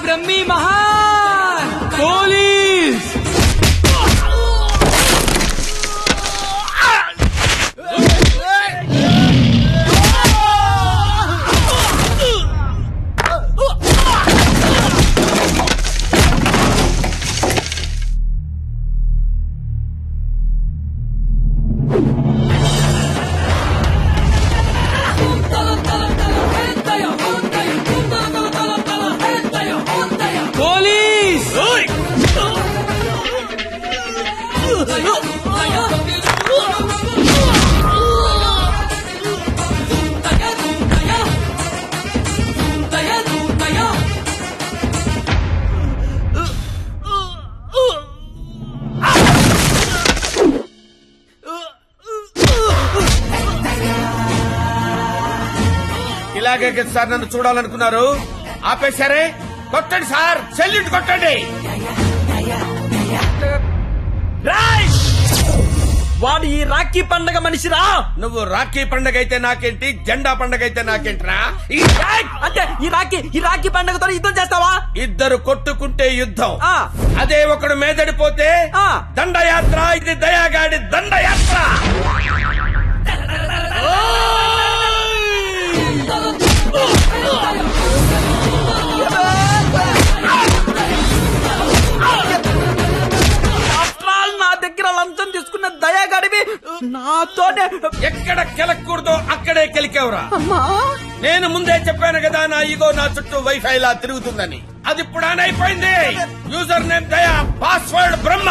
ब्रह्मी महान पुलिस ఇలాగే సార్ నన్ను చూడాలనుకున్నారు, ఆపేశారే. కొట్టండి సార్, సెల్యూట్ కొట్టండి. వాడు ఈ రాఖీ పండగ మనిషిరా. నువ్వు రాఖీ పండగ అయితే నాకేంటి, జెండా పండగ అయితే నాకేంట్రా? అంటే ఈ రాఖీ పండగతో యుద్ధం చేస్తావా? ఇద్దరు కొట్టుకుంటే యుద్ధం, అదే ఒకడు మేదడిపోతే దండయాత్ర. ఇది దయాగాడి దండయాత్ర. నా దగ్గర లంచం తీసుకున్న దయాగాడివి నాతోనే ఎక్కడ కెలకూడదో అక్కడే కెలికావురా. నేను ముందే చెప్పాను కదా నా ఈగో నా చుట్టూ వైఫై లా తిరుగుతుందని. అది ఇప్పుడు ఆన్ అయిపోయింది. యూజర్ నేమ్ దయా, పాస్వర్డ్ బ్రహ్మ.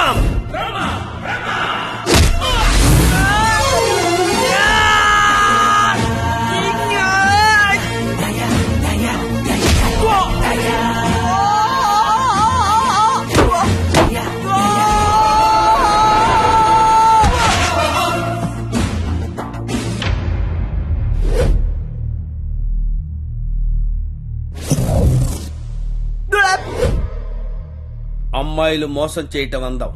అమ్మాయిలు మోసం చేయటం అందం,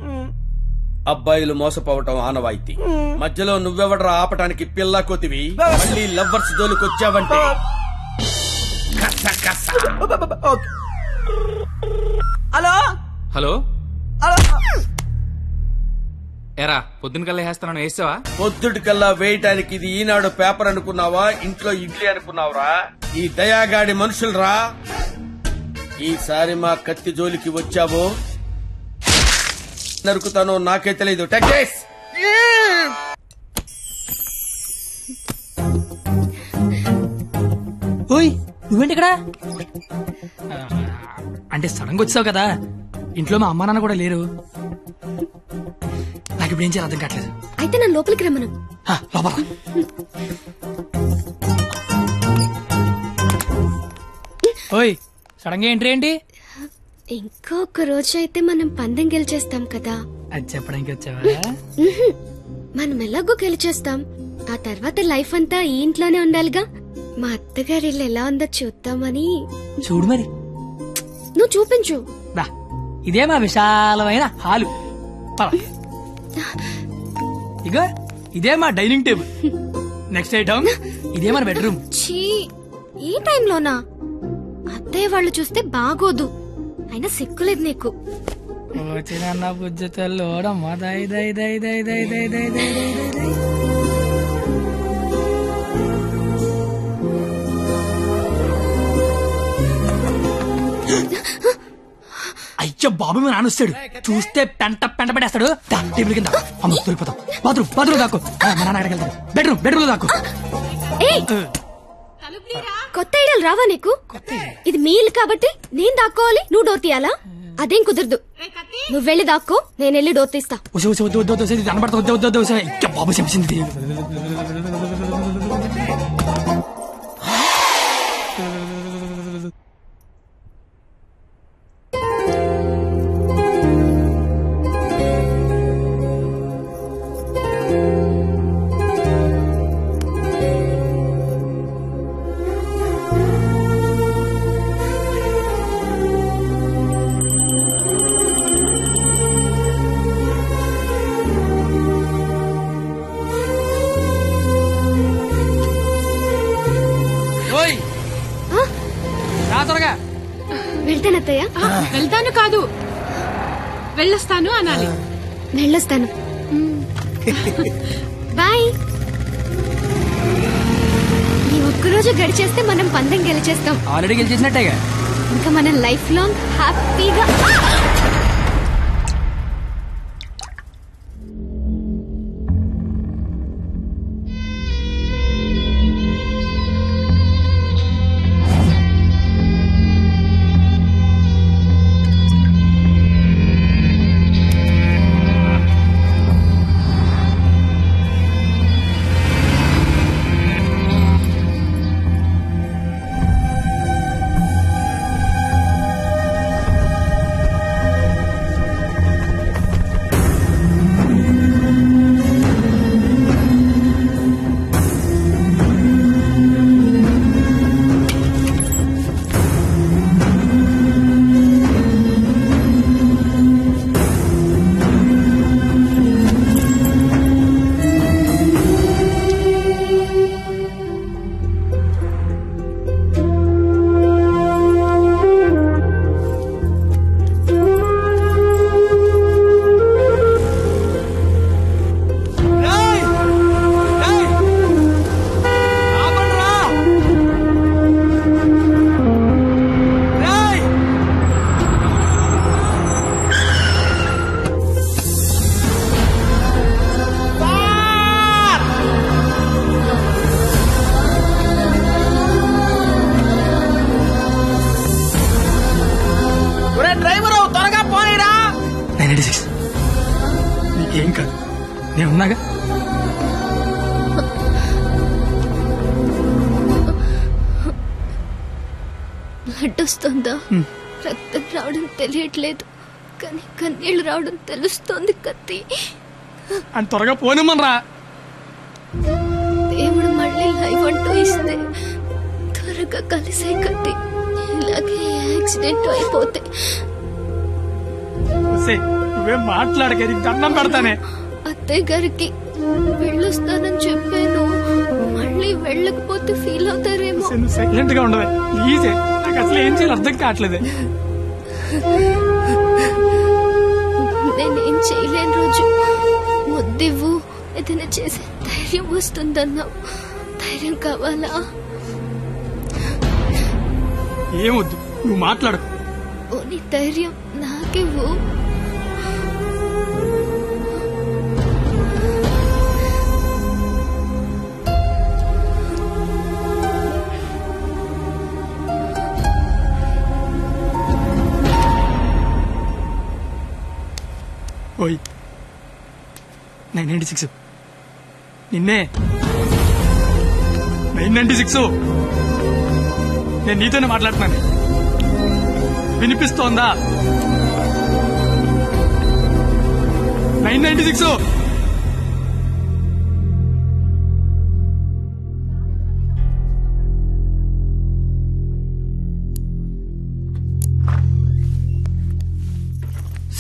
అబ్బాయిలు మోసపోవటం ఆనవాయితీ. మధ్యలో నువ్వెవడరా ఆపటానికి పిల్ల కొతివి? మళ్ళీ లవ్వర్స్ జోలికొచ్చావంటే హలో హలో ఎరా పొద్దున కల్లా వేస్తాను వేసావా? పొద్దుటి కల్లా వేయటానికి ఇది ఈనాడు పేపర్ అనుకున్నావా? ఇంట్లో ఇడ్లీ అనుకున్నావురా? ఈ దయాగాడి మనుషులరా. ఈసారి మా కత్తి జోలికి వచ్చావో నరుకుతానో నాకే తెలీదు. టెక్స్ ఓయ్ నువ్వేంటి ఇక్కడ? అంటే సడన్ గా వచ్చావు కదా, ఇంట్లో మా అమ్మా నాన్న కూడా లేరు. నాకు ఇప్పుడు ఏం చేయాలి అర్థం కావట్లేదు. అయితే నన్ను లోపలికి రమ్మను. లోపల ఓయ్ సడన్ గా ఎంట్రీ ఏంటి? ఇంకొక రోజు అయితే మనం పందెం గెలిచేస్తాం కదా. అది చెప్పడానికి వచ్చావా? మనం ఎలాగో గెలిచేస్తాం. ఆ తర్వాత లైఫ్ అంతా ఈ ఇంట్లోనే ఉండాలిగా. మా అత్తగారి ఇల్లు ఎలా ఉందో చూద్దామని. చూడు మరి. నువ్వు చూపించు. ఇదే మా విశాలమైన హాలు. ఇగో ఇదే మా డైనింగ్ టేబుల్. నెక్స్ట్ ఐటమ్ ఇదే మన బెడ్రూమ్. ఛీ, ఈ టైంలోనా? అత్తయ్య వాళ్ళు చూస్తే బాగోదు. అయినా సిగ్గులేదు నీకు. చిన్న బుజ్జతల్లోడమ్మా దై దై దై దై దై దై దై దై దై. అయ్యో బాబు మీ నాన్న వస్తాడు. చూస్తే పెంట పడేస్తాడు. టేబుల్ కింద అమ్మ దొరికిపోతాం. బాత్రూమ్ దాకు. మా నాన్న అక్కడికి వెళ్తాడు. బెడ్రూమ్ దాకు. కొత్త ఐడియాలు రావా నీకు? ఇది మీ ఇల్లు కాబట్టి నేను దాక్కోవాలి, నువ్వు డోర్ తీయాలా? అదేం కుదరదు. నువ్వు వెళ్ళి దాక్కో, నేను వెళ్ళి డోర్ తీస్తా. బాబు చెప్పింది. వెళ్తానత్తయ్య. వెళ్తాను కాదు, వెళ్ళొస్తాను అనాలి. వెళ్ళొస్తాను. బాయ్. ఈ ఒక్కరోజు గడిచేస్తే మనం పందెం గెలిచేస్తాం. ఆల్రెడీ గెలిచేసినట్టేగా. ఇంకా మనం లైఫ్ లాంగ్ హ్యాపీగా. నేనున్నాగా. బ్లడ్ వస్తుందా? రక్తం రావడం తెలియట్లేదు, కానీ కన్నీళ్లు రావడం తెలుస్తోంది. కత్తి అని త్వరగా పోనిమ్మనరా. దేవుడు మళ్ళీ లైఫ్ అంటూ ఇస్తే త్వరగా కలిసే కత్తి. ఇలాగే యాక్సిడెంట్ అయిపోతే నువ్వేం మాట్లాడక దండం పెడతానే. అత్తయ్య గారికి వెళ్ళొస్తానని చెప్పాను, మళ్ళీ వెళ్ళకపోతే ఫీల్ అవుతారేమో. సైలెంట్ గా ఉండదు ప్లీజ్. నాకు అసలు ఏం చేయాలి అర్థం కావట్లేదు. నేనేం చేయలేని రోజు ముద్దివ్వు, ఏదైనా చేసే ధైర్యం వస్తుందన్నావు. ధైర్యం కావాలా? ఏమొద్దు, నువ్వు మాట్లాడు. ఓ నీ ధైర్యం నాకివ్వు. ఓయ్ 996 నిన్నే. 996 నేను నీతోనే మాట్లాడుతున్నాను. వినిపిస్తోందా? 996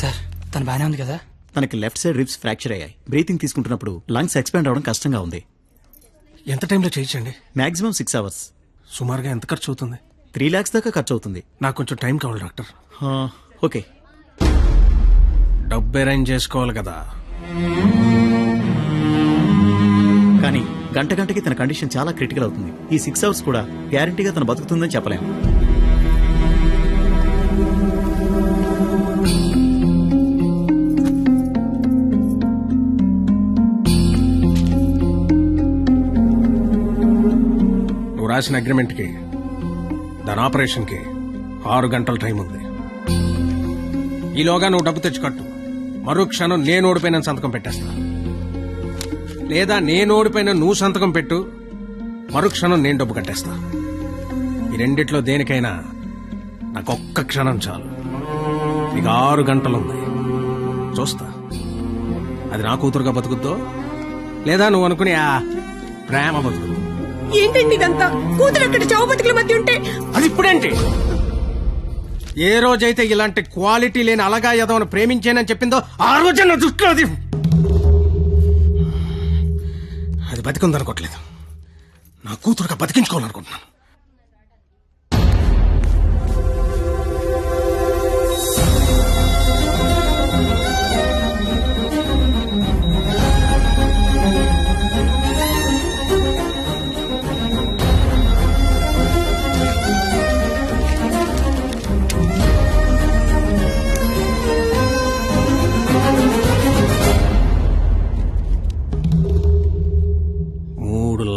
సార్, తను బానే ఉంది కదా? తనకి లెఫ్ట్ సైడ్ రిబ్స్ ఫ్రాక్చర్ అయ్యాయి. బ్రీతింగ్ తీసుకుంటున్నప్పుడు లంగ్స్ ఎక్స్పాండ్ అవడం కష్టంగా ఉంది. ఎంత టైంలో చేయించండి? Maximum 6 hours. సుమారుగా ఎంత ఖర్చు అవుతుంది? 3 lakhs దాకా ఖర్చు అవుతుంది. నాకు కొంచెం టైం కావాలి డాక్టర్. ఓకే. డబ్బు అరేంజ్ చేసుకోవాలి కదా. కానీ గంటకి తన కండిషన్ చాలా క్రిటికల్ అవుతుంది. ఈ 6 hours కూడా గ్యారంటీగా తను బతుకుతుందని చెప్పలేము. నువ్వు రాసిన అగ్రిమెంట్ కి, దాని ఆపరేషన్ కి 6 గంటల టైం ఉంది. ఈలోగా నువ్వు డబ్బు తెచ్చుకట్టు. మరో క్షణం నేను ఓడిపోయిన సంతకం పెట్టేస్తా. లేదా నేను ఓడిపోయిన నువ్వు సంతకం పెట్టు, మరో క్షణం నేను డబ్బు కట్టేస్తా. ఈ రెండిట్లో దేనికైనా నాకు ఒక్క క్షణం చాలు. నీకు 6 గంటలుంది. చూస్తా అది నా కూతురుగా బతుకుద్దో, లేదా నువ్వు అనుకుని ఆ ప్రేమ బతుకుద్దు. ఏంటండి ఇదంతా? కూతురు అక్కడ చావు బతుకుల మధ్య ఉంటే అది ఇప్పుడేంటి? ఏ రోజైతే ఇలాంటి క్వాలిటీ లేని అలగా యదవను ప్రేమించానని చెప్పిందో ఆ రోజే నా దృష్టిలో అది బతికుందనుకోవట్లేదు. నా కూతురుగా బతికించుకోవాలనుకుంటున్నాను.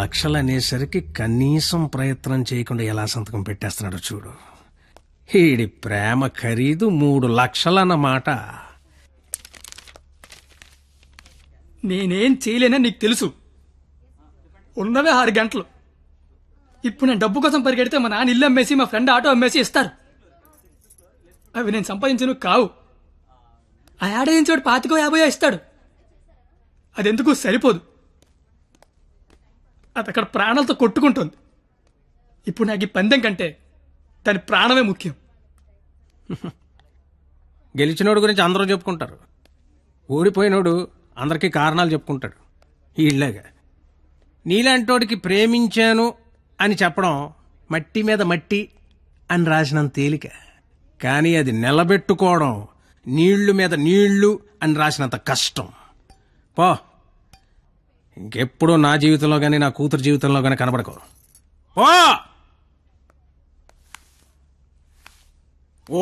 లక్షలు అనేసరికి కనీసం ప్రయత్నం చేయకుండా ఎలా సంతకం పెట్టేస్తున్నాడు చూడు. ఈడి ప్రేమ ఖరీదు 3 లక్షలన్నమాట. నేనేం చేయలేనని నీకు తెలుసు. ఉన్నవే 6 గంటలు. ఇప్పుడు నేను డబ్బు కోసం పరిగెడితే మా నాన్న ఇల్లు అమ్మేసి మా ఫ్రెండ్ ఆటో అమ్మేసి ఇస్తారు. అవి నేను సంపాదించను కావు. ఆ ఏడాదించోడు 25-50 ఇస్తాడు. అదెందుకు సరిపోదు. అది అక్కడ ప్రాణాలతో కొట్టుకుంటుంది. ఇప్పుడు నాకు ఈ పందెం కంటే దాని ప్రాణమే ముఖ్యం. గెలిచినోడు గురించి అందరూ చెప్పుకుంటారు, ఓడిపోయినోడు అందరికీ కారణాలు చెప్పుకుంటాడు. ఇళ్ళగా నీలాంటోడికి ప్రేమించాను అని చెప్పడం మట్టి మీద మట్టి అని రాసినంత తేలిక. కానీ అది నిలబెట్టుకోవడం నీళ్లు మీద నీళ్లు అని రాసినంత కష్టం. పో, ఇంకెప్పుడూ నా జీవితంలో గానీ నా కూతురు జీవితంలో గానీ కనబడకో.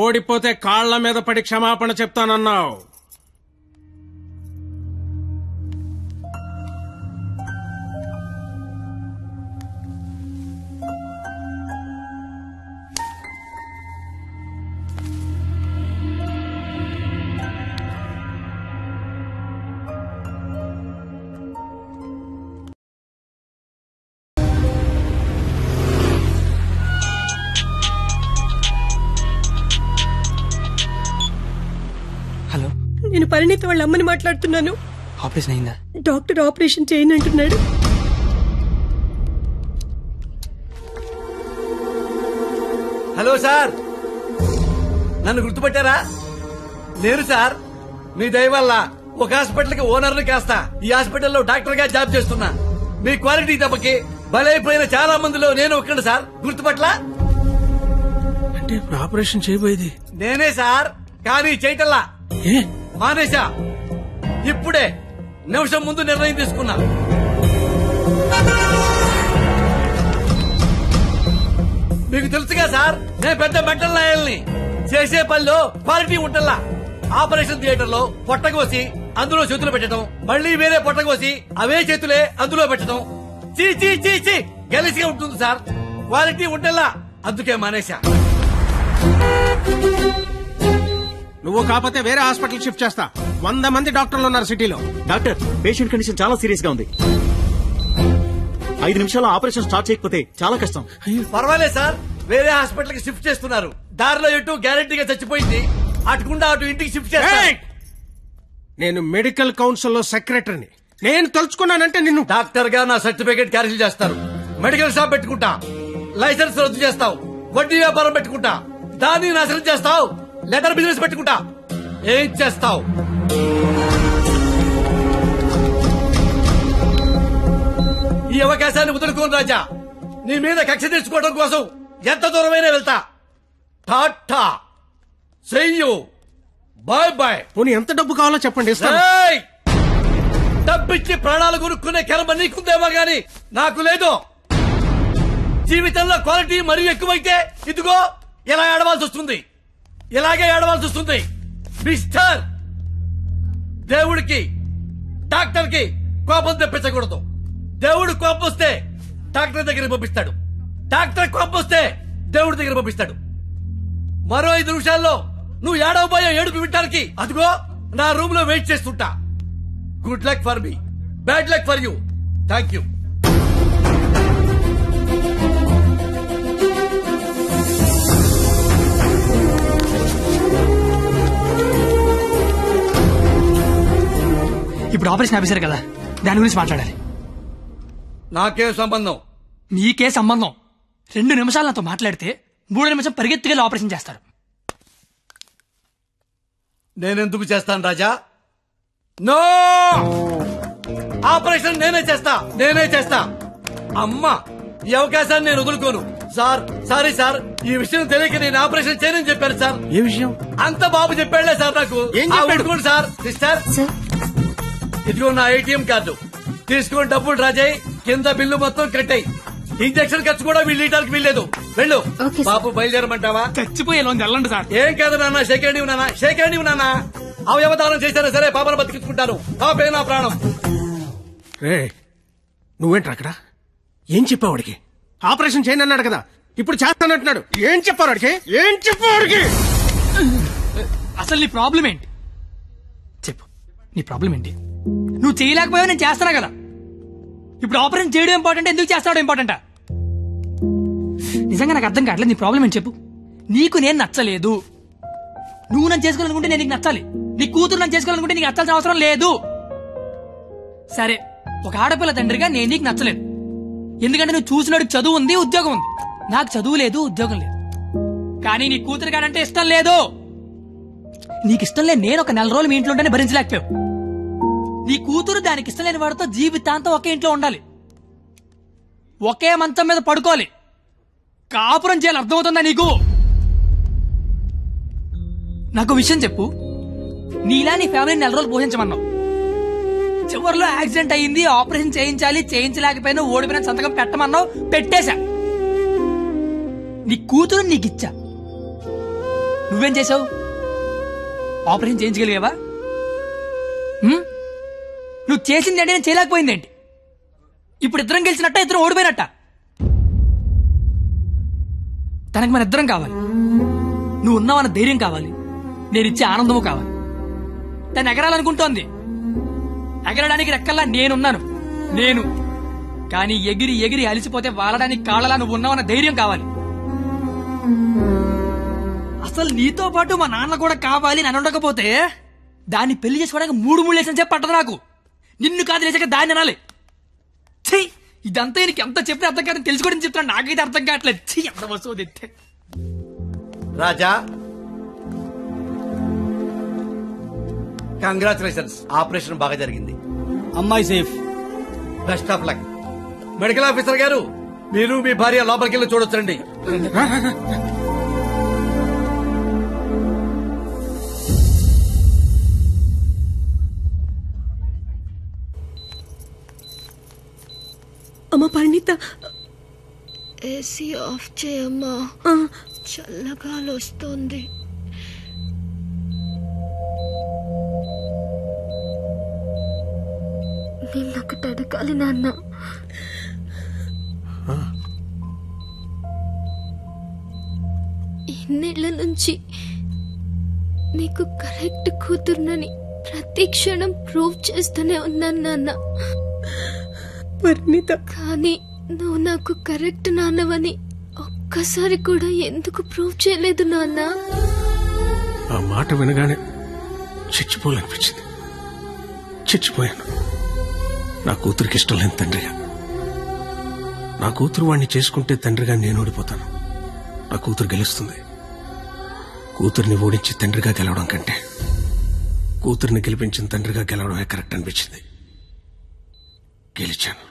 ఓడిపోతే కాళ్ల మీద పడి క్షమాపణ చెప్తానన్నావు. పరిణితి వాళ్ళ అమ్మని మాట్లాడుతున్నాను. ఆపరేషన్ అయిందా? డాక్టర్ ఆపరేషన్ చేయనంటున్నాడు. హలో సార్, నన్ను గుర్తుపట్టారా? నేను సార్, మీ దయ వల్ల ఒక హాస్పిటల్ కి ఓనర్ని కాస్తా ఈ హాస్పిటల్లో డాక్టర్ గా జాబ్ చేస్తున్నా. మీ క్వాలిటీ దెబ్బకి బలైపోయిన చాలా మందిలో నేను ఒక్కడు సార్. గుర్తుపట్లా? అంటే ఇప్పుడు ఆపరేషన్ చేయబోయేది నేనే సార్, కానీ చేయటల్లా మానేశా. ఇప్పుడే నిమిషం ముందు నిర్ణయం తీసుకున్నా. మీకు తెలుసుగా సార్, నేను పెద్ద మెంటల్ లాయల్ని. చేసే పనిలో క్వాలిటీ ఉంటల్లా. ఆపరేషన్ థియేటర్ లో పొట్టకోసి అందులో చేతులు పెట్టడం, మళ్ళీ వేరే పొట్టకోసి అవే చేతులే అందులో పెట్టడం చీ చీ చీ చీ గెలిసిగా ఉంటుంది సార్. క్వాలిటీ ఉంటల్లా, అందుకే మానేశా. నువ్వు కాకపోతే వేరే హాస్పిటల్ షిఫ్ట్ చేస్తా. 100 మంది డాక్టర్లు ఉన్నారు సిటీలో. డాక్టర్, పేషెంట్ కండిషన్ చాలా సీరియస్ గా ఉంది. 5 నిమిషాల్లో ఆపరేషన్ స్టార్ట్ చేయకపోతే చాలా కష్టం. పర్వాలేదు సార్, వేరే హాస్పిటల్ కి షిఫ్ట్ చేస్తున్నారు. దారిలో ఎటు గ్యారెంటీగా చచ్చిపోయింది, అటుకుండా అటు ఇంటికి షిఫ్ట్ చేస్తారు. నేను మెడికల్ కౌన్సిల్ లో సెక్రటరీని. నేను తలుచుకున్నానంటే నిన్ను డాక్టర్ గా నా సర్టిఫికేట్ క్యాన్సిల్ చేస్తారు. మెడికల్ షాప్ పెట్టుకుంటా, లైసెన్స్ రద్దు చేస్తావు. వడ్డీ వ్యాపారం పెట్టుకుంటా, దాన్ని నాశనం చేస్తావు. లెదర్ బిజినెస్ పెట్టుకుంటా, ఏం చేస్తావు? ఈ అవకాశాన్ని వదులుకోను రాజా. నీ మీద కక్ష తెచ్చుకోవడం కోసం ఎంత దూరమైనా వెళ్తా. టాటా, చెయ్యు, బాయ్ బాయ్. పోనీ ఎంత డబ్బు కావాలో చెప్పండి, ఇస్తాను. డబ్బిచ్చి ప్రాణాలు కొనుక్కునే కర్మ నీకుందేమో గాని నాకు లేదు. జీవితంలో క్వాలిటీ మరీ ఎక్కువైతే ఇదిగో ఇలా ఏడవాల్సి వస్తుంది. ఇలాగే ఏడవాల్సి వస్తుంది. మిస్టర్, దేవుడికి డాక్టర్ కి కోపం తెప్పించకూడదు. దేవుడు కోపం వస్తే డాక్టర్ దగ్గర పంపిస్తాడు. డాక్టర్ కోపం వస్తే దేవుడి దగ్గర పంపిస్తాడు. మరో 5 నిమిషాల్లో నువ్వు ఏడవబోయే ఏడుపు వింటానికి అదిగో నా రూమ్ లో వెయిట్ చేస్తుంటా. Good luck for me, bad luck for you. Thank you. ఇప్పుడు ఆపరేషన్ ఆఫీసర్ కదా, దాని గురించి మాట్లాడాలి. నాకే సంబంధం? మీకే సంబంధం. 2 నిమిషాలు నాతో మాట్లాడితే 3 నిమిషం పరిగెత్తుకెళ్ళి ఆపరేషన్ చేస్తారు. నేనెందుకు చేస్తాను రాజా? నో, ఆపరేషన్ నేనే చేస్తా. అమ్మా, ఈ అవకాశాన్ని నేను వదులుకోను. సార్, సారీ సార్, ఈ విషయం తెలియక నేను ఆపరేషన్ చేయనని చెప్పాను సార్. ఏ విషయం? అంత బాబు చెప్పాడులే సార్ నాకు. ఏం చెప్పాడు సార్? సిస్టర్, ఇదిగో నా ATM కార్డు తీసుకొని డబ్బులు రాజాయి, కింద బిల్లు మొత్తం కట్టాయి. ఇంజక్షన్ ఖర్చు కూడా వీళ్ళు ఇవ్వడానికి వీల్లేదు. వెళ్ళు బాబు. బయలుదేరమంటావా? చచ్చిపోయే లోన్ వెళ్ళండి సార్. ఏం కాదు నాన్న, షేకేండి నాన్న. అవయవదానం చేశారా సరే, పాపను బతికించుకుంటాను. పాపే నా ప్రాణం. రే, నువ్వేంట్రా అక్కడ? ఏం చెప్పావు వాడికి? ఆపరేషన్ చేయను అన్నాడు కదా, ఇప్పుడు చేస్తానంటున్నాడు. ఏం చెప్పారు వాడికి? అసలు నీ ప్రాబ్లం ఏంటి చెప్పు. నీ ప్రాబ్లం ఏంటి? నువ్వు చేయలేకపోయావు, నేను చేస్తున్నా కదా. ఇప్పుడు ఆపరేషన్ చేయడం ఇంపార్టెంట్, ఎందుకు చేస్తాడు ఇంపార్టెంటా? నిజంగా నాకు అర్థం కావట్లేదు. నీ ప్రాబ్లం ఏంటి చెప్పు. నీకు నేను నచ్చలేదు. నువ్వు నన్ను చేసుకోవాలనుకుంటే నేను నీకు నచ్చాలి. నీ కూతురు నన్ను చేసుకోవాలనుకుంటే నీకు నచ్చాల్సిన అవసరం లేదు. సరే, ఒక ఆడపిల్ల తండ్రిగా నేను నీకు నచ్చలేదు. ఎందుకంటే నువ్వు చూసినాడికి చదువు ఉంది, ఉద్యోగం ఉంది. నాకు చదువు లేదు, ఉద్యోగం లేదు. కానీ నీ కూతురు గారంటే ఇష్టం లేదు. నీకు ఇష్టం లేదు, నేను ఒక 4 రోజులు మీ ఇంట్లో ఉంటేనే భరించలేకపోయావు. నీ కూతురు దానికి ఇష్టం లేని వాడితో జీవితాంతం ఒకే ఇంట్లో ఉండాలి, ఒకే మంచం మీద పడుకోవాలి, కాపురం చేయాలి. అర్థమవుతుందా నీకు? నాకు విషయం చెప్పు. నీలా నీ ఫ్యామిలీని 4 రోజులు పోషించమన్నావు. చివరిలో యాక్సిడెంట్ అయ్యింది, ఆపరేషన్ చేయించలేకపోయినా ఓడిపోయిన సంతకం పెట్టమన్నావు, పెట్టేశా. నీ కూతురు నీకిచ్చా. నువ్వేం చేసావు? ఆపరేషన్ చేయించగలిగావా? నువ్వు చేసింది ఏంటి, నేను చేయలేకపోయిందేంటి? ఇప్పుడు ఇద్దరం గెలిచినట్ట, ఇద్దరం ఓడిపోయినట్ట? తనకి మన ఇద్దరం కావాలి. నువ్వు ఉన్నావన్న ధైర్యం కావాలి, నేనిచ్చే ఆనందము కావాలి. తను ఎగరాలనుకుంటోంది, ఎగరడానికి రెక్కల్లా నేనున్నాను. కానీ ఎగిరి ఎగిరి అలిసిపోతే వాలడానికి కాళ్ళలా నువ్వు ఉన్నావన్న ధైర్యం కావాలి. అసలు నీతో పాటు మా నాన్న కూడా కావాలి. నన్ను ఉండకపోతే దాన్ని పెళ్లి చేసుకోవడానికి 3 లేసిన చెప్పి పట్టదు నాకు. నిన్ను కాదు లేచాక దాన్ని అనాలి. చెయ్యి ఇదంతా నీకు ఎంత చెప్పినా అర్థం కాదని తెలుసుకోవడం చెప్తున్నా, నాకైతే అర్థం కావట్లేదు. చెయ్యి ఎంత వస్తువు తెస్తే రాజా కంగ్రాచులేషన్స్, ఆపరేషన్ బాగా జరిగింది. అమ్మాయి safe. Best of luck. Medical officer గారు, మీరు మీ భార్య లోపలికి వెళ్ళి చూడొచ్చండి. అమ్మ పరిణిత, ఏసీ ఆఫ్ చేయమ్మా, చల్లగాలి వస్తుంది. నిన్నొకటి అడగాలి నాన్న. ఇన్నేళ్ల నుంచి నీకు కరెక్ట్ కూతురునని ప్రతి క్షణం ప్రూవ్ చేస్తూనే ఉన్నాను నాన్న. పరిణిత, కానీ నువ్వు నాకు కరెక్ట్ నాన్నవని ఒక్కసారి కూడా ఎందుకు ప్రూవ్ చేయలేదు నాన్న? ఆ మాట వినగానే చచ్చిపోవాలనిపించింది. చచ్చిపోయాను. నా కూతురికి ఇష్టం లేని తండ్రిగా. నా కూతురు వాడిని చేసుకుంటే తండ్రిగా నేను ఓడిపోతాను. నా కూతురు గెలుస్తుంది. కూతుర్ని ఓడించి తండ్రిగా గెలవడం కంటే కూతుర్ని గెలిపించిన తండ్రిగా గెలవడమే కరెక్ట్ అనిపించింది. గెలిచాను.